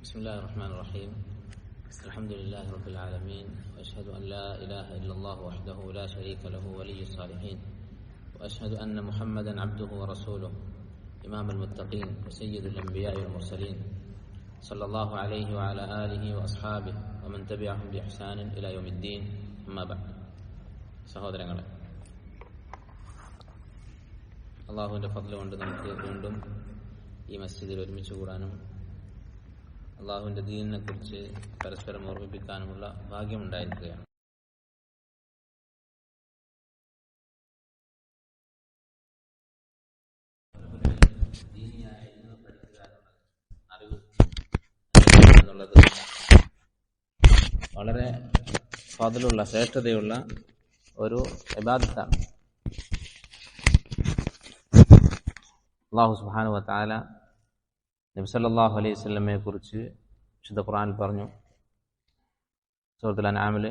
بسم الله الرحمن الرحيم. الحمد لله رب العالمين، وأشهد أن لا إله إلا الله وحده لا شريك له ولي الصالحين، وأشهد أن محمدا عبده ورسوله إمام المتقين وسيد الأنبياء والمرسلين، صلى الله عليه وعلى آله وأصحابه ومن تبعهم بإحسان إلى يوم الدين. أما بعد. സഹോദരങ്ങളെ, അള്ളാഹുവിൻ്റെ ഫദ്ല് കൊണ്ട് നമുക്ക് വീണ്ടും ഈ മസ്ജിദിൽ ഒരുമിച്ച് കൂടാനും അള്ളാഹുവിൻ്റെ ദീനിനെ കുറിച്ച് പരസ്പരം ഓർമ്മിപ്പിക്കാനുമുള്ള ഭാഗ്യമുണ്ടായിരിക്കുകയാണ്. അറിവ് എന്നുള്ളത് വളരെ ഫദ്ലുള്ള ശ്രേഷ്ഠതയുള്ള ഒരു ഇബാദത്താണ്. അല്ലാഹു സുബ്ഹാനഹു വ തആല നബി സല്ലല്ലാഹു അലൈഹി വസല്ലമയെ കുറിച്ച് വിശുദ്ധ ഖുർആനിൽ പറഞ്ഞു. സൂറത്തുൽ അൻആമിൽ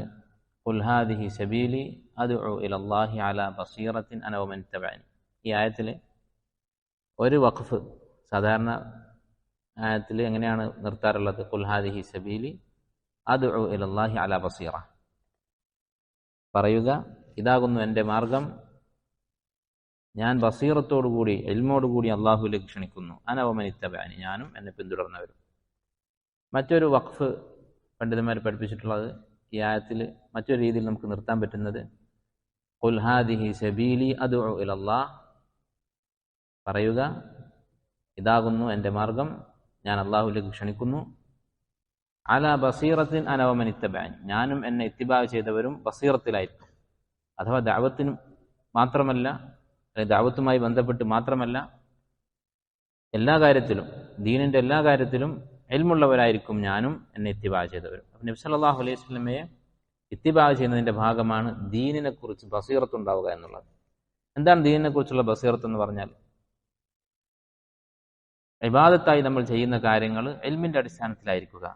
ഖുൽ ഹാദിഹി സബീലി അദ്ഉ ഇലല്ലാഹി അലാ ബസീറത്തിൻ അന വമൻ തബഅനി. ഈ ആയത്തിൽ ഒരു വഖഫ് സാധാരണ ആയത്തിൽ എങ്ങനെയാണ് നിർത്താറുള്ളത്? ഖുൽ ഹാദിഹി സബീലി അദ്ഉ ഇലല്ലാഹി അലാ ബസീറ, പറയുക ഇതാകുന്നു എൻ്റെ മാർഗം, ഞാൻ ബസീറത്തോടുകൂടി ഇൽമോടുകൂടി അള്ളാഹുവിലേക്ക് ക്ഷണിക്കുന്നു. അന വമൻ ഇത്തബഅനി, ഞാനും എന്നെ പിന്തുടർന്നവരും. മറ്റൊരു വഖഫ് പണ്ഡിതന്മാർ പഠിപ്പിച്ചിട്ടുള്ളത് ഈ ആയത്തിൽ മറ്റൊരു രീതിയിൽ നമുക്ക് നിർത്താൻ പറ്റുന്നത് ഖുൽ ഹാദിഹി സബീലി അദ്ഉ ഇലല്ലാഹ്, പറയുക ഇതാകുന്നു എൻ്റെ മാർഗം, ഞാൻ അള്ളാഹുവിലേക്ക് ക്ഷണിക്കുന്നു. അലാ ബസീറത്തിൻ അന വമൻ ഇത്തബഅനി, ഞാനും എന്നെ ഇത്തിബാ ചെയ്തവരും ബസീറത്തിലായിരിക്കും. അഥവാ ദഅവത്തിന് മാത്രമല്ല, ദഅവത്തുമായി ബന്ധപ്പെട്ട് മാത്രമല്ല, എല്ലാ കാര്യത്തിലും, ദീനിന്റെ എല്ലാ കാര്യത്തിലും ഇൽമുള്ളവരായിരിക്കും ഞാനും എന്നെ ഇത്തിബാ ചെയ്തവരും. അപ്പോൾ നബി സല്ലല്ലാഹു അലൈഹി വസല്ലമയെ ഇത്തിബാ ചെയ്യുന്നതിന്റെ ഭാഗമാണ് ദീനിനെ കുറിച്ച് ബസീറത്ത് ഉണ്ടാവുക എന്നുള്ളത്. എന്താണ് ദീനിനെ കുറിച്ചുള്ള ബസീറത്ത് എന്ന് പറഞ്ഞാൽ? ഇബാദത്തായി നമ്മൾ ചെയ്യുന്ന കാര്യങ്ങൾ ഇൽമിന്റെ അടിസ്ഥാനത്തിലായിരിക്കുക.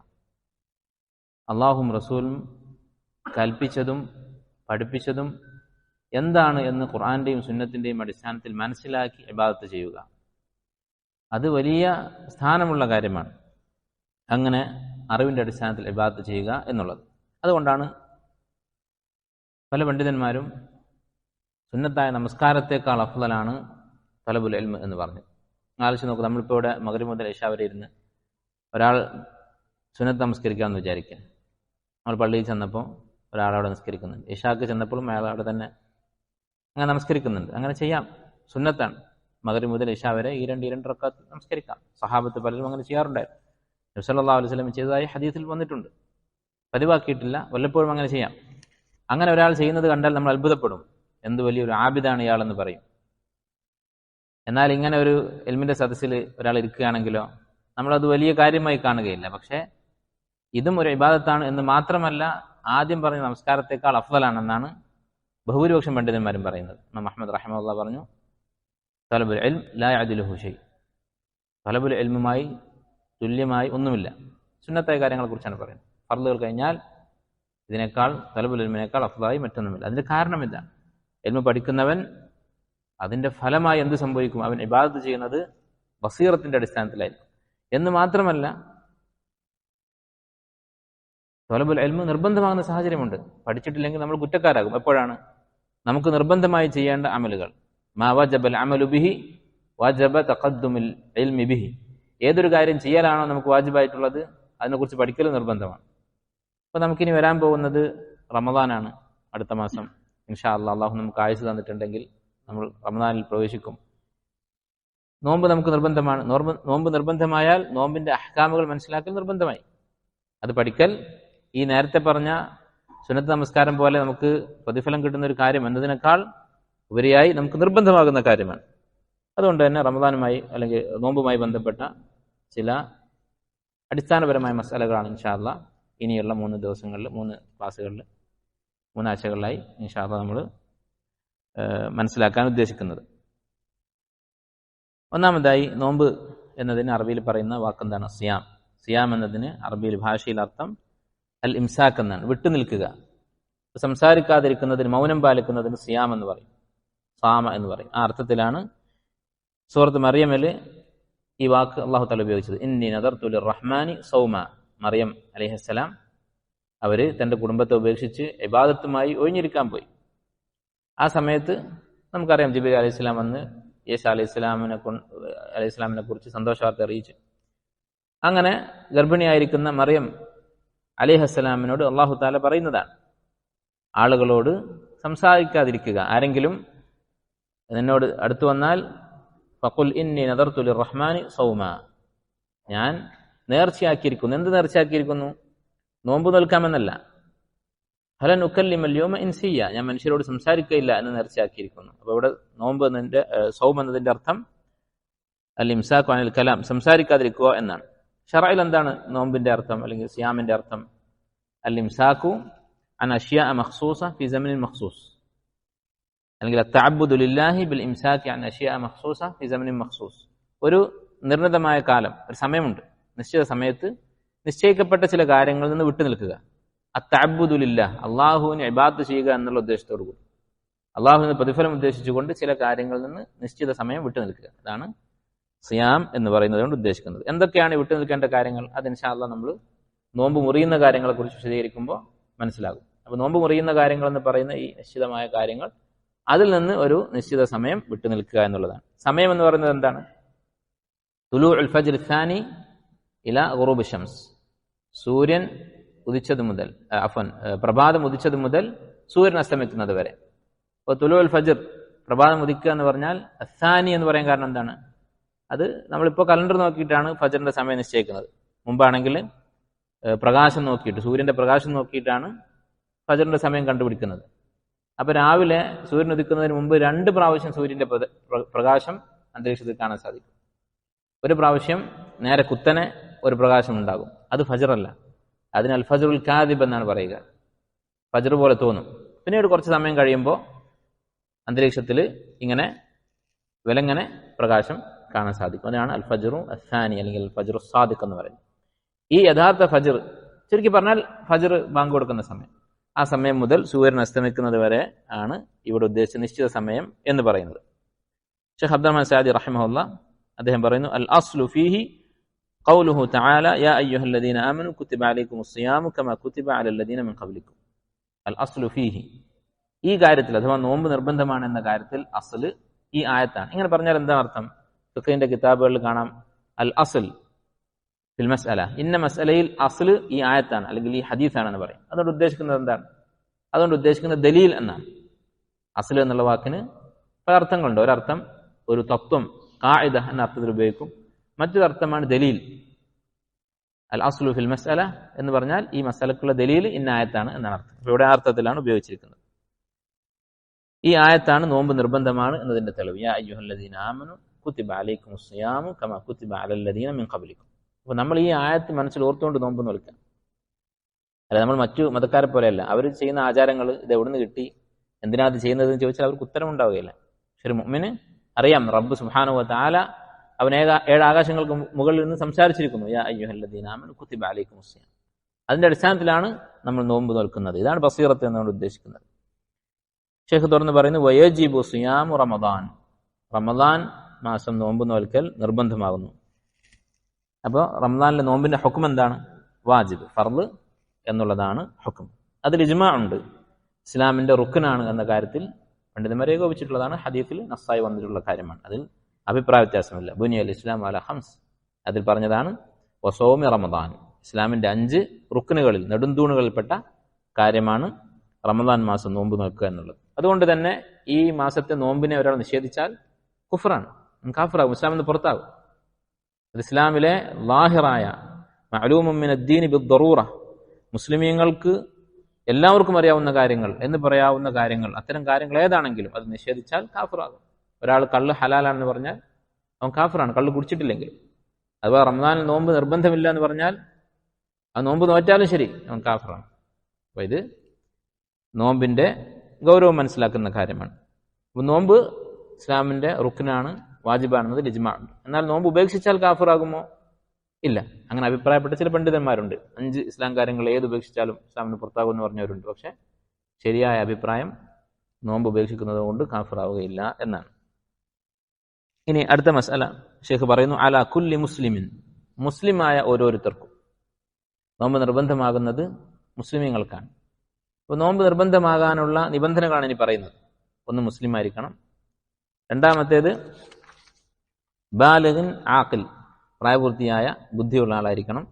അള്ളാഹും റസൂലും കൽപ്പിച്ചതും പഠിപ്പിച്ചതും എന്താണ് എന്ന് ഖുർആന്റെയും സുന്നത്തിന്റെയും അടിസ്ഥാനത്തിൽ മനസ്സിലാക്കി ഇബാദത്ത് ചെയ്യുക. അത് വലിയ സ്ഥാനമുള്ള കാര്യമാണ്, അങ്ങനെ അറിവിന്റെ അടിസ്ഥാനത്തിൽ ഇബാദത്ത് ചെയ്യുക എന്നുള്ളത്. അതുകൊണ്ടാണ് പല പണ്ഡിതന്മാരും സുന്നത്തായ നമസ്കാരത്തെക്കാൾ അഫ്ളലാണ് തലബുൽ ഇൽമ് എന്ന് പറഞ്ഞു. ആലോചിച്ച് നോക്കുക, നമ്മളിപ്പോൾ ഇവിടെ മഗ്രിബ് മുതൽ ഇശാ വരെ ഇരുന്ന് ഒരാൾ സുന്നത്ത് നമസ്കരിക്കാമെന്ന് വിചാരിക്കുക. നമ്മൾ പള്ളിയിൽ ചെന്നപ്പോൾ ഒരാളവിടെ നിസ്കരിക്കുന്നുണ്ട്, ഇശാക്ക് ചെന്നപ്പോഴും അയാൾ അവിടെ തന്നെ അങ്ങനെ നമസ്കരിക്കുന്നുണ്ട്. അങ്ങനെ ചെയ്യാം, സുന്നത്താണ്. മഗ്രിബ് മുതൽ ഇശാ വരെ ഈ രണ്ട് റക്അത്ത് നമസ്കരിക്കാം. സഹാബത്ത് പലരും അങ്ങനെ ചെയ്യാറുണ്ടായിരുന്നു. നബി സല്ലല്ലാഹു അലൈഹി വസല്ലം ചെയ്തതായി ഹദീസിൽ വന്നിട്ടുണ്ട്. പതിവാക്കിയിട്ടില്ല, വല്ലപ്പോഴും അങ്ങനെ ചെയ്യാം. അങ്ങനെ ഒരാൾ ചെയ്യുന്നത് കണ്ടാൽ നമ്മൾ അത്ഭുതപ്പെടും, എന്ത് വലിയൊരു ആബിദാണ് ഇയാളെന്ന് പറയും. എന്നാൽ ഇങ്ങനെ ഒരു ഇൽമിന്റെ സദസ്സിൽ ഒരാൾ ഇരിക്കുകയാണെങ്കിലോ നമ്മളത് വലിയ കാര്യമായി കാണുകയില്ല. പക്ഷേ ഇതും ഒരു ഇബാദത്താണ് എന്ന് മാത്രമല്ല, ആദ്യം പറഞ്ഞ നമസ്കാരത്തെക്കാൾ അഫ്ളലാണെന്നാണ് ബഹുഭൂരിപക്ഷം പണ്ഡിതന്മാരും പറയുന്നത്. ഇമാം അഹ്മദ് റഹിമഹുല്ലാഹ് പറഞ്ഞു, തലബുൽ ഇൽം ലാ യഅദിലുഹു ഷൈ, തലബുൽ ഇൽമുമായി തുല്യമായി ഒന്നുമില്ല. സുന്നത്തായ കാര്യങ്ങളെ കുറിച്ചാണ് പറയുന്നത്. ഫർളുകൾ കഴിഞ്ഞാൽ ഇതിനേക്കാൾ, തലബുൽ ഇൽമിനേക്കാൾ അഫ്ളലായി മറ്റൊന്നുമില്ല. അതിന്റെ കാരണം എന്താണ്? ഇൽമു പഠിക്കുന്നവൻ അതിന്റെ ഫലമായി എന്ത് സംഭവിക്കും? അവൻ ഇബാദത്ത് ചെയ്യുന്നത് ബസീറത്തിന്റെ അടിസ്ഥാനത്തിലായിരിക്കും. എന്ന് മാത്രമല്ല, തലബുൽ ഇൽമ് നിർബന്ധമാകുന്ന സാഹചര്യമുണ്ട്. പഠിച്ചിട്ടില്ലെങ്കിൽ നമ്മൾ കുറ്റക്കാരാകും. എപ്പോഴാണ്? നമുക്ക് നിർബന്ധമായി ചെയ്യേണ്ട അമലുകൾ. മാ വജബൽ അമലു ബിഹി വജബ തഖദ്ദുമുൽ ഇൽമി ബിഹി, ഏതൊരു കാര്യം ചെയ്യാനാണോ നമുക്ക് വാജിബായിട്ടുള്ളത് അതിനെക്കുറിച്ച് പഠിക്കൽ നിർബന്ധമാണ്. അപ്പോൾ നമുക്കിനി വരാൻ പോകുന്നത് റമദാനാണ്, അടുത്ത മാസം ഇൻഷാ അല്ലാഹ്. അള്ളാഹു നമുക്ക് ആയുസ് തന്നിട്ടുണ്ടെങ്കിൽ നമ്മൾ റമദാനിൽ പ്രവേശിക്കും. നോമ്പ് നമുക്ക് നിർബന്ധമാണ്. നോമ്പ് നിർബന്ധമായാൽ നോമ്പിന്റെ അഹ്കാമുകൾ മനസ്സിലാക്കൽ നിർബന്ധമായി. അത് പഠിക്കൽ ഈ നേരത്തെ പറഞ്ഞ സുന്നത്ത് നമസ്കാരം പോലെ നമുക്ക് പ്രതിഫലം കിട്ടുന്ന ഒരു കാര്യം എന്നതിനേക്കാൾ ഉപരിയായി നമുക്ക് നിർബന്ധമാകുന്ന കാര്യമാണ്. അതുകൊണ്ട് തന്നെ റമദാനുമായി അല്ലെങ്കിൽ നോമ്പുമായി ബന്ധപ്പെട്ട ചില അടിസ്ഥാനപരമായ മസാലകളാണ് ഇൻഷാ അല്ലാഹ് ഇനിയുള്ള 3 ദിവസങ്ങളിൽ, 3 ക്ലാസ്സുകളിൽ, 3 ആഴ്ചകളിലായി ഇൻഷാ അല്ലാഹ് നമ്മൾ മനസ്സിലാക്കാൻ ഉദ്ദേശിക്കുന്നത്. ഒന്നാമതായി, നോമ്പ് എന്നതിന് അറബിയിൽ പറയുന്ന വാക്കെന്താണ്? സിയാം. സിയാം എന്നതിന് അറബിയിൽ ഭാഷയിൽ അർത്ഥം അൽ ഇംസാക്ക് എന്നാണ്, വിട്ടുനിൽക്കുക. സംസാരിക്കാതിരിക്കുന്നതിന്, മൗനം പാലിക്കുന്നതിന് സിയാം എന്ന് പറയും, സാമ എന്ന് പറയും. ആ അർത്ഥത്തിലാണ് സൂറത്ത് മറിയമിൽ ഈ വാക്ക് അള്ളാഹു തആല ഉപയോഗിച്ചത്. ഇന്നി നദർതു ലിർറഹ്മാനി സൗമ. മറിയം അലൈഹിസ്സലാം അവര് തന്റെ കുടുംബത്തെ ഉപേക്ഷിച്ച് ഇബാദത്തുമായി ഒഴിഞ്ഞിരിക്കാൻ പോയി. ആ സമയത്ത് നമുക്കറിയാം ജിബ്രീൽ അലൈഹിസ്സലാം വന്ന് ഈസ അലൈഹിസ്സലാമിനെ കുറിച്ച് സന്തോഷവാർത്ത അറിയിച്ചു. അങ്ങനെ ഗർഭിണിയായിരിക്കുന്ന മറിയം അലൈഹിസ്സലാമിനോട് അള്ളാഹു തആല പറയുന്നതാണ്, ആളുകളോട് സംസാരിക്കാതിരിക്കുക. ആരെങ്കിലും നിന്നോട് അടുത്തു വന്നാൽ ഫഖുൽ ഇന്നി നദർതു ലിർറഹ്മാനി സൗമ, ഞാൻ നേർച്ചയാക്കിയിരിക്കുന്നു. എന്ത് നേർച്ചയാക്കിയിരിക്കുന്നു? നോമ്പ് നോൽക്കാമെന്നല്ല. ഫലൻ ഉക്കല്ലിമൽ യൗമ ഇൻസിയ, ഞാൻ മനുഷ്യരോട് സംസാരിക്കുകയില്ല എന്ന് നേർച്ചയാക്കിയിരിക്കുന്നു. അപ്പോൾ ഇവിടെ നോമ്പ് എന്നതിന്റെ സൗം എന്നതിന്റെ അർത്ഥം അൽ ഇംസാഖു അനിൽ കലാം, സംസാരിക്കാതിരിക്കുക എന്നാണ്. ശറഇൽ എന്താണ് നോമ്പിന്റെ അർത്ഥം അല്ലെങ്കിൽ സിയാമിന്റെ അർത്ഥം? അൽ ഇംസാഖു അൻ അഷ്യാ മഖ്സൂസ ഫി സമനിൻ മഖ്സൂസ്, അല്ലെങ്കിൽ അത്തഅബ്ബുദു ലില്ലാഹി ബിൽ ഇംസാഖി അൻ അഷ്യാ മഖ്സൂസ ഫി സമനിൻ മഖ്സൂസ്. ഒരു നിർണിതമായ കാലം, ഒരു സമയമുണ്ട്, നിശ്ചിത സമയത്ത് നിശ്ചയിക്കപ്പെട്ട ചില കാര്യങ്ങളിൽ നിന്ന് വിട്ടു നിൽക്കുക. അത്തഅബ്ബുദു ലില്ലാഹ്, അള്ളാഹുവിനെ ഇബാദത്ത് ചെയ്യുക എന്നുള്ള ഉദ്ദേശത്തോടു കൂടി, അള്ളാഹുവിന് പ്രതിഫലം ഉദ്ദേശിച്ചുകൊണ്ട് ചില കാര്യങ്ങളിൽ നിന്ന് നിശ്ചിത സമയം വിട്ടു നിൽക്കുക. അതാണ് സിയാം എന്ന് പറയുന്നത് കൊണ്ട് ഉദ്ദേശിക്കുന്നത്. എന്തൊക്കെയാണ് വിട്ടു നിൽക്കേണ്ട കാര്യങ്ങൾ? അത് ഇൻഷാ അല്ലാഹ് നമ്മൾ നോമ്പ് മുറിയുന്ന കാര്യങ്ങളെ കുറിച്ച് വിശദീകരിക്കുമ്പോൾ മനസ്സിലാകും. അപ്പോൾ നോമ്പ് മുറിയുന്ന കാര്യങ്ങൾ എന്ന് പറയുന്ന ഈ നിശ്ചിതമായ കാര്യങ്ങൾ, അതിൽ നിന്ന് ഒരു നിശ്ചിത സമയം വിട്ടു നിൽക്കുക എന്നുള്ളതാണ്. സമയം എന്ന് പറയുന്നത് എന്താണ്? തുലൂഉൽ ഫജ്ർ സാനി ഇലാ ഗുറൂബ് ശംസ്, സൂര്യൻ ഉദിച്ചത് മുതൽ, പ്രഭാതം ഉദിച്ചത് മുതൽ സൂര്യൻ അസ്തമിക്കുന്നത് വരെ. അപ്പോൾ തുലൂഉൽ ഫജ്ർ, പ്രഭാതം ഉദിക്കുക എന്ന് പറഞ്ഞാൽ അസാനി എന്ന് പറയാൻ കാരണം എന്താണ്? അത് നമ്മളിപ്പോൾ കലണ്ടർ നോക്കിയിട്ടാണ് ഫജ്റിന്റെ സമയം നിശ്ചയിക്കുന്നത്. മുമ്പാണെങ്കിൽ പ്രകാശം നോക്കിയിട്ട്, സൂര്യന്റെ പ്രകാശം നോക്കിയിട്ടാണ് ഫജ്റിന്റെ സമയം കണ്ടുപിടിക്കുന്നത്. അപ്പൊ രാവിലെ സൂര്യൻ ഉദിക്കുന്നതിന് മുമ്പ് 2 പ്രാവശ്യം സൂര്യന്റെ പ്രകാശം അന്തരീക്ഷത്തിൽ കാണാൻ സാധിക്കും. ഒരു പ്രാവശ്യം നേരെ കുത്തനെ ഒരു പ്രകാശം ഉണ്ടാകും, അത് ഫജ്റല്ല, അതിന് അൽ ഫജ്റുൽ കാദിബ് എന്നാണ് പറയുക. ഫജ്ർ പോലെ തോന്നും. പിന്നീട് കുറച്ച് സമയം കഴിയുമ്പോൾ അന്തരീക്ഷത്തിൽ ഇങ്ങനെ വിലങ്ങനെ പ്രകാശം കാണാൻ സാധിക്കും. അതാണ് അൽ ഫജ്റു അസ്സാനി അല്ലെങ്കിൽ അൽ ഫജ്റു സാദിഖ് എന്ന് പറയുന്നത്. ഈ യഥാർത്ഥ ഫജ്ർ, ചുരുക്കി പറഞ്ഞാൽ ഫജ്ർ ബാങ്ക് കൊടുക്കുന്ന സമയം, ആ സമയം മുതൽ സൂര്യൻ അസ്തമിക്കുന്നത് വരെ ആണ് ഇവിടെ ഉദ്ദേശിച്ച നിശ്ചിത സമയം എന്ന് പറയുന്നത്. ഷെയ്ഖ് അബ്ദുറഹ്മാൻ സഅദി റഹിമഹുല്ലാഹ് അദ്ദേഹം പറയുന്നു, അൽ അസ്ലു ഫീഹി ഖൗലുഹു തആല യാ അയ്യുഹല്ലദീന ആമനു കുതിബ അലൈക്കുമുസ് സിയാമു കമാ കുതിബ അലല്ലദീന മിൻ ഖബ്ലിക്കും. അൽ അസ്ലു ഫീഹി, ഈ കാര്യത്തിൽ അഥവാ നോമ്പ് നിർബന്ധമാണ് എന്ന കാര്യത്തിൽ അസ്ല് ഈ ആയത്താണ്. ഇങ്ങനെ പറഞ്ഞാൽ എന്താ അർത്ഥം? ഫിഖ്ഹിന്റെ കിതാബുകളിൽ കാണാം അൽ അസ്ൽ ഫിൽ മസ്അല, ഇന്ന മസ്അലയിൽ അസ്ല് ഈ ആയത്താണ് അല്ലെങ്കിൽ ഈ ഹദീസാണെന്ന് പറയും. അതുകൊണ്ട് ഉദ്ദേശിക്കുന്നത് എന്താണ്? അതുകൊണ്ട് ഉദ്ദേശിക്കുന്നത് ദലീൽ എന്നാണ്. അസ്ല് എന്നുള്ള വാക്കിന് പല അർത്ഥങ്ങളുണ്ട്. ഒരർത്ഥം ഒരു തത്വം, ഖാഇദ എന്ന അർത്ഥത്തിൽ ഉപയോഗിക്കും. മറ്റൊരു അർത്ഥമാണ് ദലീൽ. അൽ അസ്ലു ഫിൽ മസ്അല എന്ന് പറഞ്ഞാൽ ഈ മസ്അലക്കുള്ള ദലീൽ ഇന്ന ആയത്താണ് എന്നാണ് അർത്ഥം. ഇവിടെ ആ അർത്ഥത്തിലാണ് ഉപയോഗിച്ചിരിക്കുന്നത്. ഈ ആയത്താണ് നോമ്പ് നിർബന്ധമാണ് എന്നതിന്റെ തെളിവ്. യാ അയ്യുഹല്ലദീന ആമനു കുതിബ അലൈക്കുമുസ് സിയാമു കമാ കുതിബ അലല്ലദീന മിൻ ഖബ്ലിക്കും. അപ്പോൾ നമ്മൾ ഈ ആയത്ത് മനസ്സിൽ ഓർത്തുകൊണ്ട് നോമ്പ് നോൽക്കാം. അല്ല, നമ്മൾ മറ്റു മതക്കാരെ പോലെയല്ല. അവർ ചെയ്യുന്ന ആചാരങ്ങൾ ഇത് എവിടെ നിന്ന് കിട്ടി, എന്തിനാ അത് ചെയ്യുന്നതെന്ന് ചോദിച്ചാൽ അവർക്ക് ഉത്തരം ഉണ്ടാവുകയില്ല. പക്ഷെ ഒരു മുഅ്മിന് അറിയാം, റബ്ബ് സുബ്ഹാനഹു വ തആല അവൻ 7 ആകാശങ്ങൾക്ക് മുകളിൽ നിന്ന് സംസാരിച്ചിരിക്കുന്നു. യാ അയ്യുഹല്ലദീന ആമനു കുതിബ അലൈക്കുമുസ് സിയാം. അതിന്റെ അടിസ്ഥാനത്തിലാണ് നമ്മൾ നോമ്പ് നോൽക്കുന്നത്. ഇതാണ് ബസീറത്ത് എന്നുകൊണ്ട് ഉദ്ദേശിക്കുന്നത്. ഷെയ്ഖ് തുറന്ന് പറയുന്നു, വയജിബു സിയാമു റമദാൻ, റമദാൻ മാസം നോമ്പ് നോൽക്കൽ നിർബന്ധമാകുന്നു. അപ്പോൾ റമദാനിലെ നോമ്പിന്റെ ഹുക്ം എന്താണ്? വാജിബ്, ഫർള് എന്നുള്ളതാണ് ഹുക്ം. അതിൽ ഇജ്മാ ഉണ്ട്. ഇസ്ലാമിന്റെ റുക്നാണ് എന്ന കാര്യത്തിൽ പണ്ഡിതന്മാരെ ഏകോപിച്ചിട്ടുള്ളതാണ്. ഹദീസിൽ നസ്സായി വന്നിട്ടുള്ള കാര്യമാണ്. അതിൽ അഭിപ്രായ വ്യത്യാസമില്ല. ബുനിയൽ ഇസ്ലാം അല ഹംസ്, അതിൽ പറഞ്ഞതാണ് വസൗമി റമദാൻ. ഇസ്ലാമിന്റെ 5 റുക്നുകളിൽ, നെടുന്തൂണുകളിൽപ്പെട്ട കാര്യമാണ് റമദാൻ മാസം നോമ്പ് നോക്കുക എന്നുള്ളത്. അതുകൊണ്ട് തന്നെ ഈ മാസത്തെ നോമ്പിനെ ഒരാൾ നിഷേധിച്ചാൽ കുഫറാണ്, കാഫിറാകും, ഇസ്ലാമിൽ നിന്ന് പുറത്താകും. അത് ഇസ്ലാമിലെ ലാഹിറായ മഅലൂമുൻ മിന അദ്ദീനി ബിദ്ദറൂറ, മുസ്ലിമീങ്ങൾക്ക് എല്ലാവർക്കും അറിയാവുന്ന കാര്യങ്ങൾ എന്ന് പറയാവുന്ന കാര്യങ്ങൾ, അത്തരം കാര്യങ്ങൾ ഏതാണെങ്കിലും അത് നിഷേധിച്ചാൽ കാഫിറാകും. ഒരാൾ കള്ള് ഹലാലാണെന്ന് പറഞ്ഞാൽ അവൻ കാഫിറാണ്, കള്ള് കുടിച്ചിട്ടില്ലെങ്കിൽ. അഥവാ റമദാനിൽ നോമ്പ് നിർബന്ധമില്ല എന്ന് പറഞ്ഞാൽ ആ നോമ്പ് നോറ്റാലും ശരി, അവൻ കാഫിറാണ്. അപ്പോൾ ഇത് നോമ്പിന്റെ ഗൗരവം മനസ്സിലാക്കുന്ന കാര്യമാണ്. അപ്പോൾ നോമ്പ് ഇസ്ലാമിന്റെ റുക്നാണ്, വാജിബാണെന്നത് ഇജ്മാ ഉണ്ട്. എന്നാൽ നോമ്പ് ഉപേക്ഷിച്ചാൽ കാഫിറാകുമോ? ഇല്ല. അങ്ങനെ അഭിപ്രായപ്പെട്ട ചില പണ്ഡിതന്മാരുണ്ട്. 5 ഇസ്ലാം കാര്യങ്ങൾ ഏത് ഉപേക്ഷിച്ചാലും ഇസ്ലാമിന് പുറത്താകുമെന്ന് പറഞ്ഞവരുണ്ട്. പക്ഷെ ശരിയായ അഭിപ്രായം നോമ്പ് ഉപേക്ഷിക്കുന്നത് കൊണ്ട് കാഫിറാവുകയില്ല എന്നാണ്. ഇനി അടുത്ത മസല ഷെയ്ഖ് പറയുന്നു, അലാ കുല്ലി മുസ്ലിമിൻ, മുസ്ലിമായ ഓരോരുത്തർക്കും നോമ്പ് നിർബന്ധമാകുന്നത് മുസ്ലിമീങ്ങൾക്കാണ്. അപ്പോൾ നോമ്പ് നിർബന്ധമാകാനുള്ള നിബന്ധനകളാണ് ഇനി പറയുന്നത്. ഒന്ന്, മുസ്ലിം ആയിരിക്കണം. രണ്ടാമത്തേത് ബാലിഗിൻ ആഖിൽ, പ്രായപൂർത്തിയായ ബുദ്ധിയുള്ള ആളായിരിക്കണം.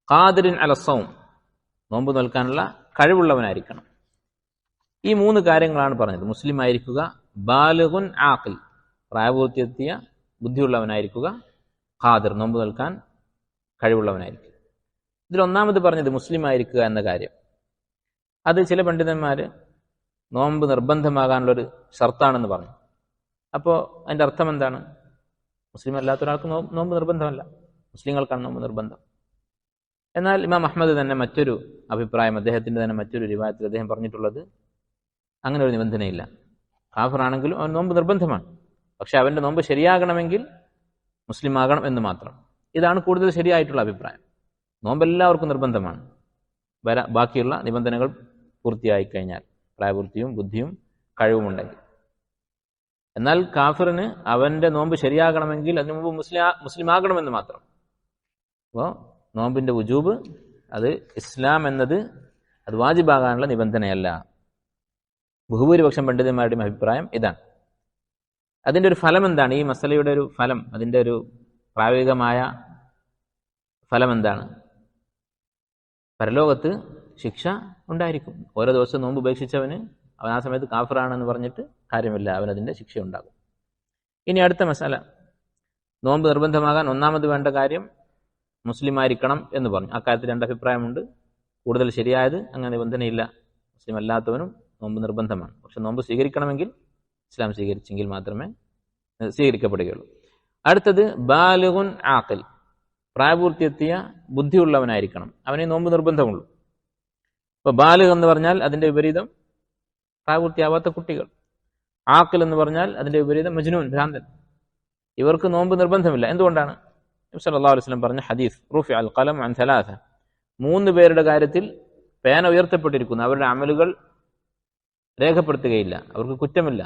ഖാദിറിൻ അലസ്സൗം, നോമ്പ് നോൽക്കാനുള്ള കഴിവുള്ളവനായിരിക്കണം. ഈ 3 കാര്യങ്ങളാണ് പറഞ്ഞത്. മുസ്ലിം ആയിരിക്കുക, ബാലിഗുൻ ആഖിൽ, പ്രായപൂർത്തിയെത്തിയ ബുദ്ധിയുള്ളവനായിരിക്കുക, ഖാദിർ, നോമ്പ് നോൽക്കാൻ കഴിവുള്ളവനായിരിക്കുക. ഇതിൽ ഒന്നാമത് പറഞ്ഞത് മുസ്ലിം ആയിരിക്കുക എന്ന കാര്യം, അത് ചില പണ്ഡിതന്മാർ നോമ്പ് നിർബന്ധമാകാനുള്ളൊരു ഷർത്താണെന്ന് പറഞ്ഞു. അപ്പോൾ അതിൻ്റെ അർത്ഥം എന്താണ്? മുസ്ലിം അല്ലാത്ത ഒരാൾക്ക് നോമ്പ് നിർബന്ധമല്ല, മുസ്ലിങ്ങൾക്കാണ് നോമ്പ് നിർബന്ധം. എന്നാൽ ഇമാം അഹ്മദ് തന്നെ മറ്റൊരു അഭിപ്രായം, അദ്ദേഹത്തിൻ്റെ തന്നെ മറ്റൊരു റിവായത്തിൽ അദ്ദേഹം പറഞ്ഞിട്ടുള്ളത്, അങ്ങനെ ഒരു നിബന്ധനയില്ല. കാഫിറാണെങ്കിലും അവൻ നോമ്പ് നിർബന്ധമാണ്, പക്ഷെ അവൻ്റെ നോമ്പ് ശരിയാകണമെങ്കിൽ മുസ്ലിം ആകണം എന്ന് മാത്രം. ഇതാണ് കൂടുതൽ ശരിയായിട്ടുള്ള അഭിപ്രായം. നോമ്പ് എല്ലാവർക്കും നിർബന്ധമാണ്, ബാക്കിയുള്ള നിബന്ധനകൾ പൂർത്തിയായി കഴിഞ്ഞാൽ, പ്രായപൂർത്തിയും ബുദ്ധിയും കഴിവുമുണ്ടെങ്കിൽ. എന്നാൽ കാഫിറിന് അവൻ്റെ നോമ്പ് ശരിയാകണമെങ്കിൽ അതിനു മുമ്പ് മുസ്ലിം ആകണമെന്ന് മാത്രം. അപ്പോൾ നോമ്പിൻ്റെ വുജൂബ്, അത് ഇസ്ലാം എന്നത് അത് വാജിബാകാനുള്ള നിബന്ധനയല്ല. ബഹുഭൂരിപക്ഷം പണ്ഡിതന്മാരുടെയും അഭിപ്രായം ഇതാണ്. അതിൻ്റെ ഒരു ഫലം എന്താണ്? ഈ മസലയുടെ ഒരു ഫലം, അതിൻ്റെ ഒരു പ്രായോഗികമായ ഫലം എന്താണ്? പരലോകത്ത് ശിക്ഷ ഉണ്ടായിരിക്കും. ഓരോ ദിവസവും നോമ്പ് ഉപേക്ഷിച്ചവന് അവൻ ആ സമയത്ത് കാഫിറാണെന്ന് പറഞ്ഞിട്ട് കാര്യമില്ല, അവനതിൻ്റെ ശിക്ഷ ഉണ്ടാകും. ഇനി അടുത്ത മസല, നോമ്പ് നിർബന്ധമാകാൻ ഒന്നാമത് വേണ്ട കാര്യം മുസ്ലിം ആയിരിക്കണം എന്ന് പറഞ്ഞു. അക്കാര്യത്തിൽ 2 അഭിപ്രായമുണ്ട്. കൂടുതൽ ശരിയായത് അങ്ങനെ നിബന്ധനയില്ല, മുസ്ലിം അല്ലാത്തവനും നോമ്പ് നിർബന്ധമാണ്. പക്ഷെ നോമ്പ് സ്വീകരിക്കണമെങ്കിൽ ഇസ്ലാം സ്വീകരിച്ചെങ്കിൽ മാത്രമേ സ്വീകരിക്കപ്പെടുകയുള്ളൂ. അടുത്തത് ബാലിഗുൻ ആഖിൽ, പ്രായപൂർത്തിയെത്തിയ ബുദ്ധിയുള്ളവനായിരിക്കണം, അവനെ നോമ്പ് നിർബന്ധമുള്ളൂ. അപ്പോൾ ബാലിഗ് എന്ന് പറഞ്ഞാൽ അതിൻ്റെ വിപരീതം പ്രായപൂർത്തിയാവാത്ത കുട്ടികൾ. ആഖിൽ എന്ന് പറഞ്ഞാൽ അതിൻ്റെ വിപരീതം മജ്നൂൻ, ഭ്രാന്തൻ. ഇവർക്ക് നോമ്പ് നിർബന്ധമില്ല. എന്തുകൊണ്ടാണ്? നബി സല്ലല്ലാഹു അലൈഹി വസല്ലം പറഞ്ഞ ഹദീസ്, റുഫിഅ അൽ ഖലം അൻ സലാസ, 3 പേരുടെ കാര്യത്തിൽ പേന ഉയർത്തപ്പെട്ടിരിക്കുന്നു, അവരുടെ അമലുകൾ രേഖപ്പെടുത്തുകയില്ല, അവർക്ക് കുറ്റമില്ല.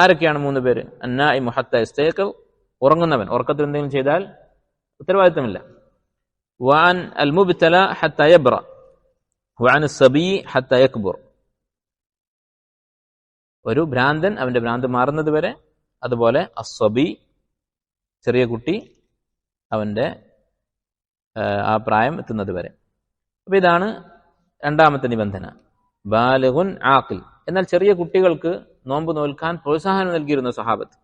ആരൊക്കെയാണ് 3 പേര്? അന്നാഇമു ഹത്താ യസ്തയഖിൽ, ഉറങ്ങുന്നവൻ, ഉറക്കത്തിൽ എന്തെങ്കിലും ചെയ്താൽ ഉത്തരവാദിത്തമില്ല. വഅൻ അൽ മുബ്തല ഹത്താ യബ്റ, വഅൻ അസ്സബി ഹത്താ യക്ബുർ, ഒരു ഭ്രാന്തൻ അവന്റെ ഭ്രാന്ത് മാറുന്നത് വരെ, അതുപോലെ അസ്സബി, ചെറിയ കുട്ടി, അവന്റെ ആ പ്രായം എത്തുന്നത് വരെ. അപ്പൊ ഇതാണ് രണ്ടാമത്തെ നിബന്ധന, ബാലിഗുൻ ആഖിൽ. എന്നാൽ ചെറിയ കുട്ടികൾക്ക് നോമ്പ് നോൽക്കാൻ പ്രോത്സാഹനം നൽകിയിരുന്ന സഹാബത്ത്.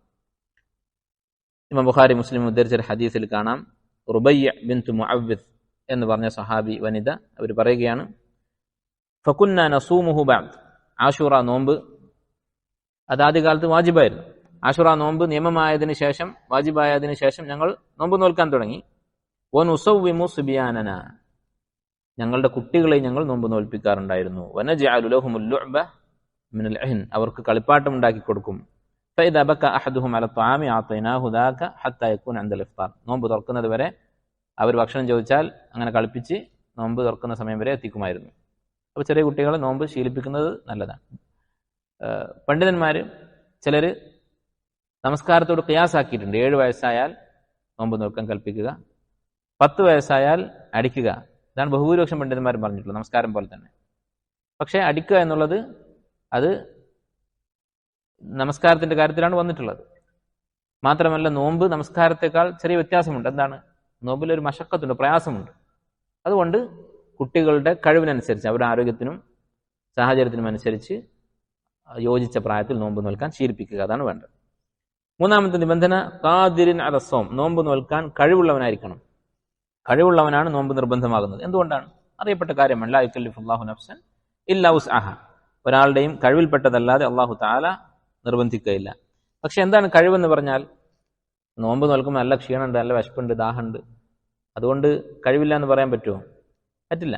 ഇമാം ബുഖാരി മുസ്ലിം ഉദ്ധരിച്ച ഹദീസിൽ കാണാം, റുബയ്യ ബിൻതു മുഅവ്വിദ് എന്ന് പറഞ്ഞ സഹാബി വനിത, അവർ പറയുകയാണ്, ഫകുന്ന നസൂമുഹു ബഅദ്, ആശൂറ നോമ്പ് അത് ആദ്യകാലത്ത് വാജിബായിരുന്നു. ആശൂറ നോമ്പ് നിയമമായതിനു ശേഷം, വാജിബായതിനു ശേഷം ഞങ്ങൾ നോമ്പ് നോൽക്കാൻ തുടങ്ങി. വനുസവ്വിമു സുബിയാനന, ഞങ്ങളുടെ കുട്ടികളെ ഞങ്ങൾ നോമ്പ് നോൽപ്പിക്കാറുണ്ടായിരുന്നു. വനജഅലു ലഹുമുൽ ലുഅബ മിനൽ അഹ്ൻ, അവർക്ക് കളിപ്പാട്ടം ഉണ്ടാക്കി കൊടുക്കും. ഫഇദാ ബക അഹദുഹും അല ത്വആമി അഅതൈനാഹു ദാക ഹത്താ യകൂന അൻദൽ ഇഫ്താർ, നോമ്പ് തുറക്കുന്നത് വരെ അവർ ഭക്ഷണം ചോദിച്ചാൽ അങ്ങനെ കളിപ്പിച്ച് നോമ്പ് തുറക്കുന്ന സമയം വരെ എത്തിക്കുമായിരുന്നു. അപ്പോൾ ചെറിയ കുട്ടികളെ നോമ്പ് ശീലിപ്പിക്കുന്നത് നല്ലതാണ്. പണ്ഡിതന്മാർ ചിലർ നമസ്കാരത്തോട് ഖിയാസാക്കിയിട്ടുണ്ട്. 7 വയസ്സായാൽ നോമ്പ് നോൽക്കാൻ കൽപ്പിക്കുക, 10 വയസ്സായാൽ അടിക്കുക. ഇതാണ് ബഹുഭൂരിപക്ഷം പണ്ഡിതന്മാരും പറഞ്ഞിട്ടുള്ളത്, നമസ്കാരം പോലെ തന്നെ. പക്ഷേ അടിക്കുക എന്നുള്ളത് അത് നമസ്കാരത്തിന്റെ കാര്യത്തിലാണ് വന്നിട്ടുള്ളത്. മാത്രമല്ല നോമ്പ് നമസ്കാരത്തെക്കാൾ ചെറിയ വ്യത്യാസമുണ്ട്. എന്താണ്? നോമ്പിലൊരു മശക്കത്തുണ്ട്, പ്രയാസമുണ്ട്. അതുകൊണ്ട് കുട്ടികളുടെ കഴിവിനനുസരിച്ച്, അവരുടെ ആരോഗ്യത്തിനും സാഹചര്യത്തിനും അനുസരിച്ച് യോജിച്ച പ്രായത്തിൽ നോമ്പ് നോൽക്കാൻ ശീലിപ്പിക്കുക, അതാണ് വേണ്ടത്. മൂന്നാമത്തെ നിബന്ധന ഖാദിരിൻ അല സൗം, നോമ്പ് നോൽക്കാൻ കഴിവുള്ളവനായിരിക്കണം. കഴിവുള്ളവനാണ് നോമ്പ് നിർബന്ധമാകുന്നത്. എന്തുകൊണ്ടാണ്? അറിയപ്പെട്ട കാര്യമല്ല, ലാ യുകല്ലിഫുല്ലാഹു നഫ്സൻ ഇല്ലാ വുസ്അഹ, ഒരാളുടെയും കഴിവിൽപ്പെട്ടതല്ലാതെ അല്ലാഹു തആല നിർബന്ധിക്കുകയില്ല. പക്ഷെ എന്താണ് കഴിവെന്ന് പറഞ്ഞാൽ? നോമ്പ് നോൽക്കുമ്പോൾ നല്ല ക്ഷീണമുണ്ട്, നല്ല വിശപ്പുണ്ട്, ദാഹമുണ്ട്, അതുകൊണ്ട് കഴിവില്ല എന്ന് പറയാൻ പറ്റുമോ? പറ്റില്ല.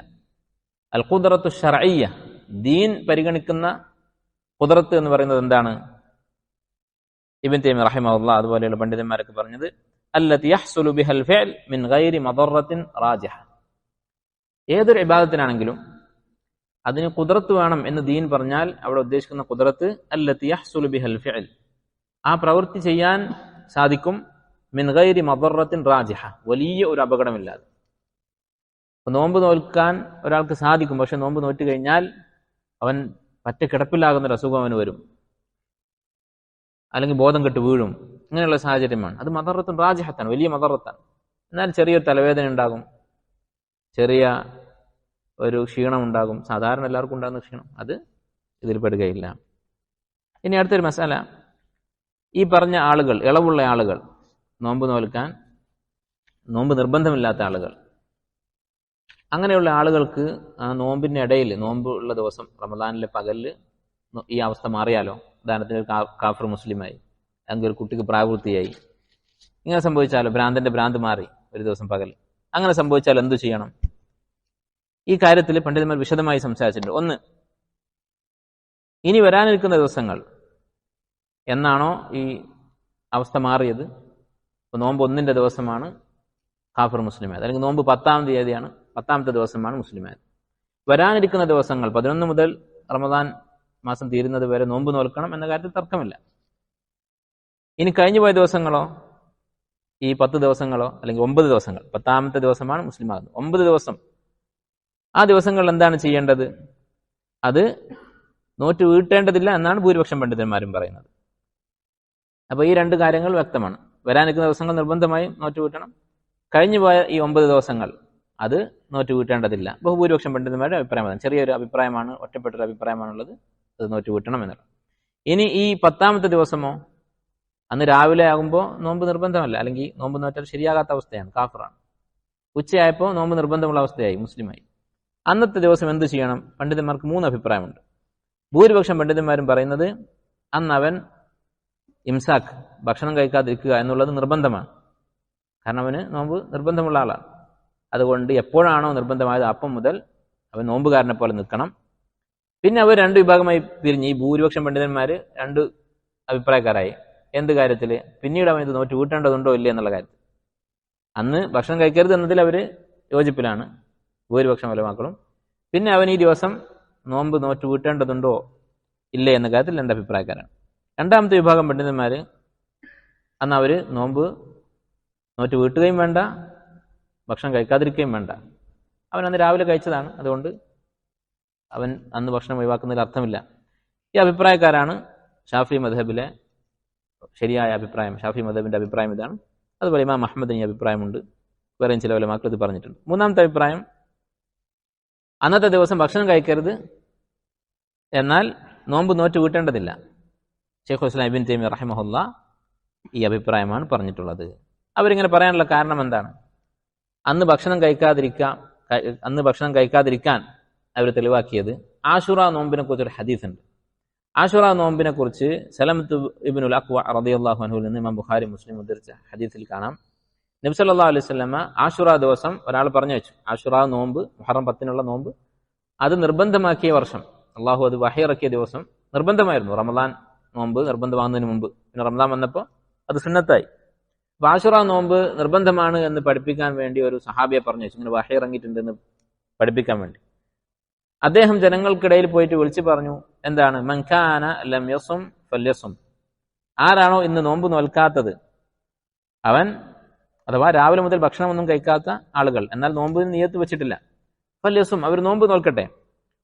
അൽ ഖുദ്റത്തു ശർഇയ്യ, ദീൻ പരിഗണിക്കുന്ന ഖുദ്റത്ത് എന്ന് പറയുന്നത് എന്താണ്? ഇബ്നു തൈമിയ്യ റഹിമഹുല്ലാഹ് അതുപോലെയുള്ള പണ്ഡിതന്മാരൊക്കെ പറഞ്ഞത് അല്ലതി യഹ്സുലു ബിഹൽ ഫിഅൽ മിൻ ഗൈരി മദറത്തിൻ റാജിഹ, ഏതൊരു ഇബാദത്തിനാണെങ്കിലും അതിന് ഖുദ്റത്ത് വേണം എന്ന് ദീൻ പറഞ്ഞാൽ അവിടെ ഉദ്ദേശിക്കുന്ന ഖുദ്റത്ത് അല്ലതി യഹ്സുലു ബിഹൽ ഫിഅൽ, ആ പ്രവൃത്തി ചെയ്യാൻ സാധിക്കും മിൻ ഗൈരി മദറത്തിൻ റാജിഹ, വലിയ ഒരു അപകടമില്ലാതെ. നോമ്പ് നോൽക്കാൻ ഒരാൾക്ക് സാധിക്കും, പക്ഷെ നോമ്പ് നോറ്റ് കഴിഞ്ഞാൽ അവൻ പറ്റ കിടപ്പിലാകുന്നൊരു അസുഖം അവന് വരും, അല്ലെങ്കിൽ ബോധം കെട്ട് വീഴും. ഇങ്ങനെയുള്ള സാഹചര്യമാണ്. അത് മദറത്തുൻ റാജിഹത്താണ്, വലിയ മദറത്താണ്. എന്നാൽ ചെറിയൊരു തലവേദന ഉണ്ടാകും, ചെറിയ ഒരു ക്ഷീണം ഉണ്ടാകും, സാധാരണ എല്ലാവർക്കും ഉണ്ടാകുന്ന ക്ഷീണം, അത് ഇതിൽ പെടുകയില്ല. ഇനി അടുത്തൊരു മസാല, ഈ പറഞ്ഞ ആളുകൾ, ഇളവുള്ള ആളുകൾ, നോമ്പ് നോൽക്കാൻ നോമ്പ് നിർബന്ധമില്ലാത്ത ആളുകൾ, അങ്ങനെയുള്ള ആളുകൾക്ക് ആ നോമ്പിന്റെ ഇടയിൽ, നോമ്പ് ഉള്ള ദിവസം റമദാനിലെ പകലില് ഈ അവസ്ഥ മാറിയാലോ, ഉദാഹരണത്തിന് കാഫർ മുസ്ലിമായി, അല്ലെങ്കിൽ ഒരു കുട്ടിക്ക് പ്രായപൂർത്തിയായി, ഇങ്ങനെ സംഭവിച്ചാലോ, ഭ്രാന്തന്റെ ഭ്രാന്ത് മാറി ഒരു ദിവസം പകൽ, അങ്ങനെ സംഭവിച്ചാൽ എന്തു ചെയ്യണം? ഈ കാര്യത്തിൽ പണ്ഡിതന്മാർ വിശദമായി സംസാരിച്ചിട്ടുണ്ട്. ഒന്ന്, ഇനി വരാനിരിക്കുന്ന ദിവസങ്ങൾ എന്നാണോ ഈ അവസ്ഥ മാറിയത്, ഇപ്പോൾ നോമ്പ് 1 ദിവസമാണ് കാഫർ മുസ്ലിമായത്, അല്ലെങ്കിൽ നോമ്പ് 10-ാം തീയതിയാണ്, 10-ാമത്തെ ദിവസമാണ് മുസ്ലിമായത്. വരാനിരിക്കുന്ന ദിവസങ്ങൾ 11 മുതൽ റമദാൻ മാസം തീരുന്നത് വരെ നോമ്പ് നോൽക്കണം എന്ന കാര്യത്തിൽ തർക്കമില്ല. ഇനി കഴിഞ്ഞു പോയ ദിവസങ്ങളോ, ഈ 10 ദിവസങ്ങളോ, അല്ലെങ്കിൽ 9 ദിവസങ്ങൾ, 10-ാമത്തെ ദിവസമാണ് മുസ്ലിമാകുന്നത്, 9 ദിവസം, ആ ദിവസങ്ങളിൽ എന്താണ് ചെയ്യേണ്ടത്? അത് നോറ്റ് വീട്ടേണ്ടതില്ല എന്നാണ് ഭൂരിപക്ഷം പണ്ഡിതന്മാരും പറയുന്നത്. അപ്പോൾ ഈ 2 കാര്യങ്ങൾ വ്യക്തമാണ്. വരാനിരിക്കുന്ന ദിവസങ്ങൾ നിർബന്ധമായും നോറ്റ് വീട്ടണം. കഴിഞ്ഞു പോയ ഈ 9 ദിവസങ്ങൾ അത് നോറ്റ് വീട്ടേണ്ടതില്ല. ബഹുഭൂരിപക്ഷം പണ്ഡിതന്മാരുടെ അഭിപ്രായമാണ്. ചെറിയൊരു അഭിപ്രായമാണ്, ഒറ്റപ്പെട്ടൊരു അഭിപ്രായമാണുള്ളത്, അത് നോറ്റ് വീട്ടണം എന്നുള്ളത്. ഇനി ഈ 10-ാമത്തെ ദിവസമോ, അന്ന് രാവിലെ ആകുമ്പോൾ നോമ്പ് നിർബന്ധമല്ല, അല്ലെങ്കിൽ നോമ്പ് നോറ്റാൽ ശരിയാകാത്ത അവസ്ഥയാണ്, കാഫറാണ്. ഉച്ചയായപ്പോൾ നോമ്പ് നിർബന്ധമുള്ള അവസ്ഥയായി, മുസ്ലിമായി. അന്നത്തെ ദിവസം എന്ത് ചെയ്യണം? പണ്ഡിതന്മാർക്ക് 3 അഭിപ്രായമുണ്ട്. ഭൂരിപക്ഷം പണ്ഡിതന്മാരും പറയുന്നത് അന്ന് അവൻ ഇംസാക്ക്, ഭക്ഷണം കഴിക്കാതിരിക്കുക എന്നുള്ളത് നിർബന്ധമാണ്. കാരണം അവന് നോമ്പ് നിർബന്ധമുള്ള ആളാണ്. അതുകൊണ്ട് എപ്പോഴാണോ നിർബന്ധമായത് അപ്പം മുതൽ അവൻ നോമ്പുകാരനെ പോലെ നിൽക്കണം. പിന്നെ അവർ 2 വിഭാഗമായി പിരിഞ്ഞ്, ഈ ഭൂരിപക്ഷം പണ്ഡിതന്മാർ 2 അഭിപ്രായക്കാരായി. എന്ത് കാര്യത്തിൽ? പിന്നീട് അവൻ ഇത് നോറ്റ് വീട്ടേണ്ടതുണ്ടോ ഇല്ലേ എന്നുള്ള കാര്യത്തിൽ. അന്ന് ഭക്ഷണം കഴിക്കരുത് എന്നതിൽ അവർ യോജിപ്പിലാണ്, ഭൂരിപക്ഷം ഉലമാക്കളും. പിന്നെ അവൻ ഈ ദിവസം നോമ്പ് നോറ്റ് വീട്ടേണ്ടതുണ്ടോ ഇല്ലേ എന്ന കാര്യത്തിൽ 2 അഭിപ്രായക്കാരാണ്. 2ാമത്തെ വിഭാഗം പണ്ഡിതന്മാർ അന്ന് അവർ നോമ്പ് നോറ്റ് വീട്ടുകയും വേണ്ട, ഭക്ഷണം കഴിക്കാതിരിക്കുകയും വേണ്ട. അവൻ അന്ന് രാവിലെ കഴിച്ചതാണ്, അതുകൊണ്ട് അവൻ അന്ന് ഭക്ഷണം ഒഴിവാക്കുന്നതിൽ അർത്ഥമില്ല. ഈ അഭിപ്രായക്കാരാണ് ഷാഫി മദ്ഹബിലെ ശരിയായ അഭിപ്രായം. ഷാഫി മദ്ഹബിന്റെ അഭിപ്രായം ഇതാണ്. അതുപോലെ ഇമാം അഹ്മദിന് ഈ അഭിപ്രായമുണ്ട്, വേറെയും ചില ഉലമാക്കൾ ഇത് പറഞ്ഞിട്ടുണ്ട്. 3ാമത്തെ അഭിപ്രായം, അന്നത്തെ ദിവസം ഭക്ഷണം കഴിക്കരുത്, എന്നാൽ നോമ്പ് നോറ്റ് വീട്ടേണ്ടതില്ല. ശൈഖുൽ ഇസ്ലാം ഇബ്നു തൈമിയ്യ റഹിമഹുല്ലാ ഈ അഭിപ്രായമാണ് പറഞ്ഞിട്ടുള്ളത്. അവരിങ്ങനെ പറയാനുള്ള കാരണം എന്താണ്? അന്ന് ഭക്ഷണം കഴിക്കാതിരിക്കാൻ അവർ തെളിവാക്കിയത് ആശുറ നോമ്പിനെ കുറിച്ചൊരു ഹദീസുണ്ട്. ആശുറ നോമ്പിനെ കുറിച്ച് സലമത്ത് ഇബ്നുൽ അക്വ റളിയല്ലാഹു അൻഹുവിൽ നിന്ന് ഇമാം ബുഖാരി മുസ്ലിം ഉദ്ധരിച്ച ഹദീസിൽ കാണാം, നബി സല്ലല്ലാഹു അലൈഹി വസല്ലമ ആശുറ ദിവസം ഒരാൾ പറഞ്ഞു വെച്ചു, ആശുറ നോമ്പ്, മുഹറം 10-നുള്ള നോമ്പ്, അത് നിർബന്ധമാക്കിയ വർഷം, അള്ളാഹു അത് വഹി ഇറക്കിയ ദിവസം നിർബന്ധമായിരുന്നു. റമദാൻ നോമ്പ് നിർബന്ധമാകുന്നതിന് മുമ്പ്, പിന്നെ റമദാൻ വന്നപ്പോൾ അത് സുന്നത്തായി. ആശുറ നോമ്പ് നിർബന്ധമാണ് എന്ന് പഠിപ്പിക്കാൻ വേണ്ടി ഒരു സഹാബിയെ പറഞ്ഞു വെച്ചു, ഇങ്ങനെ വഹി ഇറങ്ങിയിട്ടുണ്ടെന്ന് പഠിപ്പിക്കാൻ വേണ്ടി. അദ്ദേഹം ജനങ്ങൾക്കിടയിൽ പോയിട്ട് വിളിച്ചു പറഞ്ഞു, എന്താണ്? മൻ കാന ലം യസും ഫല്യസും, ആരാണോ ഇന്ന് നോമ്പ് നോൽക്കാത്തത് അവൻ, അഥവാ രാവിലെ മുതൽ ഭക്ഷണമൊന്നും കഴിക്കാത്ത ആളുകൾ, എന്നാൽ നോമ്പ് നിയത്ത് വെച്ചിട്ടില്ല, ഫല്യസും, അവർ നോമ്പ് നോൽക്കട്ടെ.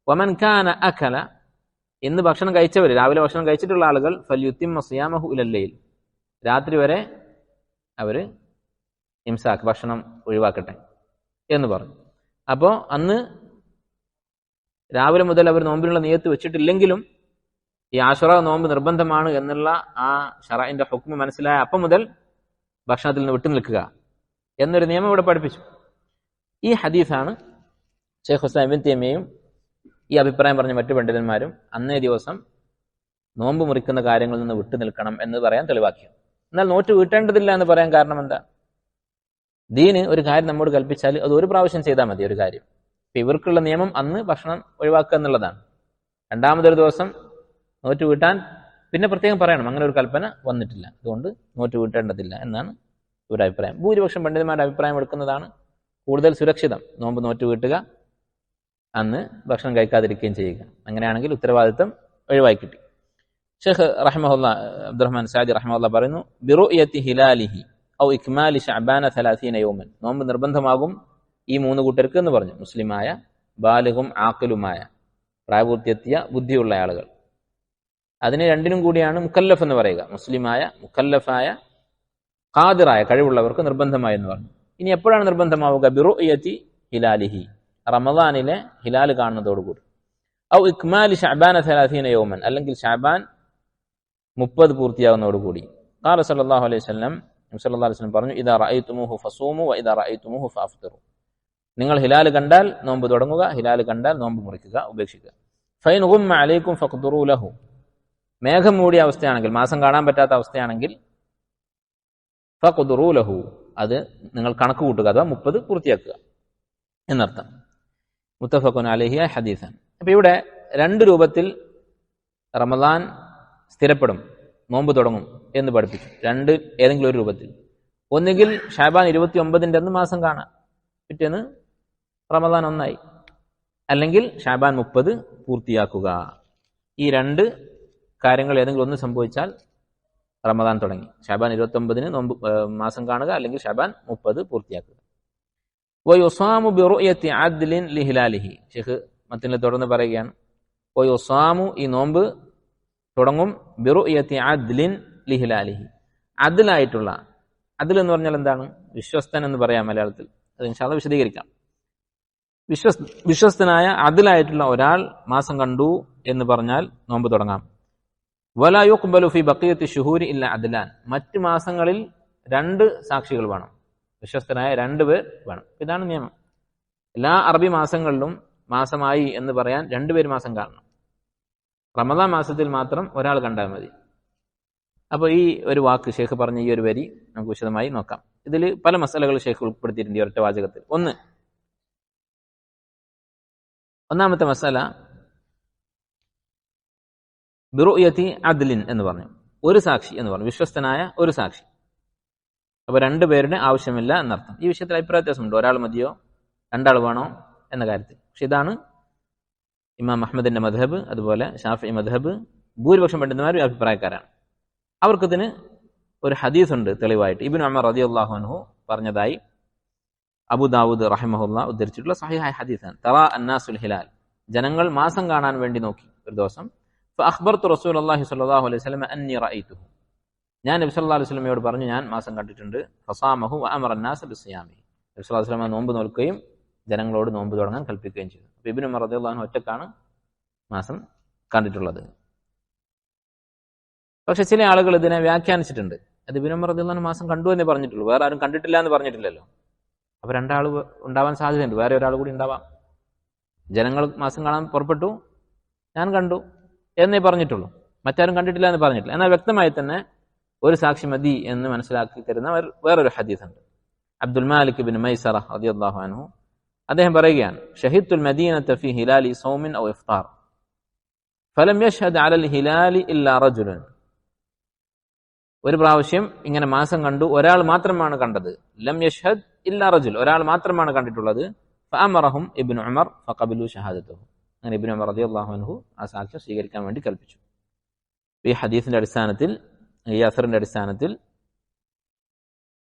വമൻ കാന അകല, ഇന്ന് ഭക്ഷണം കഴിച്ചവർ, രാവിലെ ഭക്ഷണം കഴിച്ചിട്ടുള്ള ആളുകൾ, ഫല്യുത്തിമ്മ സിയാമഹു ഇലൽ ലൈൽ, രാത്രി വരെ അവർ ഇംസാക്ക്, ഭക്ഷണം ഒഴിവാക്കട്ടെ എന്ന് പറഞ്ഞു. അപ്പോൾ അന്ന് രാവിലെ മുതൽ അവർ നോമ്പിനുള്ള നിയത്ത് വെച്ചിട്ടില്ലെങ്കിലും ഈ ആശുറ നോമ്പ് നിർബന്ധമാണ് എന്നുള്ള ആ ശറഇന്റെ ഹുക്മ് മനസ്സിലായ അപ്പം മുതൽ ഭക്ഷണത്തിൽ നിന്ന് വിട്ടു നിൽക്കുക എന്നൊരു നിയമം ഇവിടെ പഠിപ്പിച്ചു. ഈ ഹദീസാണ് ശൈഖുൽ ഇസ്ലാം ഇബ്നു തൈമിയ്യയും ഈ അഭിപ്രായം പറഞ്ഞ മറ്റു പണ്ഡിതന്മാരും അന്നേ ദിവസം നോമ്പ് മുറിക്കുന്ന കാര്യങ്ങളിൽ നിന്ന് വിട്ടു നിൽക്കണം എന്ന് പറയാൻ തെളിവാക്കി. എന്നാൽ നോറ്റ് വീട്ടേണ്ടതില്ല എന്ന് പറയാൻ കാരണം എന്താ? ദീന് ഒരു കാര്യം നമ്മോട് കൽപ്പിച്ചാൽ അത് ഒരു പ്രാവശ്യം ചെയ്താൽ മതി ഒരു കാര്യം. ഇപ്പം ഇവർക്കുള്ള നിയമം അന്ന് ഭക്ഷണം ഒഴിവാക്കുക എന്നുള്ളതാണ്. 2ാമതൊരു ദിവസം നോറ്റ് വീട്ടാൻ പിന്നെ പ്രത്യേകം പറയണം, അങ്ങനെ ഒരു കൽപ്പന വന്നിട്ടില്ല. അതുകൊണ്ട് നോറ്റ് വീട്ടേണ്ടതില്ല എന്നാണ് ഒരു അഭിപ്രായം. ഭൂരിപക്ഷം പണ്ഡിതന്മാരുടെ അഭിപ്രായം എടുക്കുന്നതാണ് കൂടുതൽ സുരക്ഷിതം. നോമ്പ് നോറ്റ് വീട്ടുക, അന്ന് ഭക്ഷണം കഴിക്കാതിരിക്കുകയും ചെയ്യുക. അങ്ങനെയാണെങ്കിൽ ഉത്തരവാദിത്വം ഒഴിവായി കിട്ടി. ഷെയ്ഖ് റഹിമഹുല്ലാ അബ്ദുറഹ്മാൻ സാദി റഹിമഹുല്ലാ പറയുന്നു, ബിറുയത്തി ഹിലാലിഹി ഔ ഇക്മാലി ശഅബാന 30 യൗമൻ, നോമ്പ് നിർബന്ധമാകും ഈ മൂന്ന് കൂട്ടർക്ക് എന്ന് പറഞ്ഞു. മുസ്ലിമായ, ബാലിഗും ആഖിലുമായ, പ്രായപൂർത്തിയെത്തിയ ബുദ്ധിയുള്ള ആളുകൾ. അതിന് രണ്ടിനും കൂടിയാണ് മുക്കല്ലഫ് എന്ന് പറയുക. മുസ്ലിമായ, മുക്കല്ലഫായ, ഖാദിറായ, കഴിവുള്ളവർക്ക് നിർബന്ധമായി എന്ന് പറഞ്ഞു. ഇനി എപ്പോഴാണ് നിർബന്ധമാവുക? ബിറുയത്തി ഹിലാലിഹി, റമദാനിലെ ഹിലാൽ കാണുന്നതോടുകൂടി. ഔ ഇക്മാലി ശഅബാന 30 യൗമൻ, അല്ലെങ്കിൽ ശഅബാൻ 30 പൂർത്തിയാകുന്നതോടുകൂടി. ഖാല സല്ലല്ലാഹു അലൈഹി വസല്ലം, നബി സല്ലല്ലാഹു അലൈഹി വസല്ലം പറഞ്ഞു, ഇദാ റഅയ്തുമൂഹു ഫസൂമു വ ഇദാ റഅയ്തുമൂഹു ഫഅഫ്തിറു. നിങ്ങൾ ഹിലാൽ കണ്ടാൽ നോമ്പ് തുടങ്ങുക, ഹിലാൽ കണ്ടാൽ നോമ്പ് മുറിക്കുക, ഉപേക്ഷിക്കുക. ഫൈൻ ഗുമ്മ അലൈക്കും ഫഖ്ദുറു ലഹു, മേഘം മൂടിയ അവസ്ഥയാണെങ്കിൽ, മാസം കാണാൻ പറ്റാത്ത അവസ്ഥയാണെങ്കിൽ, ഫഖ്ദുറു ലഹു, അത് നിങ്ങൾ കണക്ക് കൂട്ടുക, അഥവാ 30 പൂർത്തിയാക്കുക എന്നർത്ഥം. മുത്തഫഖുൻ അലൈഹി ഹദീസൻ. അപ്പൊ ഇവിടെ രണ്ട് രൂപത്തിൽ റമദാൻ സ്ഥിരപ്പെടും, നോമ്പ് തുടങ്ങും എന്ന് പഠിപ്പിച്ചു. രണ്ട് ഏതെങ്കിലും ഒരു രൂപത്തിൽ. ഒന്നുകിൽ ഷാബാൻ 29 അന്ന് മാസം കാണാം, പിറ്റേന്ന് റമദാൻ 1 അല്ലെങ്കിൽ ഷാബാൻ 30 പൂർത്തിയാക്കുക. ഈ രണ്ട് കാര്യങ്ങൾ ഏതെങ്കിലും ഒന്ന് സംഭവിച്ചാൽ റമദാൻ തുടങ്ങി. ഷാബാൻ 29 നോമ്പ് മാസം കാണുക, അല്ലെങ്കിൽ ഷാബാൻ 30 പൂർത്തിയാക്കുക. വയുസാമു ബിറുയത്തി അദ്ലിൻ ലിഹിലാലിഹി, ഷെയ്ഖ് മത്തിനെ തുടർന്ന് പറയുകയാണ്, വയുസാമു, ഈ നോമ്പ് തുടങ്ങും, ബിറുയത്തി അദ്ലിൻ ലിഹിലാലിഹി, അദ്ലായിട്ടുള്ള, അദ്ൽ എന്ന് പറഞ്ഞാൽ എന്താണ്? വിശ്വസ്തൻ എന്ന് പറയാം മലയാളത്തിൽ. അത് ഇൻഷാ അല്ലാഹ് വിശദീകരിക്കാം. വിശ്വസ്തനായ അദ്ലായിട്ടുള്ള ഒരാൾ മാസം കണ്ടു എന്ന് പറഞ്ഞാൽ നോമ്പ് തുടങ്ങാം. വലാ യുഖ്ബലു ഫി ബഖിയത്തി ശുഹൂരി ഇല്ല അദ്ലാൻ, മറ്റ് മാസങ്ങളിൽ 2 സാക്ഷികൾ വേണം, വിശ്വസ്തനായ 2 പേർ വേണം. ഇതാണ് നിയമം. എല്ലാ അറബി മാസങ്ങളിലും മാസമായി എന്ന് പറയാൻ 2 പേര് മാസം കാണണം. റമദാൻ മാസത്തിൽ മാത്രം ഒരാൾ കണ്ടാൽ മതി. അപ്പോൾ ഈ ഒരു വാക്ക് ഷെയ്ഖ് പറഞ്ഞ ഈ ഒരു വരി നമുക്ക് വിശദമായി നോക്കാം. ഇതിൽ പല മസലകൾ ഷെയ്ഖ് ഉൾപ്പെടുത്തിയിട്ടുണ്ട് ഈ ഒറ്റ വാചകത്തിൽ. ഒന്നാമത്തെ മസല ബിറുയത്തി അദ്ലിൻ എന്ന് പറഞ്ഞു, ഒരു സാക്ഷി എന്ന് പറഞ്ഞു, വിശ്വസ്തനായ ഒരു സാക്ഷി. അപ്പോൾ 2 പേരുടെ ആവശ്യമില്ല എന്നർത്ഥം. ഈ വിഷയത്തിൽ അഭിപ്രായ വ്യത്യാസമുണ്ട്, ഒരാൾ മതിയോ 2 ആൾ വേണോ എന്ന കാര്യത്തിൽ. പക്ഷെ ഇതാണ് ഇമാം അഹ്മദിന്റെ മദ്ഹബ്, അതുപോലെ ഷാഫിഈ മദ്ഹബ്, ഭൂരിപക്ഷം പണ്ഡിതന്മാരും അഭിപ്രായക്കാരാണ്. അവർക്കിതിന് ഒരു ഹദീസ് ഉണ്ട് തെളിവായിട്ട്. ഇബ്നു ഉമർ റളിയല്ലാഹു അൻഹു പറഞ്ഞതായി അബൂ ദാവൂദ് റഹിമഹുല്ലാ ഉദ്ധരിച്ചിട്ടുള്ള സഹീഹായ ഹദീസാണ്. തറാ അന്നാസുൽ ഹിലാൽ, ജനങ്ങൾ മാസം കാണാൻ വേണ്ടി നോക്കി ഒരു ദിവസം. ഫഅഖ്ബർതു റസൂലുള്ളാഹി സ്വല്ലല്ലാഹു അലൈഹി വസല്ലം അന്നി റഅയ്തുഹു, ഞാൻ നബി സല്ലല്ലാഹു അലൈഹി വസല്ലമയോട് പറഞ്ഞു, ഞാൻ മാസം കണ്ടിട്ടുണ്ട്. ഫസാമഹു വഅമറ അന്നാസ ബിസിയാമി, നബി സല്ലല്ലാഹു അലൈഹി വസല്ലം നോമ്പ് നോൽക്കുകയും ജനങ്ങളോട് നോമ്പ് തുടങ്ങാൻ കൽപ്പിക്കുകയും ചെയ്തു. അപ്പോൾ ഇബ്നു ഉമർ റളിയല്ലാഹു അൻഹു ഒറ്റക്കാണ് മാസം കണ്ടിട്ടുള്ളത്. പക്ഷെ ചില ആളുകൾ ഇതിനെ വ്യാഖ്യാനിച്ചിട്ടുണ്ട്. അത് ഇബ്നു ഉമർ റളിയല്ലാഹു അൻഹു മാസം കണ്ടു എന്നേ പറഞ്ഞിട്ടുള്ളൂ, വേറെ ആരും കണ്ടിട്ടില്ല എന്ന് പറഞ്ഞിട്ടില്ലല്ലോ. അപ്പോൾ 2 ആൾ ഉണ്ടാവാൻ സാധ്യതയുണ്ട്, വേറെ ഒരാൾ കൂടി ഉണ്ടാവാം. ജനങ്ങൾ മാസം കാണാൻ പുറപ്പെട്ടു, ഞാൻ കണ്ടു എന്നേ പറഞ്ഞിട്ടുള്ളൂ, മറ്റാരും കണ്ടിട്ടില്ല എന്ന് പറഞ്ഞിട്ടില്ല. എന്നാൽ വ്യക്തമായി തന്നെ ഒരു സാക്ഷി മതി എന്ന് മനസ്സിലാക്കി തരുന്ന വേറൊരു ഹദീസുണ്ട്. അബ്ദുൽ മാലിക് ഇബ്നു മൈസറ റളിയല്ലാഹു അൻഹു അദ്ദേഹം പറയുകയാണ്, ഷഹിദ്തുൽ മദീനത ഫീ ഹിലാലി സൗമിൻ ഔ ഇഫ്താർ ഫലം യഷ്ഹദ് അലൽ ഹിലാലി ഇല്ലാ റജുലൻ, ഒരു പ്രാവശ്യം ഇങ്ങനെ മാസം കണ്ടു, ഒരാൾ മാത്രമാണ് കണ്ടത്. ലം യഷ്ഹദ് ഇല്ലാ റജുൽ, ഒരാൾ മാത്രമാണ് കണ്ടിട്ടുള്ളത്. ഫഅമറഹും ഇബ്നു ഉമർ ഫഖബിലു ഷഹാദതഹു, അങ്ങനെ ഇബ്നു ഉമർ റളിയല്ലാഹു അൻഹു ആ സാക്ഷ്യം സ്വീകരിക്കാൻ വേണ്ടി കൽപ്പിച്ചു. ഈ ഹദീസിന്റെ അടിസ്ഥാനത്തിൽ, ഈ അസറിന്റെ അടിസ്ഥാനത്തിൽ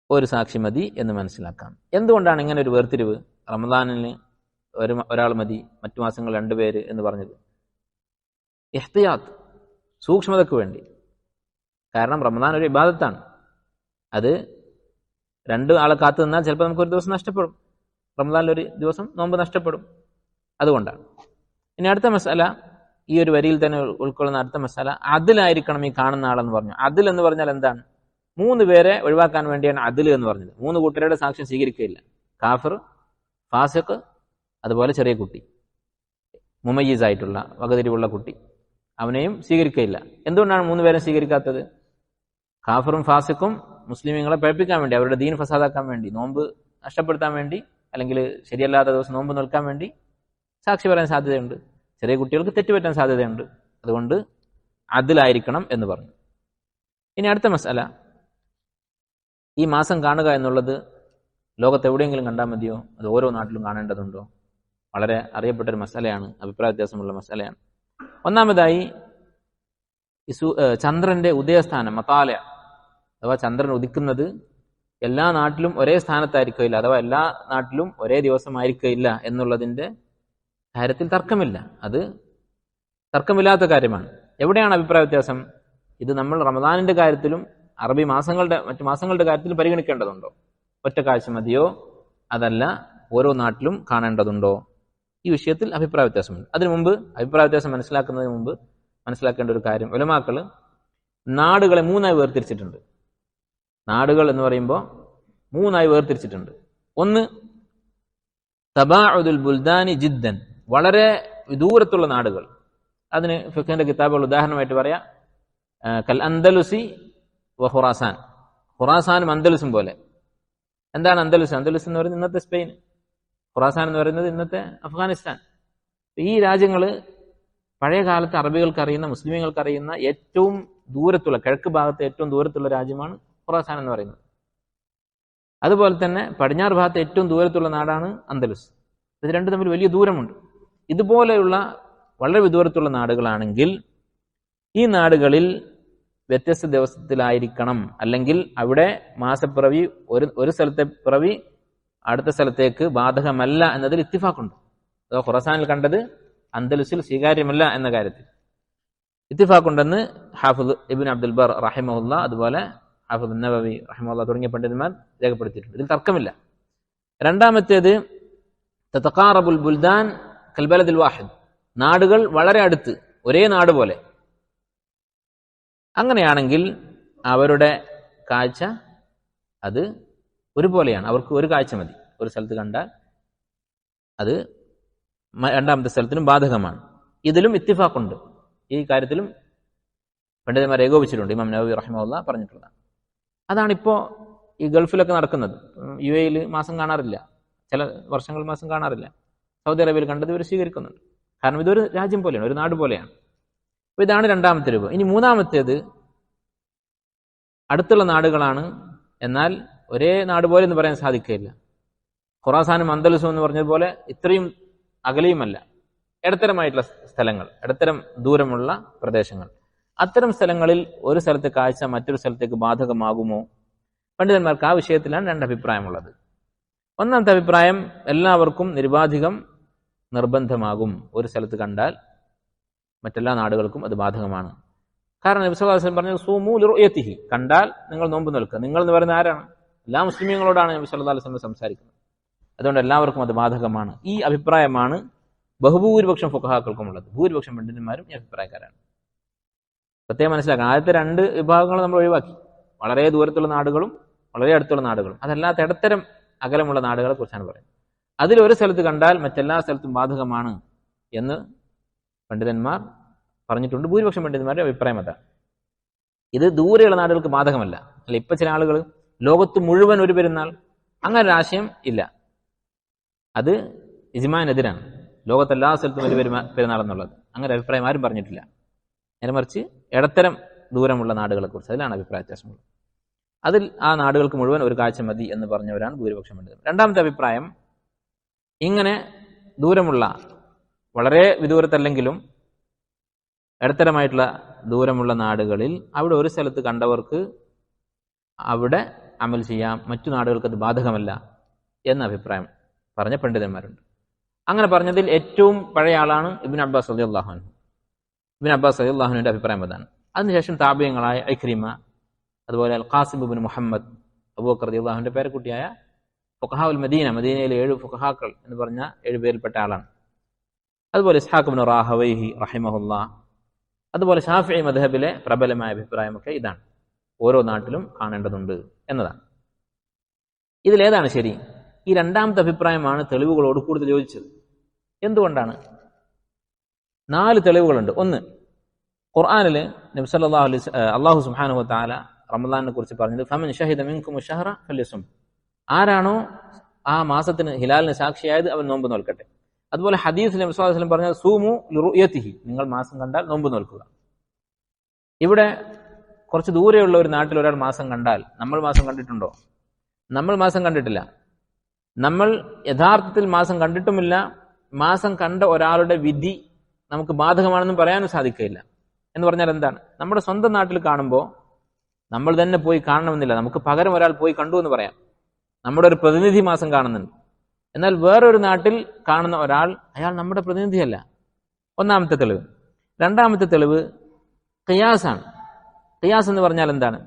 ഒരു സാക്ഷി മതി എന്ന് മനസ്സിലാക്കാം. എന്തുകൊണ്ടാണ് ഇങ്ങനെ ഒരു വേർതിരിവ്? റമദാനിന് ഒരാൾ മതി, മറ്റു മാസങ്ങൾ 2 പേര് എന്ന് പറഞ്ഞത് ഇഹ്തിയാത്ത്, സൂക്ഷ്മതയ്ക്ക് വേണ്ടി. കാരണം റമദാൻ ഒരു ഇബാദത്താണ്. അത് 2 ആളെ കാത്തു നിന്നാൽ ചിലപ്പോൾ നമുക്കൊരു ദിവസം നഷ്ടപ്പെടും, റമദാനിലൊരു ദിവസം നോമ്പ് നഷ്ടപ്പെടും. അതുകൊണ്ടാണ്. ഇനി അടുത്ത മസാല, ഈ ഒരു വരിയിൽ തന്നെ ഉൾക്കൊള്ളുന്ന അടുത്ത മസാല, അതിലായിരിക്കണം ഈ കാണുന്ന ആളെന്ന് പറഞ്ഞു. അതിൽ എന്ന് പറഞ്ഞാൽ എന്താണ്? 3 പേരെ ഒഴിവാക്കാൻ വേണ്ടിയാണ് അതിൽ എന്ന് പറഞ്ഞത്. 3 കൂട്ടരുടെ സാക്ഷ്യം സ്വീകരിക്കുകയില്ല. കാഫിർ, ഫാസിഖ്, അതുപോലെ ചെറിയ കുട്ടി, മുമയ്യിസ് ആയിട്ടുള്ള വകതിരിവുള്ള കുട്ടി, അവനെയും സ്വീകരിക്കുകയില്ല. എന്തുകൊണ്ടാണ് 3 പേരെ സ്വീകരിക്കാത്തത്? കാഫിറും ഫാസിഖും മുസ്ലിമീങ്ങളെ പഴപ്പിക്കാൻ വേണ്ടി, അവരുടെ ദീൻ ഫസാദാക്കാൻ വേണ്ടി, നോമ്പ് നഷ്ടപ്പെടുത്താൻ വേണ്ടി, അല്ലെങ്കിൽ ശരിയല്ലാത്ത ദിവസം നോമ്പ് നിൽക്കാൻ വേണ്ടി സാക്ഷി പറയാൻ സാധ്യതയുണ്ട്. ചെറിയ കുട്ടികൾക്ക് തെറ്റുപറ്റാൻ സാധ്യതയുണ്ട്. അതുകൊണ്ട് അതിലായിരിക്കണം എന്ന് പറഞ്ഞു. ഇനി അടുത്ത മസാല, ഈ മാസം കാണുക എന്നുള്ളത് ലോകത്ത് എവിടെയെങ്കിലും കണ്ടാൽ മതിയോ? അത് ഓരോ നാട്ടിലും കാണേണ്ടതുണ്ടോ? വളരെ അറിയപ്പെട്ടൊരു മസാലയാണ്, അഭിപ്രായ വ്യത്യാസമുള്ള മസാലയാണ്. ഒന്നാമതായി, ചന്ദ്രന്റെ ഉദയസ്ഥാനം മതാലയ അഥവാ ചന്ദ്രൻ ഉദിക്കുന്നത് എല്ലാ നാട്ടിലും ഒരേ സ്ഥാനത്തായിരിക്കില്ല, അഥവാ എല്ലാ നാട്ടിലും ഒരേ ദിവസമായിരിക്കില്ല എന്നുള്ളതിന്റെ കാര്യത്തിൽ തർക്കമില്ല. അത് തർക്കമില്ലാത്ത കാര്യമാണ്. എവിടെയാണ് അഭിപ്രായ വ്യത്യാസം? ഇത് നമ്മൾ റമദാനിന്റെ കാര്യത്തിലും അറബി മാസങ്ങളുടെ മറ്റു മാസങ്ങളുടെ കാര്യത്തിലും പരിഗണിക്കേണ്ടതുണ്ടോ? ഒറ്റ കാഴ്ച മതിയോ, അതല്ല ഓരോ നാട്ടിലും കാണേണ്ടതുണ്ടോ? ഈ വിഷയത്തിൽ അഭിപ്രായ വ്യത്യാസമുണ്ട്. അതിനു മുമ്പ് അഭിപ്രായ വ്യത്യാസം മനസ്സിലാക്കുന്നതിന് മുമ്പ് മനസ്സിലാക്കേണ്ട ഒരു കാര്യം, ഉലമാക്കൾ നാടുകളെ മൂന്നായി വേർതിരിച്ചിട്ടുണ്ട്. നാടുകൾ എന്ന് പറയുമ്പോൾ മൂന്നായി വേർതിരിച്ചിട്ടുണ്ട്. ഒന്ന് തബാഉദുൽ ബുൽദാനി ജിദ്ദൻ, വളരെ വിദൂരത്തുള്ള നാടുകൾ. അതിന് ഫിഖ്ഹിന്റെ കിതാബുകൾ ഉദാഹരണമായിട്ട് പറയാം, കൽ അന്തലുസി വ ഖുറാസാൻ, ഖുറാസാനും അന്തലുസും പോലെ. എന്താണ് അന്തലുസ്? അന്തലുസ് എന്ന് പറയുന്നത് ഇന്നത്തെ സ്പെയിൻ, ഖുറാസാൻ എന്ന് പറയുന്നത് ഇന്നത്തെ അഫ്ഗാനിസ്ഥാൻ. ഈ രാജ്യങ്ങൾ പഴയ കാലത്ത് അറബികൾക്ക് അറിയുന്ന, മുസ്ലിമീങ്ങൾക്ക് അറിയുന്ന ഏറ്റവും ദൂരത്തുള്ള, കിഴക്ക് ഭാഗത്തെ ഏറ്റവും ദൂരത്തുള്ള രാജ്യമാണ് ഖുറാസാൻ എന്ന് പറയുന്നത്. അതുപോലെ തന്നെ പടിഞ്ഞാറ് ഭാഗത്തെ ഏറ്റവും ദൂരത്തുള്ള നാടാണ് അന്തലുസ്. ഇത് രണ്ടും തമ്മിൽ വലിയ ദൂരമുണ്ട്. ഇതുപോലെയുള്ള വളരെ വിദൂരത്തുള്ള നാടുകളാണെങ്കിൽ ഈ നാടുകളിൽ വ്യത്യസ്ത ദിവസത്തിലായിരിക്കണം, അല്ലെങ്കിൽ അവിടെ മാസപ്പിറവി ഒരു സ്ഥലത്തെ പിറവി അടുത്ത സ്ഥലത്തേക്ക് ബാധകമല്ല എന്നതിൽ ഇത്തിഫാഖുണ്ട്. അതോ ഖുറാസാനിൽ കണ്ടത് അന്തലുസിൽ സ്വീകാര്യമല്ല എന്ന കാര്യത്തിൽ ഇത്തിഫാഖുണ്ടെന്ന് ഹാഫിദ് ഇബ്നു അബ്ദുൽ ബർ റഹിമഹുല്ലാ, അതുപോലെ ഹാഫിദ് നവവി റഹിമഹുല്ലാ തുടങ്ങിയ പണ്ഡിതന്മാർ രേഖപ്പെടുത്തിയിട്ടുണ്ട്. ഇതിൽ തർക്കമില്ല. രണ്ടാമത്തേത് തതഖാറബുൽ ബുൽദാൻ കൽ ബലദിൽ വാഹിദ്, നാടുകൾ വളരെ അടുത്ത്, ഒരേ നാട് പോലെ. അങ്ങനെയാണെങ്കിൽ അവരുടെ കാഴ്ച അത് ഒരുപോലെയാണ്, അവർക്ക് ഒരു കാഴ്ച മതി. ഒരു സ്ഥലത്ത് കണ്ടാൽ അത് രണ്ടാമത്തെ സ്ഥലത്തിനും ബാധകമാണ്. ഇതിലും ഇത്തിഫാഖുണ്ട്. ഈ കാര്യത്തിലും പണ്ഡിതന്മാർ ഏകോപിച്ചിട്ടുണ്ട്. ഇമാം നവവി റഹിമഹുല്ലാ പറഞ്ഞിട്ടുള്ളതാണ്. അതാണിപ്പോൾ ഈ ഗൾഫിലൊക്കെ നടക്കുന്നത്. UAE മാസം കാണാറില്ല, ചില വർഷങ്ങൾ മാസം കാണാറില്ല. സൗദി അറേബ്യയിൽ കണ്ടത് ഇവർ സ്വീകരിക്കുന്നുണ്ട്. കാരണം ഇതൊരു രാജ്യം പോലെയാണ്, ഒരു നാട് പോലെയാണ്. അപ്പോൾ ഇതാണ് രണ്ടാമത്തെ രൂപം. ഇനി മൂന്നാമത്തേത് അടുത്തുള്ള നാടുകളാണ്, എന്നാൽ ഒരേ നാട് പോലെ എന്ന് പറയാൻ സാധിക്കില്ല. ഖുറാസാനും അന്തലുസും എന്ന് പറഞ്ഞതുപോലെ ഇത്രയും അകലെയുമല്ല, ഇടത്തരമായിട്ടുള്ള സ്ഥലങ്ങൾ, ഇടത്തരം ദൂരമുള്ള പ്രദേശങ്ങൾ. അത്തരം സ്ഥലങ്ങളിൽ ഒരു സ്ഥലത്തെ കാഴ്ച മറ്റൊരു സ്ഥലത്തേക്ക് ബാധകമാകുമോ? പണ്ഡിതന്മാർക്ക് ആ വിഷയത്തിലാണ് രണ്ട് അഭിപ്രായമുള്ളത്. ഒന്നാമത്തെ അഭിപ്രായം, എല്ലാവർക്കും നിരുപാധികം നിർബന്ധമാകും. ഒരു സ്ഥലത്ത് കണ്ടാൽ മറ്റെല്ലാ നാടുകൾക്കും അത് ബാധകമാണ്. കാരണം നബി സല്ലല്ലാഹു അലൈഹി വസല്ലം പറഞ്ഞു, സൂമു ലിറുയതിഹി, കണ്ടാൽ നിങ്ങൾ നോമ്പ് നോൽക്കുക. നിങ്ങൾ എന്ന് പറയുന്ന ആരാണ്? എല്ലാ മുസ്ലിമീങ്ങളോടാണ് നബി സല്ലല്ലാഹു അലൈഹി വസല്ലം സംസാരിക്കുന്നത്. അതുകൊണ്ട് എല്ലാവർക്കും അത് ബാധകമാണ്. ഈ അഭിപ്രായമാണ് ബഹുഭൂരിപക്ഷം ഫുഖഹാക്കൾക്കും ഉള്ളത്. ഭൂരിപക്ഷം പണ്ഡിതന്മാരും ഈ അഭിപ്രായക്കാരാണ്. പ്രത്യേകം മനസ്സിലാക്കണം, ആദ്യത്തെ രണ്ട് വിഭാഗങ്ങൾ നമ്മൾ ഒഴിവാക്കി. വളരെ ദൂരത്തുള്ള നാടുകളും വളരെ അടുത്തുള്ള നാടുകളും. അതല്ലാത്ത ഇടത്തരം അകലമുള്ള നാടുകളെ കുറിച്ചാണ് പറയുന്നത്. അതിൽ ഒരു സ്ഥലത്ത് കണ്ടാൽ മറ്റെല്ലാ സ്ഥലത്തും ബാധകമാണ് എന്ന് പണ്ഡിതന്മാർ പറഞ്ഞിട്ടുണ്ട്. ഭൂരിപക്ഷം പണ്ഡിതന്മാരുടെ അഭിപ്രായം അതാണ്. ഇത് ദൂരെയുള്ള നാടുകൾക്ക് ബാധകമല്ല. അല്ല, ഇപ്പൊ ചില ആളുകൾ ലോകത്ത് മുഴുവൻ ഒരു പെരുന്നാൾ, അങ്ങനെ ഒരു ആശയം ഇല്ല. അത് ഇജ്മാനെതിരാണ്. ലോകത്തെല്ലാ സ്ഥലത്തും ഒരു പെരുന്നാൾ എന്നുള്ളത് അങ്ങനെ അഭിപ്രായം ആരും പറഞ്ഞിട്ടില്ല. നേരെ മറിച്ച് ഇടത്തരം ദൂരമുള്ള നാടുകളെ കുറിച്ച് അതിലാണ് അഭിപ്രായ വ്യത്യാസമുള്ളത്. അതിൽ ആ നാടുകൾക്ക് മുഴുവൻ ഒരു കാഴ്ച മതി എന്ന് പറഞ്ഞവരാണ് ഭൂരിപക്ഷം പണ്ഡിതന്മാർ. രണ്ടാമത്തെ അഭിപ്രായം, ഇങ്ങനെ ദൂരമുള്ള, വളരെ വിദൂരത്തല്ലെങ്കിലും ഇടത്തരമായിട്ടുള്ള ദൂരമുള്ള നാടുകളിൽ അവിടെ ഒരു സ്ഥലത്ത് കണ്ടവർക്ക് അവിടെ അമൽ ചെയ്യാം, മറ്റു നാടുകൾക്ക് അത് ബാധകമല്ല എന്ന അഭിപ്രായം പറഞ്ഞ പണ്ഡിതന്മാരുണ്ട്. അങ്ങനെ പറഞ്ഞതിൽ ഏറ്റവും പഴയ ആളാണ് ഇബ്നു അബ്ബാസ് റളിയല്ലാഹു അൻഹു. ഇബ്നു അബ്ബാസ് റളിയല്ലാഹു അൻഹുവിന്റെ അഭിപ്രായം അതാണ്. അതിനുശേഷം താബിഈങ്ങളായ ഇക്രിമ, അതുപോലെ അൽ ഖാസിം ഇബ്നു മുഹമ്മദ്, അബൂബക്കർ റളിയല്ലാഹു അൻഹുവിന്റെ പേരക്കുട്ടിയായ ഫുഖഹാഉൽ മദീന, മദീനയിലെ 7 ഫുഖഹാക്കൾ എന്ന് പറഞ്ഞ 7 പേരിൽപ്പെട്ട ആളാണ്. അതുപോലെ ഇസ്ഹാഖ് ഇബ്നു റാഹവൈഹി റഹിമഹുല്ലാഹ്, അതുപോലെ ശാഫിഈ മദ്ഹബിലെ പ്രബലമായ അഭിപ്രായമൊക്കെ ഇതാണ്, ഓരോ നാട്ടിലും കാണേണ്ടതുണ്ട് എന്നതാണ്. ഇതിലേതാണ് ശരി? ഈ രണ്ടാമത്തെ അഭിപ്രായമാണ് തെളിവുകളോട് കൂടുതൽ യോജിച്ചത്. എന്തുകൊണ്ടാണ്? 4 തെളിവുകളുണ്ട്. ഒന്ന്, ഖുർആനിൽ നബി സല്ലല്ലാഹു അലൈഹി അല്ലാഹു സുബ്ഹാനഹു വ തആല റമളാനിനെ കുറിച്ച് പറഞ്ഞത് ഫമൻ ഷഹിദ മിൻകും അശ്ശഹറ ഫല്യസും, ആരാണോ ആ മാസത്തിന് ഹിലാലിന് സാക്ഷിയായത് അവൻ നോമ്പ് നോൽക്കട്ടെ. അതുപോലെ ഹദീസിൽ നബി സല്ലല്ലാഹു അലൈഹി വസല്ലം പറഞ്ഞത് സൂമു ലിറുയതിഹി, നിങ്ങൾ മാസം കണ്ടാൽ നോമ്പ് നോൽക്കുക. ഇവിടെ കുറച്ച് ദൂരെയുള്ള ഒരു നാട്ടിൽ ഒരാൾ മാസം കണ്ടാൽ നമ്മൾ മാസം കണ്ടിട്ടുണ്ടോ? നമ്മൾ മാസം കണ്ടിട്ടില്ല. നമ്മൾ യഥാർത്ഥത്തിൽ മാസം കണ്ടിട്ടുമില്ല. മാസം കണ്ട ഒരാളുടെ വിധി നമുക്ക് ബാധകമാണെന്നും പറയാനും സാധിക്കില്ല. എന്ന് പറഞ്ഞാൽ എന്താണ്? നമ്മുടെ സ്വന്തം നാട്ടിൽ കാണുമ്പോൾ നമ്മൾ തന്നെ പോയി കാണണമെന്നില്ല, നമുക്ക് പകരം ഒരാൾ പോയി കണ്ടു എന്ന് പറയാം. നമ്മുടെ ഒരു പ്രതിനിധി മാസം കാണുന്നുണ്ട്. എന്നാൽ വേറൊരു നാട്ടിൽ കാണുന്ന ഒരാൾ, അയാൾ നമ്മുടെ പ്രതിനിധിയല്ല. ഒന്നാമത്തെ തെളിവ്. രണ്ടാമത്തെ തെളിവ് ഖിയാസാണ്. ഖിയാസ് എന്ന് പറഞ്ഞാൽ എന്താണ്?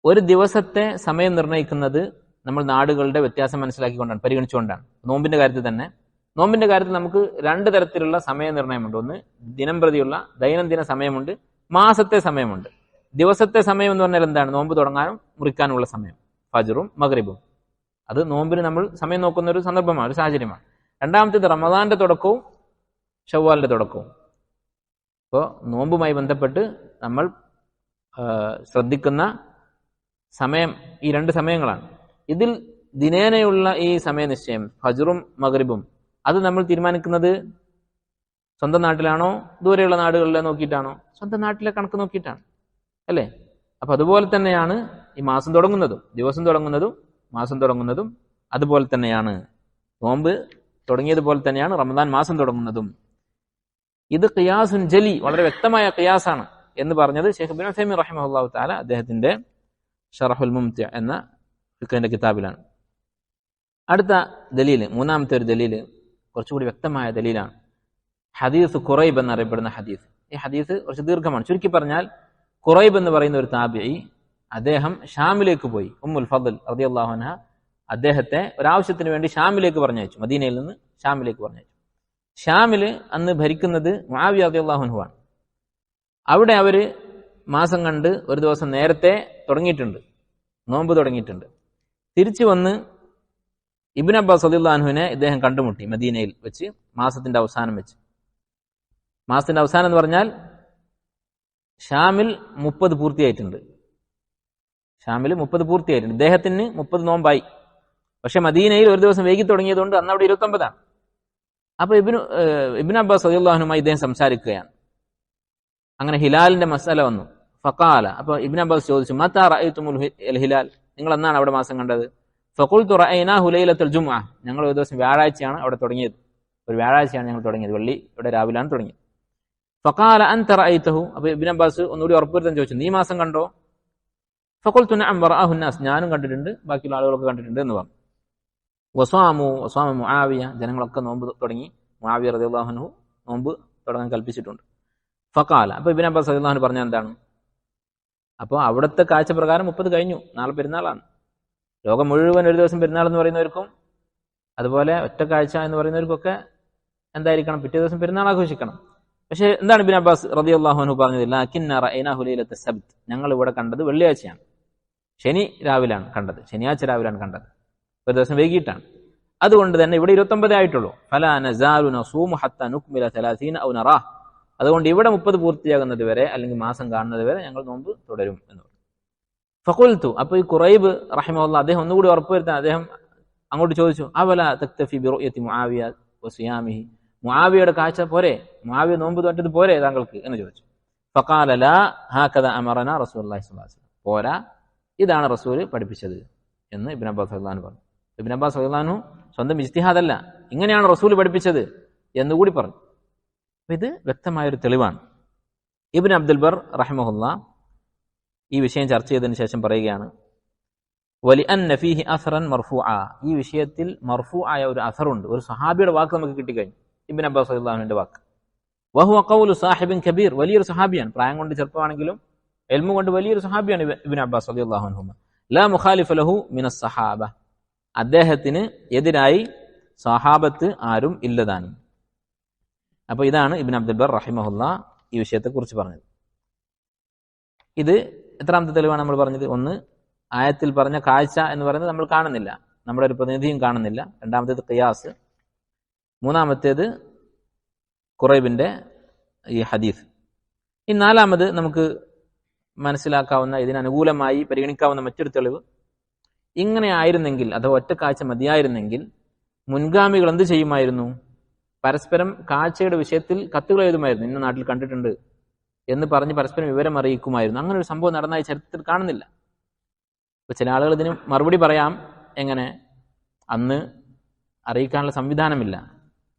ഒരു ദിവസത്തെ സമയം നിർണ്ണയിക്കുന്നത് നമ്മൾ നാടുകളുടെ വ്യത്യാസം മനസ്സിലാക്കിക്കൊണ്ടാണ്, പരിഗണിച്ചുകൊണ്ടാണ്. നോമ്പിന്റെ കാര്യത്തിൽ തന്നെ, നോമ്പിന്റെ കാര്യത്തിൽ നമുക്ക് രണ്ട് തരത്തിലുള്ള സമയനിർണ്ണയമുണ്ട്. ഒന്ന് ദിനം പ്രതിയുള്ള ദൈനംദിന സമയമുണ്ട്, മാസത്തെ സമയമുണ്ട്. ദിവസത്തെ സമയം എന്ന് പറഞ്ഞാൽ എന്താണ്? നോമ്പ് തുടങ്ങാനും മുറിക്കാനുമുള്ള സമയം, ഫജ്റും മഗ്രിബും. അത് നോമ്പിന് നമ്മൾ സമയം നോക്കുന്ന ഒരു സന്ദർഭമാണ്, ഒരു സാഹചര്യമാണ്. രണ്ടാമത്തേത് റമദാന്റെ തുടക്കവും ശവ്വാലിന്റെ തുടക്കവും. ഇപ്പോൾ നോമ്പുമായി ബന്ധപ്പെട്ട് നമ്മൾ ശ്രദ്ധിക്കുന്ന സമയം ഈ രണ്ട് സമയങ്ങളാണ്. ഇതിൽ ദിനേനയുള്ള ഈ സമയനിശ്ചയം ഫജ്റും മഗ്രിബും അത് നമ്മൾ തീരുമാനിക്കുന്നത് സ്വന്തം നാട്ടിലാണോ ദൂരെയുള്ള നാടുകളിലെ നോക്കിയിട്ടാണോ? സ്വന്തം നാട്ടിലെ കണക്ക് നോക്കിയിട്ടാണ്, അല്ലേ? അപ്പൊ അതുപോലെ തന്നെയാണ് ഈ മാസം തുടങ്ങുന്നതും, ദിവസം തുടങ്ങുന്നതും മാസം തുടങ്ങുന്നതും അതുപോലെ തന്നെയാണ്. നോമ്പ് തുടങ്ങിയതുപോലെ തന്നെയാണ് റമദാൻ മാസം തുടങ്ങുന്നതും. ഇത് ഖിയാസുൻ ജലി, വളരെ വ്യക്തമായ ഖിയാസാണ് എന്ന് പറഞ്ഞത് ഷെയ്ഖ് ഇബ്നു ഉസൈമീൻ റഹിമഹുല്ലാഹു തആല അദ്ദേഹത്തിന്റെ ഷറഹുൽ മുംതി എന്ന ഫിഖ്ഹിന്റെ കിതാബിലാണ്. അടുത്ത ദലീല്, മൂന്നാമത്തെ ഒരു ദലീല് കുറച്ചുകൂടി വ്യക്തമായ ദലീലാണ്. ഹദീസ് ഖുറൈബ് എന്നറിയപ്പെടുന്ന ഹദീസ്. ഈ ഹദീസ് കുറച്ച് ദീർഘമാണ്. ചുരുക്കി പറഞ്ഞാൽ, ഖുറൈബ് എന്ന് പറയുന്ന ഒരു താബിഈ, അദ്ദേഹം ഷാമിലേക്ക് പോയി. ഉമ്മുൽ ഫദ്ൽ റളിയല്ലാഹു അൻഹ അദ്ദേഹത്തെ ഒരാവശ്യത്തിന് വേണ്ടി ഷാമിലേക്ക് പറഞ്ഞയച്ചു. മദീനയിൽ നിന്ന് ഷാമിലേക്ക് പറഞ്ഞയച്ചു. ഷാമില് അന്ന് ഭരിക്കുന്നത് മുആവിയ റളിയല്ലാഹു അൻഹു ആണ്. അവിടെ അവര് മാസം കണ്ട് ഒരു ദിവസം നേരത്തെ തുടങ്ങിയിട്ടുണ്ട്, നോമ്പ് തുടങ്ങിയിട്ടുണ്ട്. തിരിച്ചു വന്ന് ഇബ്നു അബ്ബാസ് റളിയല്ലാഹു അൻഹുവിനെ ഇദ്ദേഹം കണ്ടുമുട്ടി മദീനയിൽ വെച്ച്, മാസത്തിന്റെ അവസാനം വെച്ച്. മാസത്തിന്റെ അവസാനം എന്ന് പറഞ്ഞാൽ ഷാമിൽ 30 പൂർത്തിയായിട്ടുണ്ട്. ഷാമിൽ 30 പൂർത്തിയായിട്ടുണ്ട്. ഇദ്ദേഹത്തിന് 30 നോമ്പായി. പക്ഷെ മദീനയിൽ ഒരു ദിവസം വൈകി തുടങ്ങിയതുകൊണ്ട് അന്ന് അവിടെ 29. അപ്പൊ ഇബ്നു അബ്ബാസ് റളിയല്ലാഹു അൻഹുമായി ഇദ്ദേഹം സംസാരിക്കുകയാണ്. അങ്ങനെ ഹിലാലിന്റെ മസല വന്നു. ഫഖാല, അപ്പൊ ഇബ്നു അബ്ബാസ് ചോദിച്ചു, മതാ റഅയ്തുമുൽ ഹിലാൽ, നിങ്ങൾ എന്നാണ് അവിടെ മാസം കണ്ടത്? ഫഖുൽതു റഅയ്നാഹു ലൈലത്തുൽ ജുമുഅ, ഞങ്ങൾ ഒരു ദിവസം വ്യാഴാഴ്ചയാണ് അവിടെ തുടങ്ങിയത്. ഒരു വ്യാഴാഴ്ചയാണ് ഞങ്ങൾ തുടങ്ങിയത്, വെള്ളി ഇവിടെ രാവിലാണ് തുടങ്ങിയത്. ഫഖാല അൻത റഅയ്തഹു, അപ്പൊ ഇബ്നു അബ്ബാസ് ഒന്നുകൂടി ഉറപ്പുവരുത്താൻ ചോദിച്ചു, നീ മാസം കണ്ടോ? ഫഖുൽതു നഅം വറഅഹു നാസ്, ഞാനും കണ്ടിട്ടുണ്ട്, ബാക്കിയുള്ള ആളുകളൊക്കെ കണ്ടിട്ടുണ്ട് എന്ന് പറഞ്ഞു. വസാമു മുആവിയ, ജനങ്ങളൊക്കെ നോമ്പ് തുടങ്ങി. മുആവിയ റളിയല്ലാഹു അൻഹു നോമ്പ് തുടങ്ങാൻ കൽപ്പിച്ചിട്ടുണ്ട്. ഫഖാല, അപ്പൊ ഇബ്നു അബ്ബാസ് റളിയല്ലാഹു അൻഹു പറഞ്ഞ എന്താണ്? അപ്പോൾ അവിടുത്തെ കാഴ്ച പ്രകാരം 30 കഴിഞ്ഞു, നാളെ പെരുന്നാളാണ്. ലോകം മുഴുവൻ ഒരു ദിവസം പെരുന്നാൾ എന്ന് പറയുന്നവർക്കും അതുപോലെ ഒറ്റ കാഴ്ച എന്ന് പറയുന്നവർക്കൊക്കെ എന്തായിരിക്കണം? പിറ്റേ ദിവസം പെരുന്നാൾ ആഘോഷിക്കണം. പക്ഷെ എന്താണ് ഇബ്നു അബ്ബാസ് റളിയല്ലാഹു അൻഹു പറഞ്ഞത്? ലകിന്ന റഅയ്നാഹു ലൈലത്തുൽ സബ്ത്, ഞങ്ങൾ ഇവിടെ കണ്ടത് വെള്ളിയാഴ്ചയാണ്, ശനി രാവിലാണ് കണ്ടത്, ശനിയാഴ്ച രാവിലാണ് കണ്ടത്, ഒരു ദിവസം വൈകിട്ടാണ്. അതുകൊണ്ട് തന്നെ ഇവിടെ 29 ആയിട്ടുള്ളൂ. ഫലാ നസാലു നസൂമു ഹത്താ നുക്മില 30 ഔ നറാഹ്, അതുകൊണ്ട് ഇവിടെ 30 പൂർത്തിയാകുന്നത് വരെ അല്ലെങ്കിൽ മാസം കാണുന്നത് വരെ ഞങ്ങൾ നോമ്പ് തുടരും എന്ന് പറഞ്ഞു. ഫഖുൽതു, അപ്പൊ ഈ ഖുറൈബ് റഹിമഹുല്ലാഹ് അദ്ദേഹം ഒന്നുകൂടി ഉറപ്പുവരുത്താൻ അദ്ദേഹം അങ്ങോട്ട് ചോദിച്ചു, അവല തക്തഫി ബിറുയതി മുആവിയ വസിയാമിഹി, മുആവിയയുടെ കാഴ്ച പോരെ, മുആവിയ നോമ്പ് തോറ്റത് പോരെ താങ്കൾക്ക് എന്ന് ചോദിച്ചു. ഫഖാല ലാ ഹകദ അമറന റസൂലുള്ളാഹി സ്വല്ലല്ലാഹു അലൈഹി വസല്ലം, പോരാ, ഇതാണ് റസൂൽ പഠിപ്പിച്ചത് എന്ന് ഇബ്നു അബ്ബാസ് റളിയല്ലാഹു അൻഹു പറഞ്ഞു. ഇബ്നു അബ്ബാസ് റളിയല്ലാഹു അൻഹു സ്വന്തം ഇജ്തിഹാദല്ല, ഇങ്ങനെയാണ് റസൂൽ പഠിപ്പിച്ചത് എന്നുകൂടി പറഞ്ഞു. ഇത് വ്യക്തമായൊരു തെളിവാണ്. ഇബ്നു അബ്ദുൽ ബർ റഹിമഹുല്ലാഹ് ഈ വിഷയം ചർച്ച ചെയ്തതിനു ശേഷം പറയുകയാണ്, വലിഅന്ന ഫീഹി അസ്റൻ മർഫൂഅ, ഈ വിഷയത്തിൽ മർഫൂആയ ഒരു അസറുണ്ട്, ഒരു സഹാബിയുടെ വാക്ക് നമുക്ക് കിട്ടിക്കഴിഞ്ഞു, ഇബ്നു അബ്ബാസ് റളിയല്ലാഹു അൻഹുവിന്റെ വാക്ക്. വഹുവ ഖൗലു സാഹിബിൻ കബീർ, വലിയൊരു സഹാബിയാണ്, പ്രായം കൊണ്ട് ചെറുപ്പമാണെങ്കിലും ഇൽമു കൊണ്ട് വലിയൊരു സഹാബിയാണ് ഇബ്നു അബ്ബാസ് റളിയല്ലാഹു അൻഹു. ലാ മുഖാലിഫ ലഹു മിനസ് സഹാബ, അദ്ദേഹത്തിന് എതിരായി സഹാബത്ത് ആരും ഇല്ലതാനും. അപ്പൊ ഇതാണ് ഇബ്നു അബ്ദുൽ ബർ റഹിമഹുല്ലാഹ് ഈ വിഷയത്തെ കുറിച്ച് പറഞ്ഞത്. ഇത് എത്രാമത്തെ തെളിവാണ് നമ്മൾ പറഞ്ഞത്? ഒന്ന്, ആയത്തിൽ പറഞ്ഞ കാഴ്ച എന്ന് പറയുന്നത് നമ്മൾ കാണുന്നില്ല, നമ്മുടെ ഒരു പ്രതിനിധിയും കാണുന്നില്ല. രണ്ടാമത്തേത് ഖിയാസ്. മൂന്നാമത്തേത് ഖുറൈബിന്റെ ഈ ഹദീസ്. ഈ നാലാമത് നമുക്ക് മനസ്സിലാക്കാവുന്ന, ഇതിനനുകൂലമായി പരിഗണിക്കാവുന്ന മറ്റൊരു തെളിവ്, ഇങ്ങനെ ആയിരുന്നെങ്കിൽ അഥവാ ഒറ്റ കാഴ്ച മതിയായിരുന്നെങ്കിൽ മുൻഗാമികൾ എന്ത് ചെയ്യുമായിരുന്നു? പരസ്പരം കാഴ്ചയുടെ വിഷയത്തിൽ കത്തുകൾ എഴുതുമായിരുന്നു, ഇന്ന നാട്ടിൽ കണ്ടിട്ടുണ്ട് എന്ന് പറഞ്ഞ് പരസ്പരം വിവരം അറിയിക്കുമായിരുന്നു. അങ്ങനെ ഒരു സംഭവം നടന്നതായി ചരിത്രത്തിൽ കാണുന്നില്ല. ഇപ്പൊ ചില ആളുകൾ ഇതിന് മറുപടി പറയാം, എങ്ങനെ? അന്ന് അറിയിക്കാനുള്ള സംവിധാനമില്ല,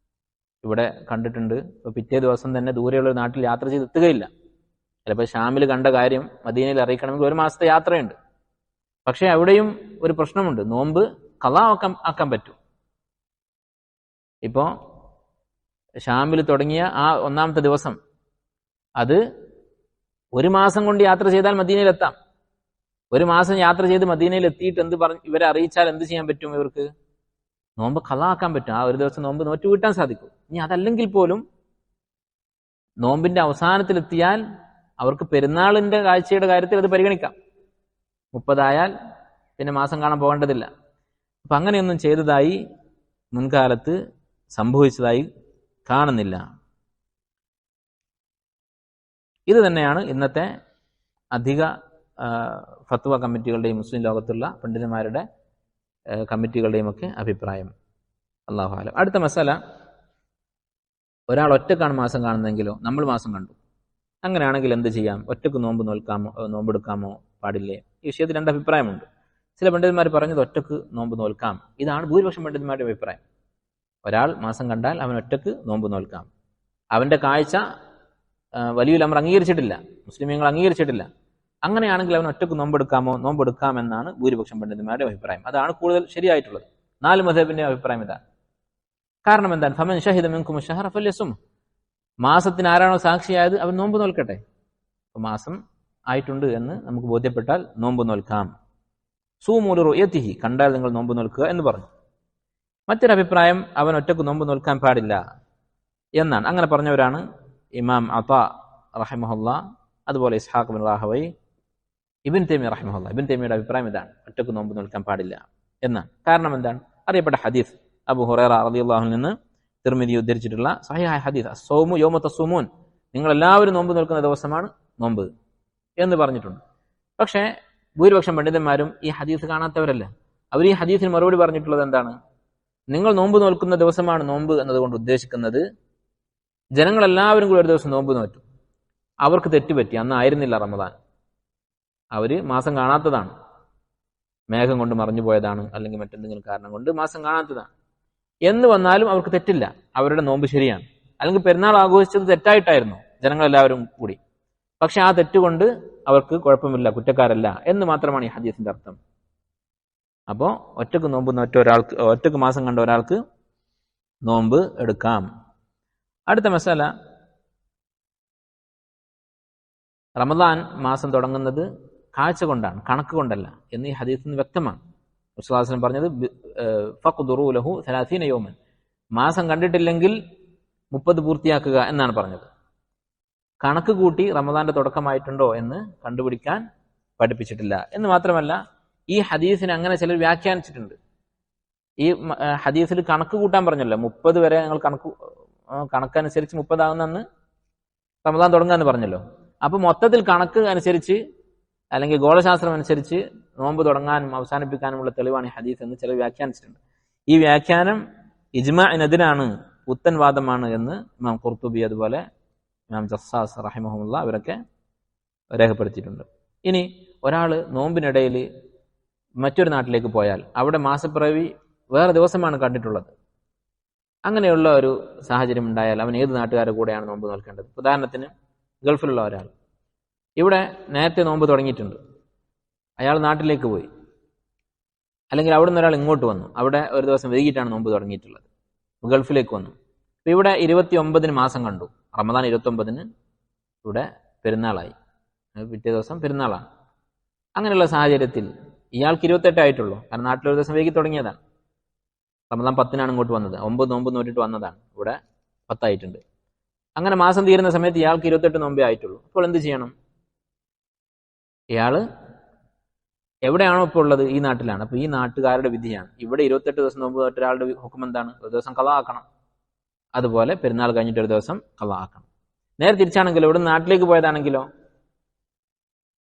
ഇവിടെ കണ്ടിട്ടുണ്ട്. ഇപ്പോൾ പിറ്റേ ദിവസം തന്നെ ദൂരെയുള്ള നാട്ടിൽ യാത്ര ചെയ്ത് എത്തുകയില്ല. ചിലപ്പോൾ ഷാമിൽ കണ്ട കാര്യം മദീനയിൽ അറിയിക്കണമെങ്കിൽ 1 മാസത്തെ യാത്രയുണ്ട്. പക്ഷെ അവിടെയും ഒരു പ്രശ്നമുണ്ട്. നോമ്പ് ഖളാ ആക്കാൻ പറ്റും. ഇപ്പോൾ ഷാമിൽ തുടങ്ങിയ ആ 1-ാമത്തെ ദിവസം അത് 1 മാസം കൊണ്ട് യാത്ര ചെയ്താൽ മദീനയിൽ എത്താം. 1 മാസം യാത്ര ചെയ്ത് മദീനയിൽ എത്തിയിട്ട് ഇവരെ അറിയിച്ചാൽ എന്ത് ചെയ്യാൻ പറ്റും? ഇവർക്ക് നോമ്പ് ഖളാ ആക്കാൻ പറ്റും. ആ ഒരു ദിവസം നോമ്പ് നോറ്റ് വീട്ടാൻ സാധിക്കും. ഇനി അതല്ലെങ്കിൽ പോലും നോമ്പിന്റെ അവസാനത്തിലെത്തിയാൽ അവർക്ക് പെരുന്നാളിന്റെ കാഴ്ചയുടെ കാര്യത്തിൽ അത് പരിഗണിക്കാം. 30 ആയാൽ പിന്നെ മാസം കാണാൻ പോകേണ്ടതില്ല. അപ്പൊ അങ്ങനെയൊന്നും ചെയ്തതായി മുൻകാലത്ത് സംഭവിച്ചതായി കാണുന്നില്ല. ഇത് തന്നെയാണ് ഇന്നത്തെ അധിക ഫത്വ കമ്മിറ്റികളുടെയും മുസ്ലിം ലോകത്തുള്ള പണ്ഡിതന്മാരുടെ കമ്മിറ്റികളുടെയും ഒക്കെ അഭിപ്രായം. അല്ലാഹു അലം. അടുത്ത മസാല, ഒരാൾ ഒറ്റക്കാണ് മാസം കാണുന്നതെങ്കിലോ നമ്മൾ മാസം കണ്ടു, അങ്ങനെയാണെങ്കിൽ എന്ത് ചെയ്യാം? ഒറ്റക്ക് നോമ്പെടുക്കാമോ പാടില്ലേ? ഈ വിഷയത്തിൽ 2 അഭിപ്രായമുണ്ട്. ചില പണ്ഡിതന്മാർ പറഞ്ഞത് ഒറ്റക്ക് നോമ്പ് നോൽക്കാം. ഇതാണ് ഭൂരിപക്ഷം പണ്ഡിതന്മാരുടെ അഭിപ്രായം. ഒരാൾ മാസം കണ്ടാൽ അവൻ ഒറ്റക്ക് നോമ്പ് നോൽക്കാം. അവന്റെ കാഴ്ച വലിയ അമർ അംഗീകരിച്ചിട്ടില്ല, മുസ്ലിമീങ്ങൾ അംഗീകരിച്ചിട്ടില്ല. അങ്ങനെയാണെങ്കിൽ അവൻ ഒറ്റക്ക് നോമ്പെടുക്കാമെന്നാണ് ഭൂരിപക്ഷം പണ്ഡിതന്മാരുടെ അഭിപ്രായം. അതാണ് കൂടുതൽ ശരിയായിട്ടുള്ളത്. 4 മദ്ഹബിന്റെ അഭിപ്രായം ഇതാണ്. കാരണം എന്താണ്? ഫമൻ ഷഹിദ മിൻകും അശ്ശഹറ ഫല്യസും. മാസത്തിന് ആരാണോ സാക്ഷിയായത് അവൻ നോമ്പ് നോൽക്കട്ടെ. അപ്പോൾ മാസം ആയിട്ടുണ്ട് എന്ന് നമുക്ക് ബോധ്യപ്പെട്ടാൽ നോമ്പ് നോൽക്കാം. സൂമൂ ലിറുയതിഹി, കണ്ടാൽ നിങ്ങൾ നോമ്പ് നോൽക്കുക എന്ന് പറഞ്ഞു. മറ്റൊരു അഭിപ്രായം അവൻ ഒറ്റക്ക് നോമ്പ് നോൽക്കാൻ പാടില്ല എന്നാണ്. അങ്ങനെ പറഞ്ഞവരാണ് ഇമാം അതാ റഹിമഹുല്ലാ, അതുപോലെ ഇസ്ഹാഖ് ബിൻ റാഹവൈ, ഇബ്ൻ തൈമിയ്യ റഹിമഹുല്ലാ. ഇബ്ൻ തൈമിയ്യയുടെ അഭിപ്രായം ഇതാണ്, ഒറ്റക്ക് നോമ്പ് നോൽക്കാൻ പാടില്ല എന്നാണ്. കാരണം എന്താണ്? അറിയപ്പെട്ട ഹദീസ് അബൂ ഹുറൈറ റളിയല്ലാഹു അൻഹു നിന്ന് തിർമിദി ഉദ്ധരിച്ചിട്ടുള്ള സഹീഹായ ഹദീസ്, അസ്സൗമു യൗമ തസ്സൂമൂൻ, നിങ്ങൾ എല്ലാവരും നോമ്പ് നോൽക്കുന്ന ദിവസമാണ് നോമ്പ് എന്ന് പറഞ്ഞിട്ടുണ്ട്. പക്ഷേ ഭൂരിപക്ഷം പണ്ഡിതന്മാരും ഈ ഹദീസ് കാണാത്തവരല്ല. അവർ ഈ ഹദീസിന് മറുപടി പറഞ്ഞിട്ടുള്ളത് എന്താണ്? നിങ്ങൾ നോമ്പ് നോൽക്കുന്ന ദിവസമാണ് നോമ്പ് എന്നതുകൊണ്ട് ഉദ്ദേശിക്കുന്നത് ജനങ്ങളെല്ലാവരും കൂടി ഒരു ദിവസം നോമ്പ് നോറ്റു, അവർക്ക് തെറ്റുപറ്റി, അന്ന് ആയിരുന്നില്ല റമദാൻ, അവര് മാസം കാണാത്തതാണ്, മേഘം കൊണ്ട് മറഞ്ഞു പോയതാണ്, അല്ലെങ്കിൽ മറ്റെന്തെങ്കിലും കാരണം കൊണ്ട് മാസം കാണാത്തതാണ് എന്ന് വന്നാലും അവർക്ക് തെറ്റില്ല, അവരുടെ നോമ്പ് ശരിയാണ്. അല്ലെങ്കിൽ പെരുന്നാൾ ആഘോഷിച്ചത് തെറ്റായിട്ടായിരുന്നു ജനങ്ങളെല്ലാവരും കൂടി, പക്ഷെ ആ തെറ്റുകൊണ്ട് അവർക്ക് കുഴപ്പമില്ല, കുറ്റക്കാരല്ല എന്ന് മാത്രമാണ് ഈ ഹദീസിന്റെ അർത്ഥം. അപ്പോ ഒറ്റക്ക് നോമ്പ് നോറ്റ ഒരാൾക്ക്, ഒറ്റക്ക് മാസം കണ്ട ഒരാൾക്ക് നോമ്പ് എടുക്കാം. അടുത്ത മസാല, റമദാൻ മാസം തുടങ്ങുന്നത് കാഴ്ച കൊണ്ടാണ്, കണക്ക് കൊണ്ടല്ല എന്ന് ഈ ഹദീസിൽ നിന്ന് വ്യക്തമാണ്. റസൂലുള്ളാഹി സ്വല്ലല്ലാഹു അലൈഹി വസല്ലം പറഞ്ഞത് ഫഖ്ദുറൂ ലഹു 30 യൗമൻ, മാസം കണ്ടിട്ടില്ലെങ്കിൽ 30 പൂർത്തിയാക്കുക എന്നാണ് പറഞ്ഞത്. കണക്ക് കൂട്ടി റമദാന്റെ തുടക്കമായിട്ടുണ്ടോ എന്ന് കണ്ടുപിടിക്കാൻ പഠിപ്പിച്ചിട്ടില്ല. എന്ന് മാത്രമല്ല, ഈ ഹദീസിനെ അങ്ങനെ ചിലർ വ്യാഖ്യാനിച്ചിട്ടുണ്ട്. ഈ ഹദീസിൽ കണക്ക് കൂട്ടാൻ പറഞ്ഞല്ലോ, 30 വരെ ഞങ്ങൾ കണക്കനുസരിച്ച് 30 ആവുന്ന റമദാൻ തുടങ്ങാന്ന് പറഞ്ഞല്ലോ. അപ്പൊ മൊത്തത്തിൽ കണക്ക് അനുസരിച്ച് അല്ലെങ്കിൽ ഗോളശാസ്ത്രം അനുസരിച്ച് നോമ്പ് തുടങ്ങാനും അവസാനിപ്പിക്കാനുമുള്ള തെളിവാണ് ഈ ഹദീസ് എന്ന് ചിലർ വ്യാഖ്യാനിച്ചിട്ടുണ്ട്. ഈ വ്യാഖ്യാനം ഇജ്മാഇനെതിരാണ്, പുത്തൻ വാദമാണ് എന്ന് ഇമാം ഖുർത്തുബി, അതുപോലെ ഇമാം ജസ്സാസ് റഹിമഹുല്ല അവരൊക്കെ രേഖപ്പെടുത്തിയിട്ടുണ്ട്. ഇനി ഒരാൾ നോമ്പിനിടയിൽ മറ്റൊരു നാട്ടിലേക്ക് പോയാൽ അവിടെ മാസപ്പിറവി വേറെ ദിവസമാണ് കണ്ടിട്ടുള്ളത്, അങ്ങനെയുള്ള ഒരു സാഹചര്യം ഉണ്ടായാൽ അവൻ ഏത് നാട്ടുകാരുടെ കൂടെയാണ് നോമ്പ് നോൽക്കേണ്ടത്? ഉദാഹരണത്തിന് ഗൾഫിലുള്ള ഒരാൾ ഇവിടെ നേരത്തെ നോമ്പ് തുടങ്ങിയിട്ടുണ്ട്, അയാൾ നാട്ടിലേക്ക് പോയി, അല്ലെങ്കിൽ അവിടെ നിന്ന് ഒരാൾ ഇങ്ങോട്ട് വന്നു, അവിടെ ഒരു ദിവസം വൈകിട്ടാണ് നോമ്പ് തുടങ്ങിയിട്ടുള്ളത്, ഗൾഫിലേക്ക് വന്നു. ഇപ്പം ഇവിടെ 29 മാസം കണ്ടു, റമദാൻ 29 ഇവിടെ പെരുന്നാളായി, പിറ്റേ ദിവസം പെരുന്നാളാണ്. അങ്ങനെയുള്ള സാഹചര്യത്തിൽ ഇയാൾക്ക് 28 ആയിട്ടുള്ളൂ, കാരണം നാട്ടിലൊരു ദിവസം വൈകി തുടങ്ങിയതാണ്. റമദാൻ 10 ഇങ്ങോട്ട് വന്നത്, 9 നോമ്പ് നോറ്റിട്ട് വന്നതാണ്, ഇവിടെ 10 ആയിട്ടുണ്ട്. അങ്ങനെ മാസം തീരുന്ന സമയത്ത് ഇയാൾക്ക് 28 നോമ്പേ ആയിട്ടുള്ളൂ. അപ്പോൾ എന്ത് ചെയ്യണം? ഇയാള് എവിടെയാണോ ഇപ്പോൾ ഉള്ളത്, ഈ നാട്ടിലാണ്. അപ്പൊ ഈ നാട്ടുകാരുടെ വിധിയാണ്. ഇവിടെ 28 ദിവസം നോമ്പ് നോറ്റ ഒരാളുടെ ഹുക്കം എന്താണ്? ഒരു ദിവസം ഖളാ ആക്കണം. അതുപോലെ പെരുന്നാൾ കഴിഞ്ഞിട്ട് ഒരു ദിവസം ഖളാ ആക്കണം. നേരെ തിരിച്ചാണെങ്കിലോ, ഇവിടെ നാട്ടിലേക്ക് പോയതാണെങ്കിലോ,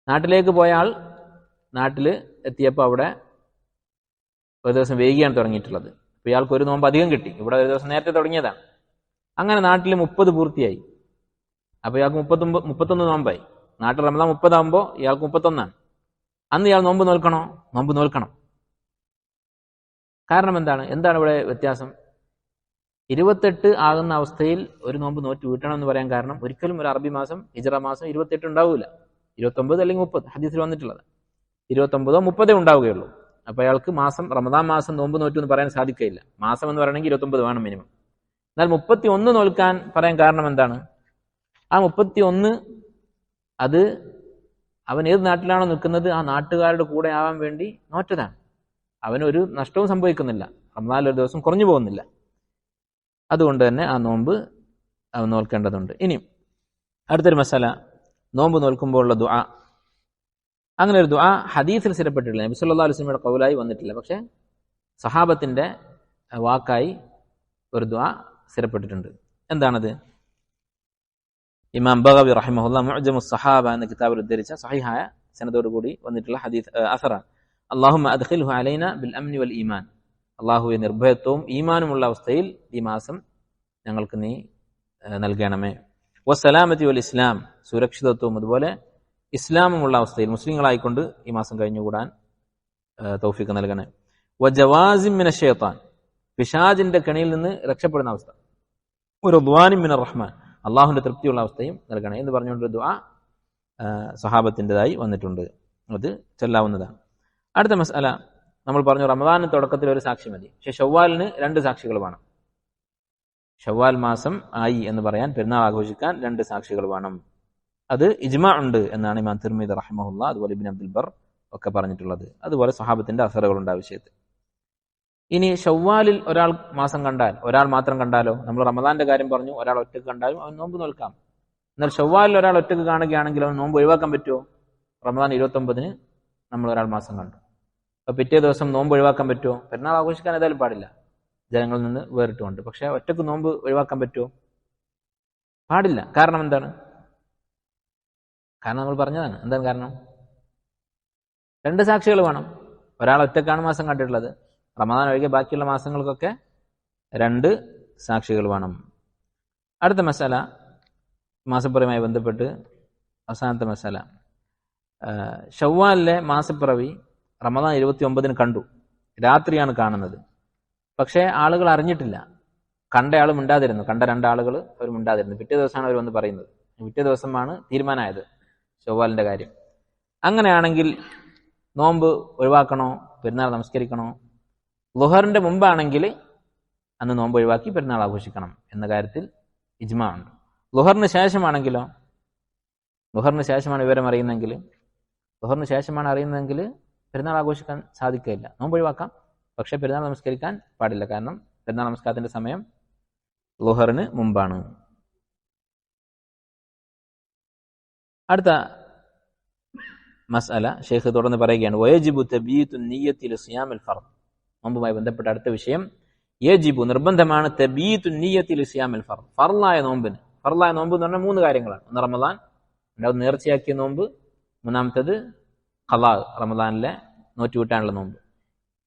നാട്ടിലേക്ക് പോയ ആൾ നാട്ടിൽ എത്തിയപ്പോൾ അവിടെ ഒരു ദിവസം വൈകിയാണ് തുടങ്ങിയിട്ടുള്ളത്. അപ്പൊ ഇയാൾക്ക് ഒരു നോമ്പ് അധികം കിട്ടി, ഇവിടെ ഒരു ദിവസം നേരത്തെ തുടങ്ങിയതാണ്. അങ്ങനെ നാട്ടിൽ 30 പൂർത്തിയായി. അപ്പൊ ഇയാൾക്ക് 31 നോമ്പായി. നാട്ടിൽ റമദാൻ 30 ആകുമ്പോൾ ഇയാൾക്ക് 31 അന്ന് ഇയാൾ നോമ്പ് നോൽക്കണോ? നോമ്പ് നോൽക്കണം. കാരണം എന്താണ് ഇവിടെ വ്യത്യാസം? 28 ആകുന്ന അവസ്ഥയിൽ ഒരു നോമ്പ് നോറ്റ് വീട്ടണം എന്ന് പറയാൻ കാരണം ഒരിക്കലും ഒരു അറബി മാസം ഹിജ്റ മാസം 28 ഉണ്ടാവില്ല. 29 അല്ലെങ്കിൽ 30 ഹദീസിൽ വന്നിട്ടുള്ളത്. 29 30 ഉണ്ടാവുകയുള്ളൂ. അപ്പൊ അയാൾക്ക് റമദാൻ മാസം നോമ്പ് നോറ്റു എന്ന് പറയാൻ സാധിക്കില്ല. മാസം എന്ന് പറയണമെങ്കിൽ 29 വേണം മിനിമം. എന്നാൽ 31 നോൽക്കാൻ പറയാൻ കാരണം എന്താണ്? ആ 31 അത് അവൻ ഏത് നാട്ടിലാണോ നിൽക്കുന്നത് ആ നാട്ടുകാരുടെ കൂടെ ആവാൻ വേണ്ടി നോറ്റതാണ്. അവനൊരു നഷ്ടവും സംഭവിക്കുന്നില്ല. റമദാനിൽ ഒരു ദിവസം കുറഞ്ഞു പോകുന്നില്ല. അതുകൊണ്ട് തന്നെ ആ നോമ്പ് അവൻ നോൽക്കേണ്ടതുണ്ട്. ഇനി അടുത്തൊരു മസാല, നോമ്പ് നോൽക്കുമ്പോഴുള്ള ദുആ. അങ്ങനെ ഒരു ദുആ ഹദീസിൽ സ്ഥിരപ്പെട്ടിട്ടില്ല. നബി സല്ലല്ലാഹു അലൈഹി വസല്ലമയുടെ ഖൗലായി വന്നിട്ടില്ല. പക്ഷെ സഹാബത്തിന്റെ വാക്കായി ഒരു ദുആ സ്ഥിരപ്പെട്ടിട്ടുണ്ട്. എന്താണത്? ഇമാം ബഗവി റഹിമഹുല്ലാഹ് മുഅ്ജമുസ് സഹാബ എന്ന കിതാബിൽ ഉദ്ധരിച്ച സഹീഹായ സനദോട് കൂടി വന്നിട്ടുള്ള ഹദീസ് അസറാണ്. അല്ലാഹുമ്മ അദ്ഖിൽഹു അലൈന ബിൽ അംനി വൽ ഈമാൻ. അല്ലാഹുവേ, നിർഭയത്വവും ഈമാനുമുള്ള അവസ്ഥയിൽ ഈ മാസം ഞങ്ങൾക്ക് നീ നൽകണമേ. വസ്സലാമത്തി വൽ ഇസ്ലാം, സുരക്ഷിതത്വവും അതുപോലെ ഇസ്ലാമുമുള്ള അവസ്ഥയിൽ മുസ്ലിങ്ങളായിക്കൊണ്ട് ഈ മാസം കഴിഞ്ഞുകൂടാൻ തൗഫീഖ് നൽകണേ. വജവാസിം മിനശ് ശൈത്താൻ, പിശാചിന്റെ കെണിയിൽ നിന്ന് രക്ഷപ്പെടുന്ന അവസ്ഥ. വറുദ്വാനിൻ മിനർ റഹ്മാൻ, അള്ളാഹുവിന്റെ തൃപ്തിയുള്ള അവസ്ഥയും നൽകണേ എന്ന് പറഞ്ഞുകൊണ്ടൊരു ദുആ സഹാബത്തിൻ്റെതായി വന്നിട്ടുണ്ട്. അത് ചൊല്ലാവുന്നതാണ്. അടുത്ത മസ്അല, നമ്മൾ പറഞ്ഞു റമദാനിന് തുടക്കത്തിൽ ഒരു സാക്ഷി മതി. പക്ഷെ ഷവ്വാലിന് 2 സാക്ഷികൾ വേണം. ഷവ്വാൽ മാസം ആയി എന്ന് പറയാൻ, പെരുന്നാൾ ആഘോഷിക്കാൻ 2 സാക്ഷികൾ വേണം. അത് ഇജ്മാ ഉണ്ട് എന്നാണ് ഇമാം തിർമിദി റഹിമഹുല്ലാഹ് അതുപോലെ ഇബ്നു അബ്ദുൽ ബർ ഒക്കെ പറഞ്ഞിട്ടുള്ളത്. അതുപോലെ സഹാബത്തിന്റെ അസറുകളുണ്ട് ആ വിഷയത്തിൽ. ഇനി ഷവ്വാലിൽ ഒരാൾ മാസം കണ്ടാൽ, ഒരാൾ മാത്രം കണ്ടാലോ? നമ്മൾ റമദാന്റെ കാര്യം പറഞ്ഞു, ഒരാൾ ഒറ്റക്ക് കണ്ടാലും അവൻ നോമ്പ് നോൽക്കാം. എന്നാൽ ഷവ്വാലിൽ ഒരാൾ ഒറ്റക്ക് കാണുകയാണെങ്കിൽ അവൻ നോമ്പ് ഒഴിവാക്കാൻ പറ്റുമോ? റമദാൻ 29 നമ്മൾ ഒരാൾ മാസം കണ്ടു, അപ്പൊ പിറ്റേ ദിവസം നോമ്പ് ഒഴിവാക്കാൻ പറ്റുമോ? പെരുന്നാൾ ആഘോഷിക്കാൻ ഏതായാലും പാടില്ല, ജനങ്ങളിൽ നിന്ന് വേറിട്ടുകൊണ്ട്. പക്ഷെ ഒറ്റക്ക് നോമ്പ് ഒഴിവാക്കാൻ പറ്റുമോ? പാടില്ല. കാരണം എന്താണ്? കാരണം നമ്മൾ പറഞ്ഞതാണ്. എന്താണ് കാരണം? 2 സാക്ഷികൾ വേണം. ഒരാൾ ഒറ്റക്കാണ് മാസം കണ്ടിട്ടുള്ളത്. റമദാൻ ഒഴികെ ബാക്കിയുള്ള മാസങ്ങൾക്കൊക്കെ 2 സാക്ഷികൾ വേണം. അടുത്ത മസാല, മാസപ്പിറവിയുമായി ബന്ധപ്പെട്ട് അവസാനത്തെ മസാല. ഷവ്വാലിലെ മാസപ്പിറവി റമദാൻ 29 കണ്ടു, രാത്രിയാണ് കാണുന്നത്. പക്ഷേ ആളുകൾ അറിഞ്ഞിട്ടില്ല. കണ്ടയാൾ മിണ്ടാതിരുന്നു. കണ്ട 2 ആളുകൾ അവർ മിണ്ടാതിരുന്നു. പിറ്റേ ദിവസമാണ് അവർ വന്ന് പറയുന്നത്. പിറ്റേ ദിവസമാണ് തീരുമാനമായത് ഷവ്വാലിന്റെ കാര്യം. അങ്ങനെയാണെങ്കിൽ നോമ്പ് ഒഴിവാക്കണോ, പെരുന്നാൾ നമസ്കരിക്കണോ? ളുഹറിന്റെ മുമ്പാണെങ്കിൽ അന്ന് നോമ്പ് ഒഴിവാക്കി പെരുന്നാൾ ആഘോഷിക്കണം എന്ന കാര്യത്തിൽ ഇജ്മാ ഉണ്ട്. ളുഹറിന് ശേഷമാണെങ്കിലോ? ളുഹറിന് ശേഷമാണ് വിവരം അറിയുന്നതെങ്കിൽ, പെരുന്നാൾ ആഘോഷിക്കാൻ സാധിക്കില്ല. നോമ്പ് ഒഴിവാക്കാം, പക്ഷെ പെരുന്നാൾ നമസ്കരിക്കാൻ പാടില്ല. കാരണം പെരുന്നാൾ നമസ്കാരത്തിന്റെ സമയം ളുഹറിന് മുമ്പാണ്. അടുത്ത മസ്അല ഷെയ്ഖ് തുടർന്ന് പറയുകയാണ്, വയജിബു തബീതു നിയ്യത്തി ലിസിയാമിൽ ഫർദ്. നോമ്പുമായി ബന്ധപ്പെട്ട അടുത്ത വിഷയം, യജിബു നിർബന്ധമാണ്, തബീതു നിയ്യത്തി ലിസിയാമിൽ ഫർദ്, ഫർളായ നോമ്പിന്. ഫർളായ നോമ്പ് എന്ന് പറഞ്ഞാൽ 3 കാര്യങ്ങളാണ്. ഒന്ന് റമദാൻ, രണ്ടാമത് നേർച്ചയാക്കിയ നോമ്പ്, മൂന്നാമത്തേത് ഖളാ, റമദാനിലെ നോറ്റുകൂട്ടാനുള്ള നോമ്പ്.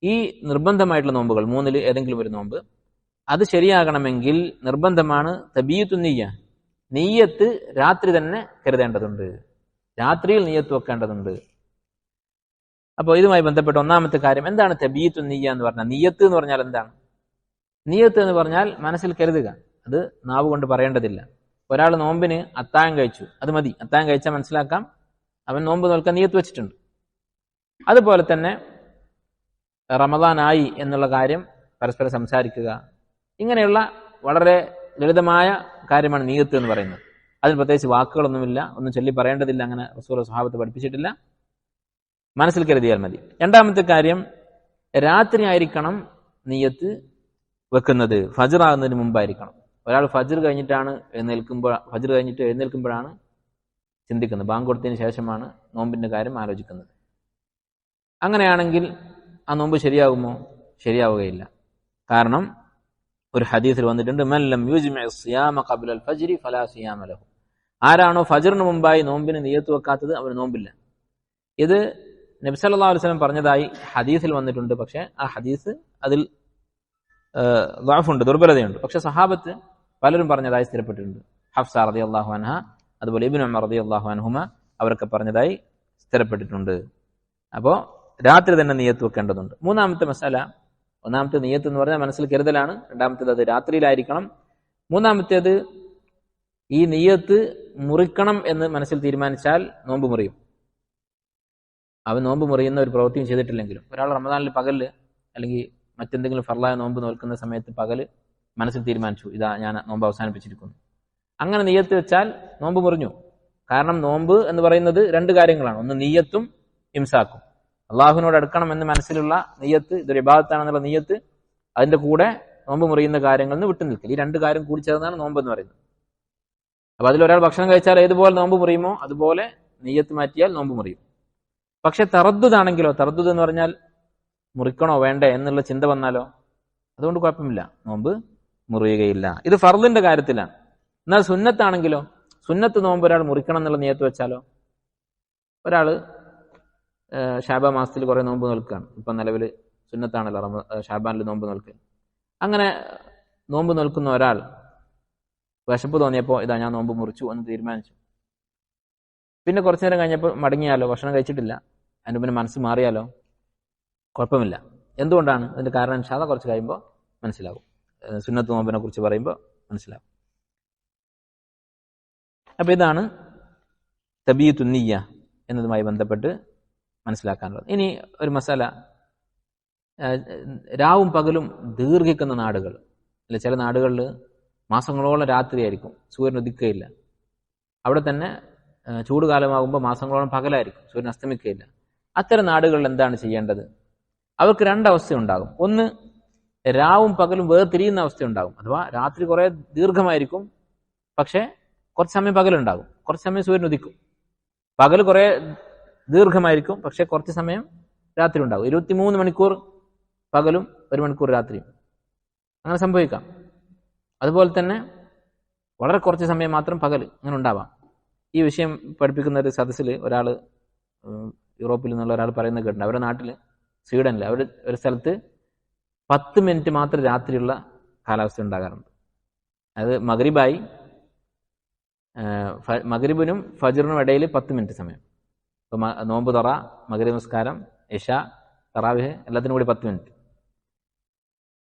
ഈ നിർബന്ധമായിട്ടുള്ള നോമ്പുകൾ 3-ൽ ഏതെങ്കിലും ഒരു നോമ്പ് അത് ശരിയാകണമെങ്കിൽ നിർബന്ധമാണ് തബീതു നിയ്യ, നിയ്യത്ത് രാത്രി തന്നെ കരുതേണ്ടതുണ്ട്, രാത്രിയിൽ നിയ്യത്ത് വെക്കേണ്ടതുണ്ട്. അപ്പോൾ ഇതുമായി ബന്ധപ്പെട്ട ഒന്നാമത്തെ കാര്യം എന്താണ് തബീതു നിയ്യ എന്ന് പറഞ്ഞാൽ? നിയ്യത്ത് എന്ന് പറഞ്ഞാൽ എന്താണ്? നിയ്യത്ത് എന്ന് പറഞ്ഞാൽ മനസ്സിൽ കരുതുക, അത് നാവ് കൊണ്ട് പറയേണ്ടതില്ല. ഒരാൾ നോമ്പിന് അത്താഴം കഴിച്ചു, അത് മതി. അത്താഴം കഴിച്ചാൽ മനസ്സിലാക്കാം അവൻ നോമ്പ് നോൽക്കാൻ നിയ്യത്ത് വെച്ചിട്ടുണ്ട്. അതുപോലെ തന്നെ റമദാനായി എന്നുള്ള കാര്യം പരസ്പരം സംസാരിക്കുക. ഇങ്ങനെയുള്ള വളരെ ലളിതമായ കാര്യമാണ് നിയ്യത്ത് എന്ന് പറയുന്നത്. അതിന് പ്രത്യേകിച്ച് വാക്കുകളൊന്നുമില്ല, ഒന്നും ചൊല്ലി പറയേണ്ടതില്ല. അങ്ങനെ റസൂൽ സ്വഹാബത്ത് പഠിപ്പിച്ചിട്ടില്ല, മനസ്സിൽ കരുതിയാൽ മതി. രണ്ടാമത്തെ കാര്യം, രാത്രി ആയിരിക്കണം നിയ്യത്ത് വെക്കുന്നത്, ഫജ്ർ ആകുന്നതിന് മുമ്പായിരിക്കണം. ഒരാൾ ഫജ്ർ കഴിഞ്ഞിട്ട് എഴുന്നേൽക്കുമ്പോഴാണ് ചിന്തിക്കുന്നത്, ബാങ്ക് കൊടുത്തതിന് ശേഷമാണ് നോമ്പിന്റെ കാര്യം ആലോചിക്കുന്നത്. അങ്ങനെയാണെങ്കിൽ ആ നോമ്പ് ശരിയാകുമോ? ശരിയാവുകയില്ല. കാരണം ഒരു ഹദീസിൽ വന്നിട്ടുണ്ട്, മൻ ലം യുജ്മി സിയാമ ഖബ്ല അൽ ഫജ്രി ഫലാ സിയാമ ലഹു. ആരാണോ ഫജ്റിന് മുമ്പായി നോമ്പിന് നിയ്യത്ത് വെക്കാത്തത് അവന് നോമ്പില്ല. ഇത് നബി സല്ലല്ലാഹു അലൈഹി വസല്ലം പറഞ്ഞതായി ഹദീസിൽ വന്നിട്ടുണ്ട്. പക്ഷെ ആ ഹദീസ് അതിൽ ദഅഫുണ്ട്, ദുർബലതയുണ്ട്. പക്ഷെ സഹാബത്ത് പലരും പറഞ്ഞതായി സ്ഥിരപ്പെട്ടിട്ടുണ്ട്. ഹഫ്സ റളിയല്ലാഹു അൻഹ, അതുപോലെ ഇബ്നു ഉമർ റളിയല്ലാഹു അൻഹുമ, അവരൊക്കെ പറഞ്ഞതായി സ്ഥിരപ്പെട്ടിട്ടുണ്ട്. അപ്പോൾ രാത്രി തന്നെ നിയ്യത്ത് വെക്കേണ്ടതുണ്ട്. മൂന്നാമത്തെ മസാല, ഒന്നാമത്തെ നിയ്യത്ത് എന്ന് പറഞ്ഞാൽ മനസ്സിൽ കരുതലാണ്. രണ്ടാമത്തേത് അത് രാത്രിയിലായിരിക്കണം. മൂന്നാമത്തേത് ഈ നിയ്യത്ത് മുറിക്കണം എന്ന് മനസ്സിൽ തീരുമാനിച്ചാൽ നോമ്പ് മുറിയും. അവൻ നോമ്പ് മുറിയുന്ന ഒരു പ്രവൃത്തിയും ചെയ്തിട്ടില്ലെങ്കിലും, ഒരാൾ റമദാനിൽ പകല് അല്ലെങ്കിൽ മറ്റെന്തെങ്കിലും ഫർളായ നോമ്പ് നോൽക്കുന്ന സമയത്ത് പകല് മനസ്സിൽ തീരുമാനിച്ചു, ഇതാ ഞാൻ നോമ്പ് അവസാനിപ്പിച്ചിരിക്കുന്നു, അങ്ങനെ നിയ്യത്ത് വെച്ചാൽ നോമ്പ് മുറിഞ്ഞു. കാരണം നോമ്പ് എന്ന് പറയുന്നത് രണ്ട് കാര്യങ്ങളാണ്. ഒന്ന് നിയ്യത്തും ഇംസാക്കും. അള്ളാഹുവിനോട് അടുക്കണം എന്ന് മനസ്സിലുള്ള നിയ്യത്ത്, ഇതൊരു ഇബാദത്താണെന്നുള്ള നിയ്യത്ത്, അതിന്റെ കൂടെ നോമ്പ് മുറിയുന്ന കാര്യങ്ങളിൽ നിന്ന് വിട്ടു നിൽക്കൽ. ഈ രണ്ട് കാര്യം കൂടി ചേർന്നാണ് നോമ്പ് എന്ന് പറയുന്നത്. അപ്പൊ അതിലൊരാൾ ഭക്ഷണം കഴിച്ചാൽ ഏതുപോലെ നോമ്പ് മുറിയുമോ അതുപോലെ നിയ്യത്ത് മാറ്റിയാൽ നോമ്പ് മുറിയും. പക്ഷെ തറദ്ദുദാണെങ്കിലോ, തറദ്ദുദ് എന്ന് പറഞ്ഞാൽ മുറിക്കണോ വേണ്ടേ എന്നുള്ള ചിന്ത വന്നാലോ അതുകൊണ്ട് കുഴപ്പമില്ല, നോമ്പ് മുറിയുകയില്ല. ഇത് ഫർദിന്റെ കാര്യത്തിലാണ്. എന്നാൽ സുന്നത്താണെങ്കിലോ, സുന്നത്ത് നോമ്പ് ഒരാൾ മുറിക്കണം എന്നുള്ള നിയ്യത്ത് വെച്ചാലോ, ഒരാൾ ഷാബാൻ മാസത്തിൽ കുറെ നോമ്പ് നോൽക്കുകയാണ്. ഇപ്പൊ നിലവിൽ സുന്നത്താണല്ലോ ഷാബാനിൽ നോമ്പ് നോൽക്കുക. അങ്ങനെ നോമ്പ് നോൽക്കുന്ന ഒരാൾ വിശപ്പ് തോന്നിയപ്പോൾ ഇതാ ഞാൻ നോമ്പ് മുറിച്ചു എന്ന് തീരുമാനിച്ചു. പിന്നെ കുറച്ചു നേരം കഴിഞ്ഞപ്പോൾ മടങ്ങിയാലോ, ഭക്ഷണം കഴിച്ചിട്ടില്ല, അതിന് പിന്നെ മനസ്സ് മാറിയാലോ കുഴപ്പമില്ല. എന്തുകൊണ്ടാണ്? അതിന്റെ കാരണം ഇൻഷാ അല്ലാഹ് കുറച്ച് കഴിയുമ്പോൾ മനസ്സിലാകും. സുന്നത്ത് നോമ്പിനെ കുറിച്ച് പറയുമ്പോൾ മനസ്സിലാകും. അപ്പൊ ഇതാണ് തബീയത്തുൻ നിയ്യ എന്നതുമായി ബന്ധപ്പെട്ട് മനസ്സിലാക്കാനുള്ളത്. ഇനി ഒരു മസാല, രാവും പകലും ദീർഘിക്കുന്ന നാടുകൾ, അല്ലെ ചില നാടുകളിൽ മാസങ്ങളോളം രാത്രിയായിരിക്കും, സൂര്യൻ ഉദിക്കുകയില്ല. അവിടെ തന്നെ ചൂടുകാലമാകുമ്പോൾ മാസങ്ങളോളം പകലായിരിക്കും, സൂര്യൻ അസ്തമിക്കുകയില്ല. അത്തരം നാടുകളിൽ എന്താണ് ചെയ്യേണ്ടത്? അവർക്ക് രണ്ടവസ്ഥ ഉണ്ടാകും. ഒന്ന്, രാവും പകലും വേർതിരിയുന്ന അവസ്ഥ ഉണ്ടാകും. അഥവാ രാത്രി കുറെ ദീർഘമായിരിക്കും, പക്ഷെ കുറച്ച് സമയം പകലുണ്ടാകും, കുറച്ച് സമയം സൂര്യൻ ഉദിക്കും. പകൽ കുറെ ദീർഘമായിരിക്കും, പക്ഷെ കുറച്ച് സമയം രാത്രി ഉണ്ടാകും. 23 മണിക്കൂർ പകലും 1 മണിക്കൂർ രാത്രിയും അങ്ങനെ സംഭവിക്കാം. അതുപോലെ തന്നെ വളരെ കുറച്ച് സമയം മാത്രം പകൽ അങ്ങനെ ഉണ്ടാവാം. ഈ വിഷയം പഠിപ്പിക്കുന്ന ഒരു സദസ്സിൽ ഒരാൾ, യൂറോപ്പിൽ നിന്നുള്ള ഒരാൾ പറയുന്നത് കേട്ടിട്ടുണ്ട്. അവരുടെ നാട്ടിൽ, സ്വീഡനിൽ, അവിടെ ഒരു സ്ഥലത്ത് 10 മിനിറ്റ് മാത്രം രാത്രിയുള്ള കാലാവസ്ഥ ഉണ്ടാകാറുണ്ട്. അത് മഗ്രിബിനും ഫജ്റിനും ഇടയിൽ 10 മിനിറ്റ് സമയം. ഇപ്പൊ നോമ്പ് തുറ, മഗ്രിബ് നിസ്കാരം, ഇശ, തറാവിഹ് എല്ലാത്തിനും കൂടി 10 മിനിറ്റ്.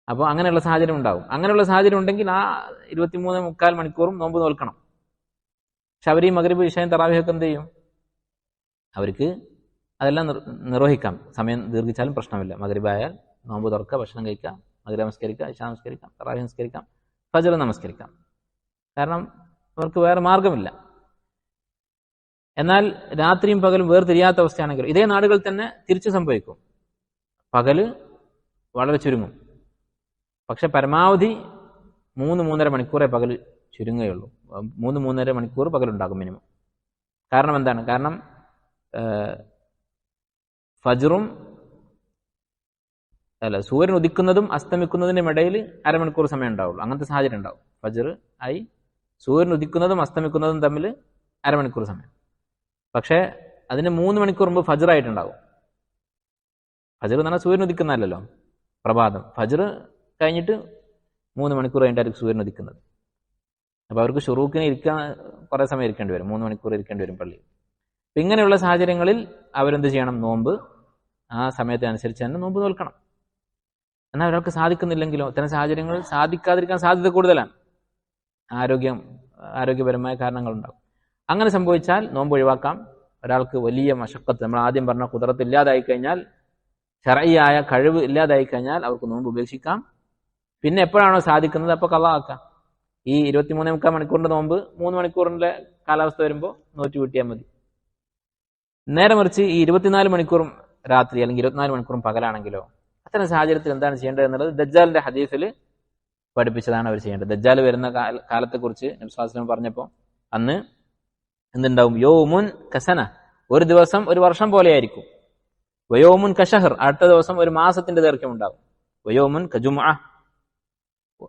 അപ്പോൾ അങ്ങനെയുള്ള സാഹചര്യം ഉണ്ടാകും. അങ്ങനെയുള്ള സാഹചര്യം ഉണ്ടെങ്കിൽ ആ 23.25 മണിക്കൂറും നോമ്പ് നോൽക്കണം. പക്ഷെ അവർ ഈ മഗ്രിബ്, ഇശയും തറാവിഹൊക്കെ എന്ത് ചെയ്യും? അവർക്ക് അതെല്ലാം നിർവഹിക്കാം. സമയം ദീർഘിച്ചാലും പ്രശ്നമില്ല. മഗ്രിബായാൽ നോമ്പ് തുറക്കുക, ഭക്ഷണം കഴിക്കുക, മഗ്രിബ് നമസ്കരിക്കാം, ഇശ നമസ്കരിക്കാം, തറാവിഹ് നമസ്കരിക്കാം, ഫജ്ർ നമസ്കരിക്കാം. കാരണം അവർക്ക് വേറെ മാർഗമില്ല. എന്നാൽ രാത്രിയും പകലും വേർതിരിയാത്ത അവസ്ഥയാണെങ്കിൽ ഇതേ നാടുകൾ തന്നെ തിരിച്ചു സംഭവിക്കും. പകല് വളരെ ചുരുങ്ങും, പക്ഷെ പരമാവധി 3-3.5 മണിക്കൂറേ പകൽ ചുരുങ്ങുകയുള്ളൂ. 3-3.5 മണിക്കൂർ പകലുണ്ടാകും മിനിമം. കാരണം എന്താണ്? കാരണം ഫജ്റും സൂര്യൻ ഉദിക്കുന്നതും അസ്തമിക്കുന്നതിനും ഇടയിൽ അരമണിക്കൂർ സമയം ഉണ്ടാവുള്ളൂ. അങ്ങനത്തെ സാഹചര്യം ഉണ്ടാവും. ഫജ്ർ ആയി സൂര്യൻ ഉദിക്കുന്നതും അസ്തമിക്കുന്നതും തമ്മിൽ അരമണിക്കൂർ സമയം. പക്ഷെ അതിന് 3 മണിക്കൂർ മുമ്പ് ഫജ്ർ ആയിട്ടുണ്ടാവും. ഫജ്ർ എന്ന് പറഞ്ഞാൽ സൂര്യൻ ഉദിക്കുന്നതല്ലോ, പ്രഭാതം. ഫജ്ർ കഴിഞ്ഞിട്ട് 3 മണിക്കൂർ കഴിഞ്ഞിട്ടായിരിക്കും സൂര്യൻ ഉദിക്കുന്നത്. അപ്പൊ അവർക്ക് ഷുറൂക്കിന് ഇരിക്കാൻ കുറെ സമയം ഇരിക്കേണ്ടി വരും, 3 മണിക്കൂർ ഇരിക്കേണ്ടി വരും പള്ളിയിൽ. അപ്പൊ ഇങ്ങനെയുള്ള സാഹചര്യങ്ങളിൽ അവരെന്ത് ചെയ്യണം? നോമ്പ് ആ സമയത്തിനനുസരിച്ച് തന്നെ നോമ്പ് നോൽക്കണം. എന്നാൽ ഒരാൾക്ക് സാധിക്കുന്നില്ലെങ്കിലോ, ഇത്തരം സാഹചര്യങ്ങളിൽ സാധിക്കാതിരിക്കാൻ സാധ്യത കൂടുതലാണ്. ആരോഗ്യപരമായ കാരണങ്ങളുണ്ടാകും. അങ്ങനെ സംഭവിച്ചാൽ നോമ്പ് ഒഴിവാക്കാം. ഒരാൾക്ക് വലിയ മശക്കത്ത്, നമ്മൾ ആദ്യം പറഞ്ഞ ഖുദ്റത്ത് ഇല്ലാതായി കഴിഞ്ഞാൽ, ശർഈയായ കഴിവ് ഇല്ലാതായി കഴിഞ്ഞാൽ അവർക്ക് നോമ്പ് ഉപേക്ഷിക്കാം. പിന്നെ എപ്പോഴാണോ സാധിക്കുന്നത് അപ്പോൾ ഖളാ ആക്കാം. ഈ 23.25 മണിക്കൂറിന്റെ നോമ്പ് 3 മണിക്കൂറിന്റെ കാലാവസ്ഥ വരുമ്പോൾ നോറ്റ് വീട്ടിയാൽ മതി. നേരെ മറിച്ച് ഈ 24 മണിക്കൂറും രാത്രി അല്ലെങ്കിൽ 24 മണിക്കൂറും പകലാണെങ്കിലോ, അത്തരം സാഹചര്യത്തിൽ എന്താണ് ചെയ്യേണ്ടത് എന്നുള്ളത് ദജ്ജാലിന്റെ ഹദീസിൽ പഠിപ്പിച്ചതാണ് അവർ ചെയ്യേണ്ടത്. ദജ്ജാൽ വരുന്ന കാലത്തെക്കുറിച്ച് നബി സ്വല്ലല്ലാഹു അലൈഹി വസല്ലം പറഞ്ഞപ്പോൾ അന്ന് എന്തുണ്ടാവും? യൗമുൻ കസന, ഒരു ദിവസം ഒരു വർഷം പോലെയായിരിക്കും. വയോമുൻ കശഹർ, അടുത്ത ദിവസം ഒരു മാസത്തിന്റെ ദൈർഘ്യം ഉണ്ടാകും. വയോമുൻ കജുമുഅ,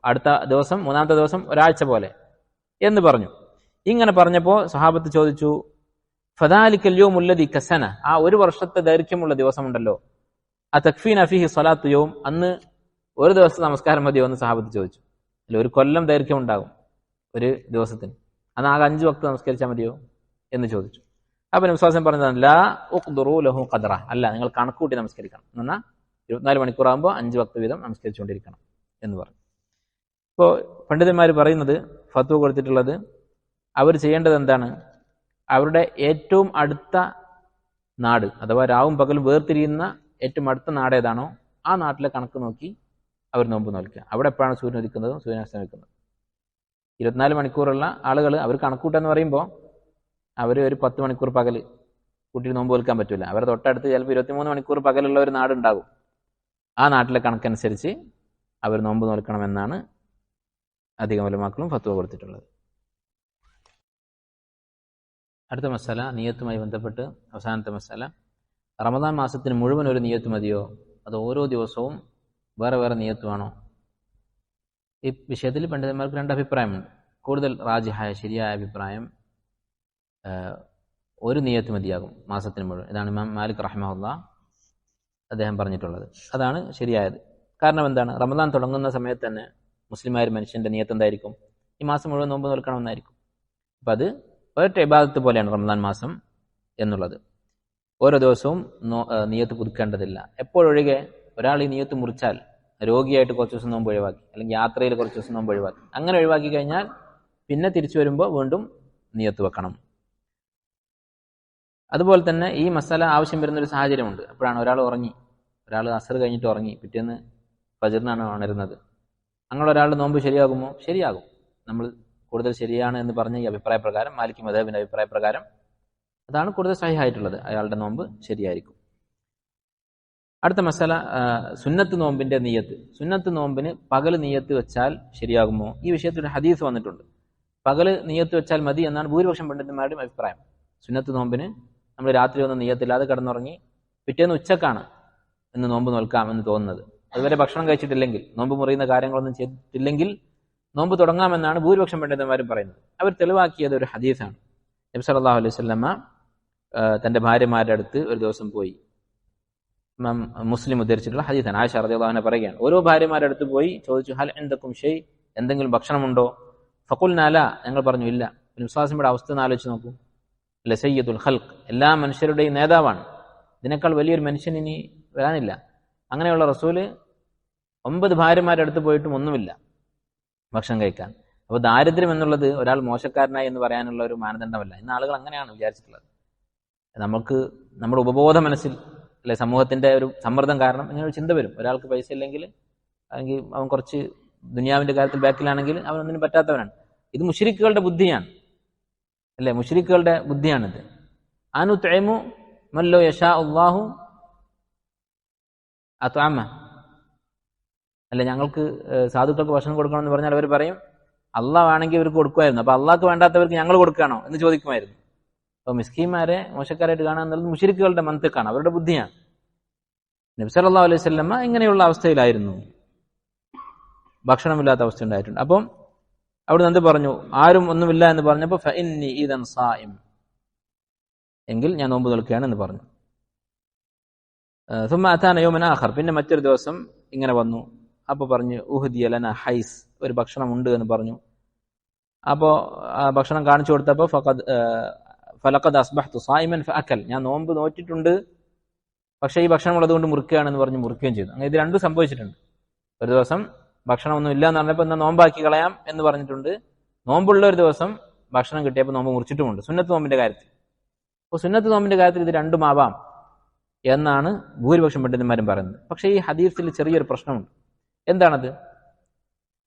അടുത്ത ദിവസം, മൂന്നാമത്തെ ദിവസം ഒരാഴ്ച പോലെ എന്ന് പറഞ്ഞു. ഇങ്ങനെ പറഞ്ഞപ്പോൾ സഹാബത്ത് ചോദിച്ചു, ഫദാലിക്കൽ യൗമുല്ലദി കസന, ആ ഒരു വർഷത്തെ ദൈർഘ്യമുള്ള ദിവസമുണ്ടല്ലോ, അതക്ഫീന ഫീഹി സ്വലാത്തു യൗം, അന്ന് ഒരു ദിവസത്തെ നമസ്കാരം മതിയോ എന്ന് സഹാബത്ത് ചോദിച്ചു. അല്ല, ഒരു കൊല്ലം ദൈർഘ്യം ഉണ്ടാകും ഒരു ദിവസത്തിന്, അന്ന് ആകെ 5 വക്ത് നമസ്കരിച്ചാൽ മതിയോ എന്ന് ചോദിച്ചു. അപ്പൊ നബി സ്വല്ലല്ലാഹു അലൈഹി വസല്ലം പറഞ്ഞതാണ്, ലാ ഉഖ്ദുറു ലഹു ഖദ്റ, അല്ല, നിങ്ങൾ കണക്കൂട്ടി നമസ്കരിക്കണം. എന്നാൽ 24 മണിക്കൂറാകുമ്പോൾ 5 വക്ത് വീതം നമസ്കരിച്ചുകൊണ്ടിരിക്കണം എന്ന് പറഞ്ഞു. ഇപ്പോൾ പണ്ഡിതന്മാർ പറയുന്നത്, ഫത്വ കൊടുത്തിട്ടുള്ളത്, അവർ ചെയ്യേണ്ടത് എന്താണ്? അവരുടെ ഏറ്റവും അടുത്ത നാട്, അഥവാ രാവും പകലും വേർതിരിയുന്ന ഏറ്റവും അടുത്ത നാട് ഏതാണോ ആ നാട്ടിലെ കണക്ക് നോക്കി അവർ നോമ്പ് നോൽക്കുക. അവിടെ എപ്പോഴാണ് സൂര്യൻ ഉദിക്കുന്നതും സൂര്യൻ അസ്തമിക്കുന്നതും. 24 മണിക്കൂറുള്ള ആളുകൾ അവർ കണക്കൂട്ടെന്ന് പറയുമ്പോൾ അവർ ഒരു 10 മണിക്കൂർ പകൽ കൂട്ടിയിട്ട് നോമ്പ് നോൽക്കാൻ പറ്റില്ല. അവരുടെ തൊട്ടടുത്ത് ചിലപ്പോൾ 23 മണിക്കൂർ പകലുള്ള ഒരു നാടുണ്ടാകും. ആ നാട്ടിലെ കണക്കനുസരിച്ച് അവർ നോമ്പ് നോൽക്കണമെന്നാണ് അധികം ഉലമാക്കളും ഫത്വ കൊടുത്തിട്ടുള്ളത്. അടുത്ത മസാല നിയത്തുമായി ബന്ധപ്പെട്ട് അവസാനത്തെ മസാല, റമദാൻ മാസത്തിന് മുഴുവൻ ഒരു നിയത്ത് മതിയോ അത് ഓരോ ദിവസവും വേറെ വേറെ നിയത്തുവാണോ? ഈ വിഷയത്തിൽ പണ്ഡിതന്മാർക്ക് 2 അഭിപ്രായമുണ്ട്. കൂടുതൽ റാജിഹായ ശരിയായ അഭിപ്രായം ഒരു നിയത്ത് മതിയാകും മാസത്തിന് മുഴുവൻ. ഇതാണ് ഇമാം മാലിക് റഹ്മഹുല്ലാഹ് അദ്ദേഹം പറഞ്ഞിട്ടുള്ളത്. അതാണ് ശരിയായത്. കാരണം എന്താണ്? റമദാൻ തുടങ്ങുന്ന സമയത്ത് തന്നെ മുസ്ലിമായ മനുഷ്യന്റെ നിയത്ത് എന്തായിരിക്കും? ഈ മാസം മുഴുവൻ നോമ്പ് നോൽക്കണമെന്നായിരിക്കും. അപ്പം അത് ഒരൊറ്റ ഇബാദത്ത് പോലെയാണ് റമദാൻ മാസം എന്നുള്ളത്. ഓരോ ദിവസവും നിയത്ത് പുതുക്കേണ്ടതില്ല. എപ്പോഴൊഴികെ ഒരാൾ ഈ നിയത്ത് മുറിച്ചാൽ, രോഗിയായിട്ട് കുറച്ച് ദിവസം നോമ്പ് ഒഴിവാക്കി, അല്ലെങ്കിൽ യാത്രയിൽ കുറച്ച് ദിവസം നോമ്പ് ഒഴിവാക്കി, അങ്ങനെ ഒഴിവാക്കി കഴിഞ്ഞാൽ പിന്നെ തിരിച്ചു വരുമ്പോൾ വീണ്ടും നിയത്ത് വെക്കണം. അതുപോലെ തന്നെ ഈ മസാല ആവശ്യം വരുന്നൊരു സാഹചര്യമുണ്ട്. അപ്പോഴാണ് ഒരാൾ അസർ കഴിഞ്ഞിട്ട് ഉറങ്ങി, പിറ്റേന്ന് ഫജ്റിനാണ് ഉണരുന്നത്. അങ്ങനെ ഒരാളുടെ നോമ്പ് ശരിയാകുമോ? ശരിയാകും. നമ്മൾ കൂടുതൽ ശരിയാണ് എന്ന് പറഞ്ഞ ഈ അഭിപ്രായ പ്രകാരം, മാലിക് മദ്ഹബിന്റെ അഭിപ്രായ പ്രകാരം അതാണ് കൂടുതൽ സഹിഹായിട്ടുള്ളത്. അയാളുടെ നോമ്പ് ശരിയായിരിക്കും. അടുത്ത മസാല സുന്നത്ത് നോമ്പിന്റെ നിയത്ത്. സുന്നത്ത് നോമ്പിന് പകൽ നിയത്ത് വെച്ചാൽ ശരിയാകുമോ? ഈ വിഷയത്തിൽ ഒരു ഹദീസ് വന്നിട്ടുണ്ട്. പകൽ നിയത്ത് വെച്ചാൽ മതി എന്നാണ് ഭൂരിപക്ഷം പണ്ഡിതന്മാരുടെയും അഭിപ്രായം. സുന്നത്ത് നോമ്പിന് നമ്മൾ രാത്രി ഒന്നും നിയത്തില്ലാതെ കിടന്നുറങ്ങി പിറ്റേന്ന് ഉച്ചക്കാണ് എന്ന് നോമ്പ് നോൽക്കാം എന്ന് തോന്നുന്നത്, അതുവരെ ഭക്ഷണം കഴിച്ചിട്ടില്ലെങ്കിൽ, നോമ്പ് മുറിയുന്ന കാര്യങ്ങളൊന്നും ചെയ്തിട്ടില്ലെങ്കിൽ നോമ്പ് തുടങ്ങാമെന്നാണ് ഭൂരിപക്ഷം പണ്ഡിതന്മാരും പറയുന്നത്. അവർ തെളിവാക്കിയത് ഒരു ഹദീസാണ്. നബി സല്ലല്ലാഹു അലൈഹി വസല്ലമ തന്റെ ഭാര്യമാരുടെ അടുത്ത് ഒരു ദിവസം പോയി. മുസ്ലിം ഉദ്ധരിച്ചിട്ടുള്ള ഹദീസാണ്. ആയിഷ റളിയല്ലാഹു അൻഹ പറയുകയാണ്, ഓരോ ഭാര്യമാരുടെ അടുത്ത് പോയി ചോദിച്ചു, ഹൽ ഇൻദകും ഷൈ, എന്തെങ്കിലും ഭക്ഷണമുണ്ടോ? ഫഖുൽനാ ലാ, ഞങ്ങൾ പറഞ്ഞു ഇല്ല. വിശ്വാസിയുടെ അവസ്ഥ ഒന്ന് ആലോചിച്ച് നോക്കൂ. സയ്യിദുൽ ഖൽഖ്, എല്ലാ മനുഷ്യരുടെയും നേതാവാണ്. ഇതിനേക്കാൾ വലിയൊരു മനുഷ്യൻ ഇനി വരാനില്ല. അങ്ങനെയുള്ള റസൂല് 9 ഭാര്യമാരുടെ അടുത്ത് പോയിട്ടും ഒന്നുമില്ല ഭക്ഷണം കഴിക്കാൻ. അപ്പോൾ ദാരിദ്ര്യം എന്നുള്ളത് ഒരാൾ മോശക്കാരനായി എന്ന് പറയാനുള്ള ഒരു മാനദണ്ഡമല്ല. ഇന്ന് ആളുകൾ അങ്ങനെയാണ് വിചാരിച്ചിട്ടുള്ളത്. നമുക്ക് നമ്മുടെ ഉപബോധ മനസ്സിൽ, അല്ലെ, സമൂഹത്തിന്റെ ഒരു സമ്മർദ്ദം കാരണം ഇങ്ങനെ ഒരു ചിന്ത വരും. ഒരാൾക്ക് പൈസ ഇല്ലെങ്കിൽ, അല്ലെങ്കിൽ അവൻ കുറച്ച് ദുനിയാവിന്റെ കാര്യത്തിൽ ബാക്കിലാണെങ്കിൽ അവനൊന്നിനും പറ്റാത്തവനാണ്. ഇത് മുശ്രിക്കുകളുടെ ബുദ്ധിയാണ്, അല്ലെ, മുശ്രിക്കുകളുടെ ബുദ്ധിയാണിത്. അനുത്ഇമു മല്ലോ യശാ അല്ലാഹു അത്അമ, അല്ലെ, ഞങ്ങൾക്ക് സാധുക്കൾക്ക് ഭക്ഷണം കൊടുക്കണമെന്ന് പറഞ്ഞാൽ അവർ പറയും അള്ളാഹ് വേണമെങ്കിൽ ഇവർക്ക് കൊടുക്കുമായിരുന്നു, അപ്പൊ അള്ളാഹ്ക്ക് വേണ്ടാത്തവർക്ക് ഞങ്ങൾ കൊടുക്കുകയാണോ എന്ന് ചോദിക്കുമായിരുന്നു. അപ്പൊ മിസ്കീന്മാരെ മോശക്കാരായിട്ട് കാണുക എന്നുള്ളത് മുശ്രിക്കുകളുടെ മന്തിക്കാണ്, അവരുടെ ബുദ്ധിയാണ്. നബി സല്ലല്ലാഹു അലൈഹി വസല്ലമ ഇങ്ങനെയുള്ള അവസ്ഥയിലായിരുന്നു, ഭക്ഷണമില്ലാത്ത അവസ്ഥ ഉണ്ടായിട്ടുണ്ട്. അപ്പം അവിടെ എന്ത് പറഞ്ഞു? ആരും ഒന്നുമില്ല എന്ന് പറഞ്ഞപ്പോൾ ഫഇന്നി ഇദൻ സായിം, എങ്കിൽ ഞാൻ നോമ്പ് നോൽക്കുകയാണ് എന്ന് പറഞ്ഞു. സുമ്മ അതാന യൗമൻ ആഖർ, പിന്നെ മറ്റൊരു ദിവസം ഇങ്ങനെ വന്നു. അപ്പോൾ പറഞ്ഞു ഉഹ്ദിയ ലന ഹൈസ്, ഒരു ഭക്ഷണം ഉണ്ട് എന്ന് പറഞ്ഞു. അപ്പോൾ ഭക്ഷണം കാണിച്ചു കൊടുത്തപ്പോൾ ഫലഖദ് അസ്ബഹ്തു സായിമൻ ഫഅകൽ, ഞാൻ നോമ്പ് നോറ്റിട്ടുണ്ട് പക്ഷേ ഈ ഭക്ഷണം ഉള്ളതുകൊണ്ട് മുറിക്കുകയാണെന്ന് പറഞ്ഞ് മുറിക്കുകയും ചെയ്തു. അങ്ങനെ ഇത് രണ്ടും സംഭവിച്ചിട്ടുണ്ട്. ഒരു ദിവസം ഭക്ഷണമൊന്നും ഇല്ല എന്ന് പറഞ്ഞപ്പോൾ എന്നാൽ നോമ്പാക്കി കളയാം എന്ന് പറഞ്ഞിട്ടുണ്ട്. നോമ്പുള്ള ഒരു ദിവസം ഭക്ഷണം കിട്ടിയപ്പോൾ നോമ്പ് മുറിച്ചിട്ടുമുണ്ട് സുന്നത്ത് നോമ്പിന്റെ കാര്യത്തിൽ. അപ്പോൾ സുന്നത്ത് നോമ്പിന്റെ കാര്യത്തിൽ ഇത് രണ്ടും ആവാം എന്നാണ് ഭൂരിപക്ഷം പണ്ഡിതന്മാരും പറയുന്നത്. പക്ഷേ ഈ ഹദീസിൽ ചെറിയൊരു പ്രശ്നമുണ്ട്. എന്താണത്?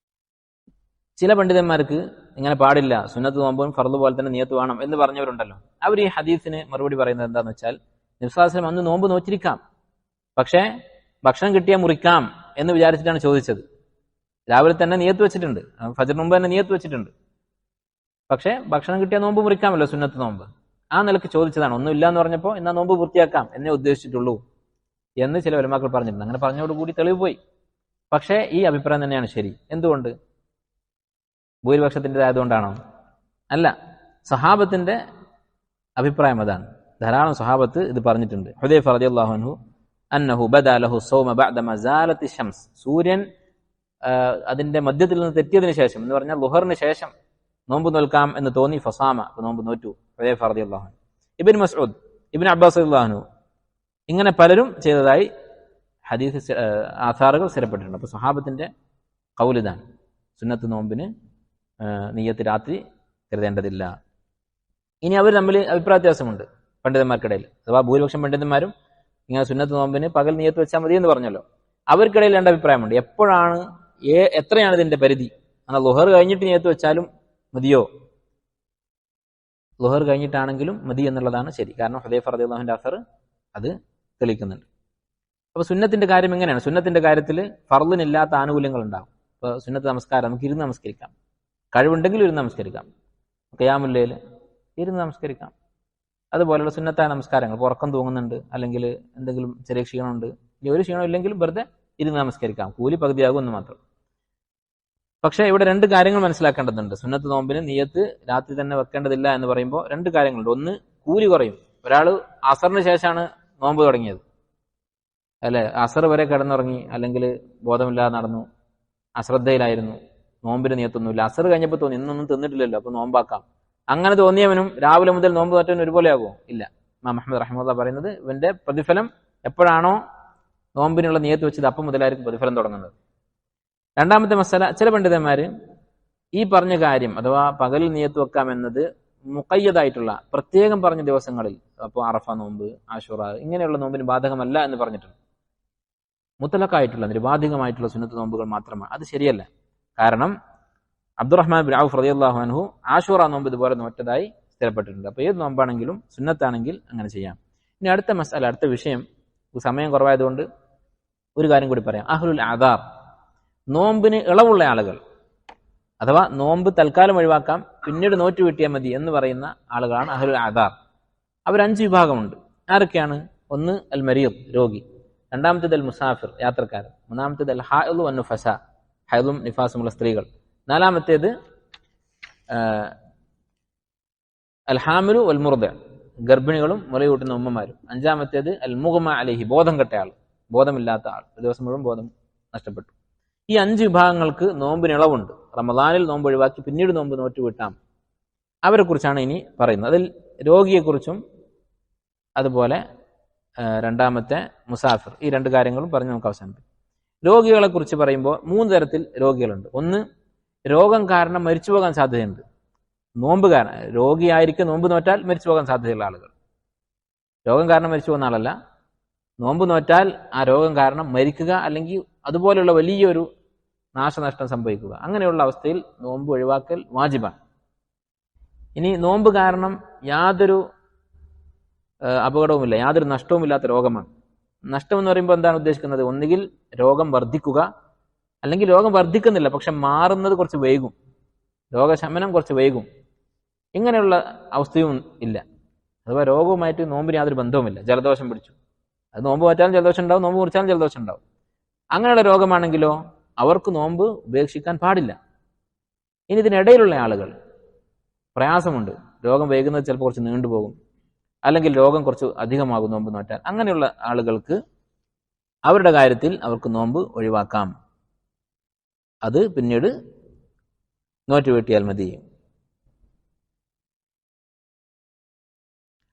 ചില പണ്ഡിതന്മാർക്ക് ഇങ്ങനെ പാടില്ല, സുന്നത്ത് നോമ്പും ഫർദ് പോലെ തന്നെ നിയത്ത് വേണം എന്ന് പറഞ്ഞവരുണ്ടല്ലോ. അവർ ഈ ഹദീസിന് മറുപടി പറയുന്നത് എന്താണെന്ന് വെച്ചാൽ, നബി സല്ലല്ലാഹു അലൈഹി വസല്ലം അന്ന് നോമ്പ് നോറ്റിരിക്കാം, പക്ഷേ ഭക്ഷണം കിട്ടിയാൽ മുറിക്കാം എന്ന് വിചാരിച്ചിട്ടാണ് ചോദിച്ചത്. രാവിലെ തന്നെ നിയത്ത് വെച്ചിട്ടുണ്ട്, ഫജ്റിന് മുമ്പ് തന്നെ നിയത്ത് വെച്ചിട്ടുണ്ട്, പക്ഷേ ഭക്ഷണം കിട്ടിയാൽ നോമ്പ് മുറിക്കാമല്ലോ, സുന്നത്ത് നോമ്പ്. ആ നിലക്ക് ചോദിച്ചതാണ്. ഒന്നുമില്ല എന്ന് പറഞ്ഞപ്പോൾ എന്നാ നോമ്പ് പൂർത്തിയാക്കാം എന്നേ ഉദ്ദേശിച്ചിട്ടുള്ളൂ എന്ന് ചില ഉലമാക്കൾ പറഞ്ഞിട്ടുണ്ട്. അങ്ങനെ പറഞ്ഞതോടുകൂടി തെളിവ് പോയി. പക്ഷേ ഈ അഭിപ്രായം തന്നെയാണ് ശരി. എന്തുകൊണ്ട്? ഭൂരിപക്ഷത്തിൻ്റെതായതുകൊണ്ടാണോ? അല്ല, സഹാബത്തിന്റെ അഭിപ്രായം അതാണ്. ധാരാളം സഹാബത്ത് ഇത് പറഞ്ഞിട്ടുണ്ട്. ഹുദൈഫ റളിയല്ലാഹു അൻഹു അന്നഹു ബദാ ലഹു സൗമ ബഅദ മസാലത്തി ശംസ്, സൂര്യൻ അതിന്റെ മധ്യത്തിൽ നിന്ന് തെറ്റിയതിനു ശേഷം എന്ന് പറഞ്ഞാൽ ളുഹറിന് ശേഷം നോമ്പ് നോൽക്കാം എന്ന് തോന്നി. ഫസാമ, നോമ്പ് നോറ്റു ഹുദൈഫ റളിയല്ലാഹു അൻഹു. ഇബ്നു മസ്ഊദ്, ഇബ്നു അബ്ബാസ് റളിയല്ലാഹു അൻഹു, ഇങ്ങനെ പലരും ചെയ്തതായി ഹദീസ് ആധാറുകൾ സ്ഥിരപ്പെട്ടിട്ടുണ്ട്. അപ്പോൾ സ്വഹാബത്തിന്റെ ഖൗലിതാണ് സുന്നത്ത് നോമ്പിന് നിയ്യത്ത് രാത്രി കരുതേണ്ടതില്ല. ഇനി അവർ തമ്മിൽ അഭിപ്രായ വ്യത്യാസമുണ്ട് പണ്ഡിതന്മാർക്കിടയിൽ. അഥവാ ഭൂരിപക്ഷം പണ്ഡിതന്മാരും ഇങ്ങനെ സുന്നത്ത് നോമ്പിന് പകൽ നിയ്യത്ത് വെച്ചാൽ മതി എന്ന് പറഞ്ഞല്ലോ. അവർക്കിടയിൽ രണ്ട് അഭിപ്രായമുണ്ട്. എപ്പോഴാണ് എത്രയാണ് ഇതിന്റെ പരിധി? എന്നാൽ ളുഹർ കഴിഞ്ഞിട്ട് നിയ്യത്ത് വെച്ചാലും മതിയോ? ളുഹർ കഴിഞ്ഞിട്ടാണെങ്കിലും മതി എന്നുള്ളതാണ് ശരി. കാരണം ഹുദൈഫ റളിയല്ലാഹുവിന്റെ അസർ അത് തെളിയിക്കുന്നുണ്ട്. അപ്പൊ സുന്നത്തിന്റെ കാര്യം എങ്ങനെയാണ്? സുന്നത്തിന്റെ കാര്യത്തിൽ ഫർളിനില്ലാത്ത ആനുകൂല്യങ്ങൾ ഉണ്ടാകും. ഇപ്പൊ സുന്നത്ത് നമസ്കാരം നമുക്ക് ഇരുന്ന് നമസ്കരിക്കാം, കഴിവുണ്ടെങ്കിൽ ഇരുന്ന് നമസ്കരിക്കാം. ഖിയാമുൽ ലൈൽ ഇരുന്ന് നമസ്കരിക്കാം. അതുപോലെയുള്ള സുന്നത്തായ നമസ്കാരങ്ങൾ, ഇപ്പോൾ ഉറക്കം തൂങ്ങുന്നുണ്ട്, അല്ലെങ്കിൽ എന്തെങ്കിലും ചെറിയ ക്ഷീണമുണ്ട്, ഇനി ഒരു ക്ഷീണം ഇല്ലെങ്കിലും വെറുതെ ഇരുന്ന് നമസ്കരിക്കാം, കൂലി പകുതിയാകും എന്ന് മാത്രം. പക്ഷെ ഇവിടെ രണ്ട് കാര്യങ്ങൾ മനസ്സിലാക്കേണ്ടതുണ്ട്. സുന്നത്ത് നോമ്പിന് നിയ്യത്ത് രാത്രി തന്നെ വെക്കേണ്ടതില്ല എന്ന് പറയുമ്പോൾ രണ്ട് കാര്യങ്ങളുണ്ട്. ഒന്ന്, കൂലി കുറയും. ഒരാൾ അസറിന് ശേഷമാണ് നോമ്പ് തുടങ്ങിയത്, അല്ലെ, അസർ വരെ കിടന്നുറങ്ങി, അല്ലെങ്കിൽ ബോധമില്ലാതെ നടന്നു, അശ്രദ്ധയിലായിരുന്നു, നോമ്പിന് നിയ്യത്തൊന്നുമില്ല, അസർ കഴിഞ്ഞപ്പോൾ തോന്നി ഇന്നൊന്നും തിന്നിട്ടില്ലല്ലോ അപ്പൊ നോമ്പാക്കാം, അങ്ങനെ തോന്നിയവനും രാവിലെ മുതൽ നോമ്പ് നോറ്റവനും ഒരുപോലെ ആകുമോ? ഇല്ല. ഇമാം അഹ്മദ് റഹിമഹുല്ലാഹ് പറയുന്നത് ഇവന്റെ പ്രതിഫലം എപ്പോഴാണോ നോമ്പിനുള്ള നിയ്യത്ത് വെച്ചത് അപ്പം മുതലായിരിക്കും പ്രതിഫലം തുടങ്ങുന്നത്. രണ്ടാമത്തെ മസല, ചില പണ്ഡിതന്മാര് ഈ പറഞ്ഞ കാര്യം അഥവാ പകൽ നിയ്യത്ത് വെക്കാം എന്നത് മുഖയ്യതായിട്ടുള്ള പ്രത്യേകം പറഞ്ഞ ദിവസങ്ങളിൽ, അപ്പോൾ അറഫ നോമ്പ്, ആശുറ, ഇങ്ങനെയുള്ള നോമ്പിന് ബാധകമല്ല എന്ന് പറഞ്ഞിട്ടുണ്ട്. മുത്തലക്കായിട്ടുള്ള നിരുപാധികമായിട്ടുള്ള സുന്നത്ത് നോമ്പുകൾ മാത്രമാണ്. അത് ശരിയല്ല. കാരണം അബ്ദുറഹ്മാൻ ബിൻ ഔഫ് റളിയല്ലാഹു അൻഹു ആശുറ നോമ്പ് ഇതുപോലെ നോറ്റതായി സ്ഥിരപ്പെട്ടിട്ടുണ്ട്. അപ്പോൾ ഏത് നോമ്പാണെങ്കിലും സുന്നത്താണെങ്കിൽ അങ്ങനെ ചെയ്യാം. ഇനി അടുത്ത മസല, അടുത്ത വിഷയം, സമയം കുറവായതുകൊണ്ട് ഒരു കാര്യം കൂടി പറയാം. അഹ്ലുൽ ആദാർ, നോമ്പിന് ഇളവുള്ള ആളുകൾ, അഥവാ നോമ്പ് തൽക്കാലം ഒഴിവാക്കാം പിന്നീട് നോറ്റ് വീട്ടിയാൽ മതി എന്ന് പറയുന്ന ആളുകളാണ് അഹ്ലുൽ ആദാർ. അവർ 5 വിഭാഗമുണ്ട്. ആരൊക്കെയാണ്? ഒന്ന് അൽ മരീദ്, രോഗി. രണ്ടാമത്തേത് അൽ മുസാഫിർ, യാത്രക്കാരൻ. മൂന്നാമത്തേത് അൽ ഹായിദ് വൻ നുഫസ, ഹൈദും നിഫാസുമുള്ള സ്ത്രീകൾ. നാലാമത്തേത് അൽ ഹാമിലു വൽ മുർദ, ഗർഭിണികളും മുലയൂട്ടുന്ന ഉമ്മമാരും. അഞ്ചാമത്തേത് അൽ മുഗ്മ അലൈഹി, ബോധം കെട്ട ആൾ, ബോധമില്ലാത്ത ആൾ, ഒരു ദിവസം മുഴുവൻ ബോധം നഷ്ടപ്പെട്ടു. ഈ 5 വിഭാഗങ്ങൾക്ക് നോമ്പിന് ഇളവുണ്ട്. റമദാനിൽ നോമ്പ് ഒഴിവാക്കി പിന്നീട് നോമ്പ് നോറ്റ് വീട്ടാം. അവരെ കുറിച്ചാണ് ഇനി പറയുന്നത്. അതിൽ രോഗിയെക്കുറിച്ചും അതുപോലെ രണ്ടാമത്തെ മുസാഫിർ, ഈ 2 കാര്യങ്ങളും പറഞ്ഞ് നമുക്ക് അവസാനിപ്പിക്കും. രോഗികളെ കുറിച്ച് പറയുമ്പോൾ 3 തരത്തിൽ രോഗികളുണ്ട്. ഒന്ന്, രോഗം കാരണം മരിച്ചു പോകാൻ സാധ്യതയുണ്ട്. നോമ്പ് കാരണം രോഗിയായിരിക്കും നോമ്പ് നോറ്റാൽ മരിച്ചു പോകാൻ സാധ്യതയുള്ള ആളുകൾ. രോഗം കാരണം മരിച്ചു പോകുന്ന ആളല്ല, നോമ്പ് നോറ്റാൽ ആ രോഗം കാരണം മരിക്കുക അല്ലെങ്കിൽ അതുപോലെയുള്ള വലിയൊരു നാശനഷ്ടം സംഭവിക്കുക, അങ്ങനെയുള്ള അവസ്ഥയിൽ നോമ്പ് ഒഴിവാക്കൽ വാജിബാണ്. ഇനി നോമ്പ് കാരണം യാതൊരു അപകടവുമില്ല, യാതൊരു നഷ്ടവുമില്ലാത്ത രോഗമാണ്. നഷ്ടം എന്ന് പറയുമ്പോൾ എന്താണ് ഉദ്ദേശിക്കുന്നത്? ഒന്നുകിൽ രോഗം വർദ്ധിക്കുക, അല്ലെങ്കിൽ രോഗം വർദ്ധിക്കുന്നില്ല പക്ഷെ മാറുന്നത് കുറച്ച് വൈകും, രോഗശമനം കുറച്ച് വൈകും, ഇങ്ങനെയുള്ള അവസ്ഥയും ഇല്ല. അഥവാ രോഗവുമായിട്ട് നോമ്പിന് യാതൊരു ബന്ധവുമില്ല. ജലദോഷം പിടിച്ചു, അത് നോമ്പ് മാറ്റാലും ജലദോഷം ഉണ്ടാവും, നോമ്പ് മുറിച്ചാലും ജലദോഷം ഉണ്ടാവും. അങ്ങനെയുള്ള രോഗമാണെങ്കിലോ അവർക്ക് നോമ്പ് ഉപേക്ഷിക്കാൻ പാടില്ല. ഇനി ഇതിനിടയിലുള്ള ആളുകൾ, പ്രയാസമുണ്ട്, രോഗം വൈകുന്നത് ചിലപ്പോൾ കുറച്ച് നീണ്ടുപോകും, അല്ലെങ്കിൽ രോഗം കുറച്ച് അധികമാകും നോമ്പ് നോറ്റാൽ, അങ്ങനെയുള്ള ആളുകൾക്ക് അവരുടെ കാര്യത്തിൽ അവർക്ക് നോമ്പ് ഒഴിവാക്കാം. അത് പിന്നീട് നോറ്റ് വീട്ടിയാൽ മതി.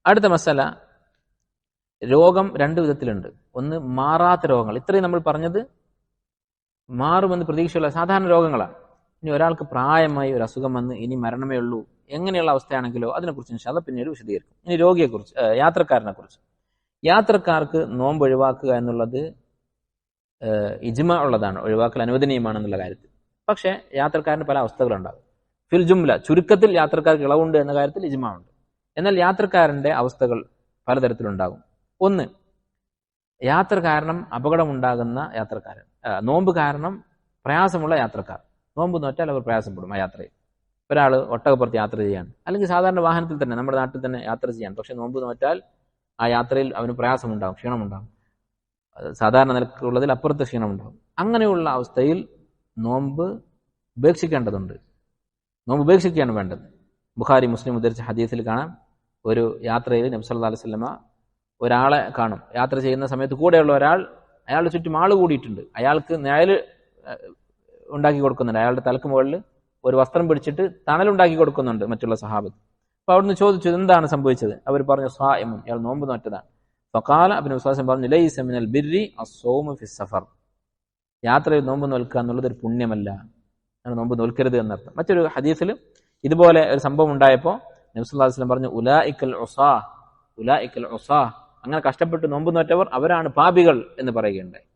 അടുത്ത മസല, രോഗം 2 വിധത്തിലുണ്ട്. ഒന്ന്, മാറാത്ത രോഗങ്ങൾ. ഇത്രയും നമ്മൾ പറഞ്ഞത് മാറുമെന്ന് പ്രതീക്ഷയുള്ള സാധാരണ രോഗങ്ങളാണ്. ഇനി ഒരാൾക്ക് പ്രായമായി ഒരു അസുഖം വന്ന് ഇനി മരണമേ ഉള്ളൂ, എങ്ങനെയുള്ള അവസ്ഥയാണെങ്കിലോ അതിനെക്കുറിച്ച് ഇൻഷാ അല്ലാഹ് പിന്നീട് വിശദീകരിക്കും. ഇനി രോഗിയെക്കുറിച്ച്, യാത്രക്കാരനെ കുറിച്ച്. യാത്രക്കാർക്ക് നോമ്പ് ഒഴിവാക്കുക എന്നുള്ളത് ഇജ്മാ ഉള്ളതാണ്, ഒഴിവാക്കൽ അനുവദനീയമാണെന്നുള്ള കാര്യത്തിൽ. പക്ഷേ യാത്രക്കാരന് പല അവസ്ഥകളുണ്ടാകും. ഫിൽ ജുംല, ചുരുക്കത്തിൽ യാത്രക്കാർക്ക് ഇളവുണ്ട് എന്ന കാര്യത്തിൽ ഇജ്മാ ഉണ്ട്. എന്നാൽ യാത്രക്കാരന്റെ അവസ്ഥകൾ പലതരത്തിലുണ്ടാകും. ഒന്ന്, യാത്ര കാരണം അപകടമുണ്ടാകുന്ന യാത്രക്കാരൻ, നോമ്പ് കാരണം പ്രയാസമുള്ള യാത്രക്കാർ. നോമ്പ് നോറ്റാൽ അവർ പ്രയാസപ്പെടും ആ യാത്രയിൽ. ഒരാൾ ഒട്ടകപ്പുറത്ത് യാത്ര ചെയ്യാൻ, അല്ലെങ്കിൽ സാധാരണ വാഹനത്തിൽ തന്നെ നമ്മുടെ നാട്ടിൽ തന്നെ യാത്ര ചെയ്യാൻ, പക്ഷെ നോമ്പ് നോറ്റാൽ ആ യാത്രയിൽ അവന് പ്രയാസമുണ്ടാകും, ക്ഷീണമുണ്ടാകും, സാധാരണ നിലക്കുള്ളതിൽ അപ്പുറത്തെ ക്ഷീണമുണ്ടാകും. അങ്ങനെയുള്ള അവസ്ഥയിൽ നോമ്പ് ഉപേക്ഷിക്കേണ്ടതുണ്ട്, നോമ്പ് ഉപേക്ഷിക്കുകയാണ് വേണ്ടത്. ബുഖാരി മുസ്ലിം ഉദ്ധരിച്ച ഹദീസിൽ കാണാം, ഒരു യാത്രയിൽ നബി സല്ലല്ലാഹു അലൈഹി വസല്ലമ ഒരാളെ കാണും. യാത്ര ചെയ്യുന്ന സമയത്ത് കൂടെയുള്ള ഒരാൾ, അയാളുടെ ചുറ്റും ആൾ കൂടിയിട്ടുണ്ട്, അയാൾക്ക് നിഴൽ ഉണ്ടാക്കി കൊടുക്കുന്നുണ്ട്, അയാളുടെ തലക്ക് മുകളിൽ ഒരു വസ്ത്രം പിടിച്ചിട്ട് തണലുണ്ടാക്കി കൊടുക്കുന്നുണ്ട് മറ്റുള്ള സഹാബത്ത്. അപ്പൊ അവിടുന്ന് ചോദിച്ചു, എന്താണ് സംഭവിച്ചത്? അവർ പറഞ്ഞു, സ്വാഇമുൻ, അയാൾ നോമ്പ് നോറ്റതാണ്. ഫഖാല അബ്നു വസ്വാസം പറഞ്ഞു ലൈസ മിനൽ ബിർരി അസ്സൗമു ഫി സഫർ, യാത്രയിൽ നോമ്പ് നോൽക്കുക എന്നുള്ളത് ഒരു പുണ്യമല്ല, നോമ്പ് നോൽക്കരുത് എന്നർത്ഥം. മറ്റൊരു ഹദീസിൽ ഇതുപോലെ ഒരു സംഭവം ഉണ്ടായപ്പോൾ നബി സല്ലല്ലാഹു അലൈഹി വസല്ലം പറഞ്ഞു ഉലായിക്കൽ ഉസാ, അങ്ങനെ കഷ്ടപ്പെട്ട് നോമ്പ് നോറ്റവർ അവരാണ് പാപികൾ എന്ന് പറയുകയുണ്ടായി.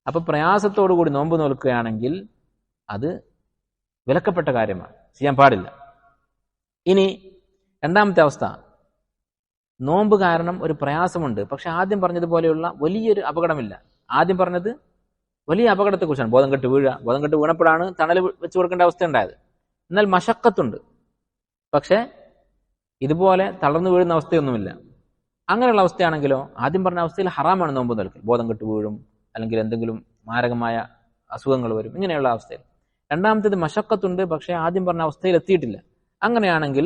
അപ്പൊ പ്രയാസത്തോടു കൂടി നോമ്പ് നോൽക്കുകയാണെങ്കിൽ അത് വിലക്കപ്പെട്ട കാര്യമാണ്, ചെയ്യാൻ പാടില്ല. ഇനി രണ്ടാമത്തെ അവസ്ഥ, നോമ്പ് കാരണം ഒരു പ്രയാസമുണ്ട്, പക്ഷെ ആദ്യം പറഞ്ഞതുപോലെയുള്ള വലിയൊരു അപകടമില്ല. ആദ്യം പറഞ്ഞത് വലിയ അപകടത്തെക്കുറിച്ചാണ്, ബോധം കെട്ട് വീണപ്പോഴാണ് തണൽ വെച്ച് കൊടുക്കേണ്ട അവസ്ഥ ഉണ്ടായത്. എന്നാൽ മശക്കത്തുണ്ട്, പക്ഷെ ഇതുപോലെ തളർന്നു വീഴുന്ന അവസ്ഥയൊന്നുമില്ല. അങ്ങനെയുള്ള അവസ്ഥയാണെങ്കിലോ ആദ്യം പറഞ്ഞ അവസ്ഥയിൽ ഹറാമാണ് നോമ്പ് നോൽക്കൽ, ബോധം കെട്ട് വീഴും, അല്ലെങ്കിൽ എന്തെങ്കിലും മാരകമായ അസുഖങ്ങൾ വരും, ഇങ്ങനെയുള്ള അവസ്ഥയിൽ. രണ്ടാമത്തേത് മശക്കത്തുണ്ട്, പക്ഷെ ആദ്യം പറഞ്ഞ അവസ്ഥയിൽ എത്തിയിട്ടില്ല. അങ്ങനെയാണെങ്കിൽ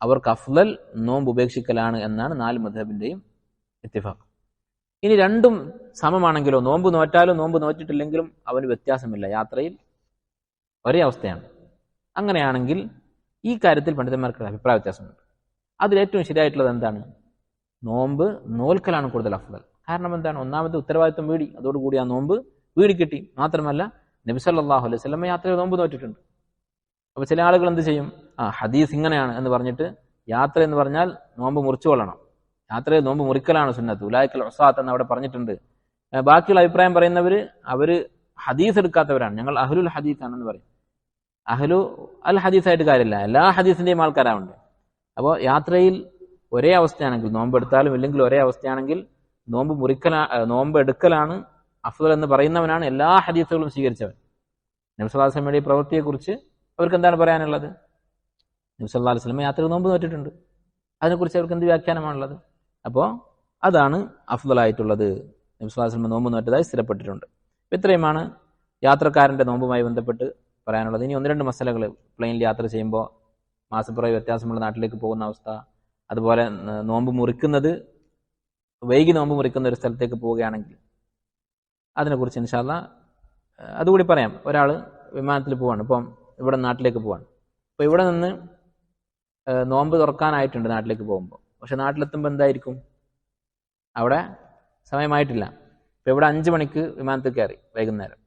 അവർക്ക് അഫ്ളൽ നോമ്പ് ഉപേക്ഷിക്കലാണ് എന്നാണ് 4 മദ്ഹബിന്റെയും ഇത്തിഫാഖ്. ഇനി രണ്ടും സമമാണെങ്കിലോ, നോമ്പ് നോറ്റാലും നോമ്പ് നോറ്റിട്ടില്ലെങ്കിലും അവന് വ്യത്യാസമില്ല, യാത്രയിൽ ഒരേ അവസ്ഥയാണ്. അങ്ങനെയാണെങ്കിൽ ഈ കാര്യത്തിൽ പണ്ഡിതന്മാർക്ക് അഭിപ്രായ വ്യത്യാസമുണ്ട്. അതിലേറ്റവും ശരിയായിട്ടുള്ളത് എന്താണ്? നോമ്പ് നോൽക്കലാണ് കൂടുതൽ അഫ്ളൽ. കാരണം എന്താണ്? ഒന്നാമത്തെ ഉത്തരവാദിത്വം വീടി, അതോടുകൂടി ആ നോമ്പ് വീടി കിട്ടി. മാത്രമല്ല നബി സല്ലല്ലാഹു അലൈഹി വസല്ലം യാത്രയിൽ നോമ്പ് നോറ്റിട്ടുണ്ട്. അപ്പൊ ചില ആളുകൾ എന്ത് ചെയ്യും, ഹദീസ് ഇങ്ങനെയാണ് എന്ന് പറഞ്ഞിട്ട് യാത്ര എന്ന് പറഞ്ഞാൽ നോമ്പ് മുറിച്ചു കൊള്ളണം, യാത്രയിൽ നോമ്പ് മുറിക്കലാണ് സുന്നത്ത്, ഉലായിക്കൽ ഉസാത്ത് എന്ന് അവിടെ പറഞ്ഞിട്ടുണ്ട്. ബാക്കിയുള്ള അഭിപ്രായം പറയുന്നവര് അവര് ഹദീസ് എടുക്കാത്തവരാണ്, ഞങ്ങൾ അഹ്ലുൽ ഹദീസ് ആണെന്ന് പറയും. അഹ്ലു അൽ ഹദീസായിട്ട് കാര്യമില്ല, എല്ലാ ഹദീസിന്റെയും ആൾക്കാരാവുണ്ട്. അപ്പോൾ യാത്രയിൽ ഒരേ അവസ്ഥയാണെങ്കിൽ, നോമ്പ് എടുത്താലും ഇല്ലെങ്കിൽ ഒരേ അവസ്ഥയാണെങ്കിൽ നോമ്പ് എടുക്കലാണ് അഫ്ളൽ എന്ന് പറയുന്നവനാണ് എല്ലാ ഹദീസുകളും സ്വീകരിച്ചവൻ. നബി സല്ലല്ലാഹു അലൈഹി വസല്ലമയുടെ പ്രവൃത്തിയെക്കുറിച്ച് അവർക്ക് എന്താണ് പറയാനുള്ളത്? നബി സല്ലല്ലാഹു അലൈഹി വസല്ലം യാത്രയിൽ നോമ്പ് നോറ്റിട്ടുണ്ട്, അതിനെക്കുറിച്ച് അവർക്ക് എന്ത് വ്യാഖ്യാനമാണുള്ളത്? അപ്പോൾ അതാണ് അഫ്ളലായിട്ടുള്ളത്. നബി സല്ലല്ലാഹു അലൈഹി വസല്ലം നോമ്പ് നോറ്റതായി സ്ഥിരപ്പെട്ടിട്ടുണ്ട്. ഇത്രയുമാണ് യാത്രക്കാരന്റെ നോമ്പുമായി ബന്ധപ്പെട്ട് പറയാനുള്ളത്. ഇനി 1-2 മസലകൾ, പ്ലെയിനിൽ യാത്ര ചെയ്യുമ്പോൾ മാസപ്പിറവി വ്യത്യാസമുള്ള നാട്ടിലേക്ക് പോകുന്ന അവസ്ഥ, അതുപോലെ നോമ്പ് മുറിക്കുന്നത് വൈകി നോമ്പ് മുറിക്കുന്ന ഒരു സ്ഥലത്തേക്ക് പോവുകയാണെങ്കിൽ അതിനെക്കുറിച്ച് ഇൻഷാ അല്ലാഹ് അതുകൂടി പറയാം. ഒരാൾ വിമാനത്തിൽ പോവാണ്, ഇപ്പം ഇവിടെ നാട്ടിലേക്ക് പോവാണ്. അപ്പോൾ ഇവിടെ നിന്ന് നോമ്പ് തുറക്കാനായിട്ടുണ്ട് നാട്ടിലേക്ക് പോകുമ്പോൾ. പക്ഷെ നാട്ടിലെത്തുമ്പോൾ എന്തായിരിക്കും? അവിടെ സമയമായിട്ടില്ല. ഇപ്പോൾ ഇവിടെ 5 മണിക്ക് വിമാനത്തിൽ കയറി വൈകുന്നേരം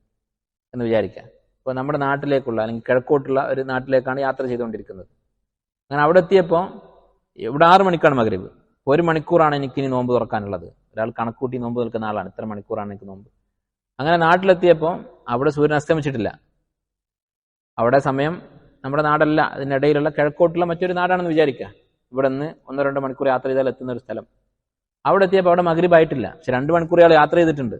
എന്ന് വിചാരിക്കാം. ഇപ്പോൾ നമ്മുടെ നാട്ടിലേക്കുള്ള അല്ലെങ്കിൽ കിഴക്കോട്ടുള്ള ഒരു നാട്ടിലേക്കാണ് യാത്ര ചെയ്തുകൊണ്ടിരിക്കുന്നത്. അങ്ങനെ അവിടെ എത്തിയപ്പോൾ ഇവിടെ 6 മണിക്കാണ് മഗ്രിബ്. 1 മണിക്കൂറാണ് എനിക്കിനി നോമ്പ് തുറക്കാനുള്ളത്. ഒരാൾ കണക്കൂട്ടി നോമ്പ് നിൽക്കുന്ന ആളാണ്, ഇത്ര മണിക്കൂറാണ് എനിക്ക് നോമ്പ്. അങ്ങനെ നാട്ടിലെത്തിയപ്പോൾ അവിടെ സൂര്യൻ അസ്തമിച്ചിട്ടില്ല. അവിടെ സമയം നമ്മുടെ നാടല്ല, അതിനിടയിലുള്ള കിഴക്കോട്ടുള്ള മറ്റൊരു നാടാണെന്ന് വിചാരിക്കുക. ഇവിടെ നിന്ന് 1-2 മണിക്കൂർ യാത്ര ചെയ്താൽ എത്തുന്ന ഒരു സ്ഥലം. അവിടെ എത്തിയപ്പോൾ അവിടെ മഗ്രിബ് ആയിട്ടില്ല, പക്ഷെ 2 മണിക്കൂർ ഇയാൾ യാത്ര ചെയ്തിട്ടുണ്ട്.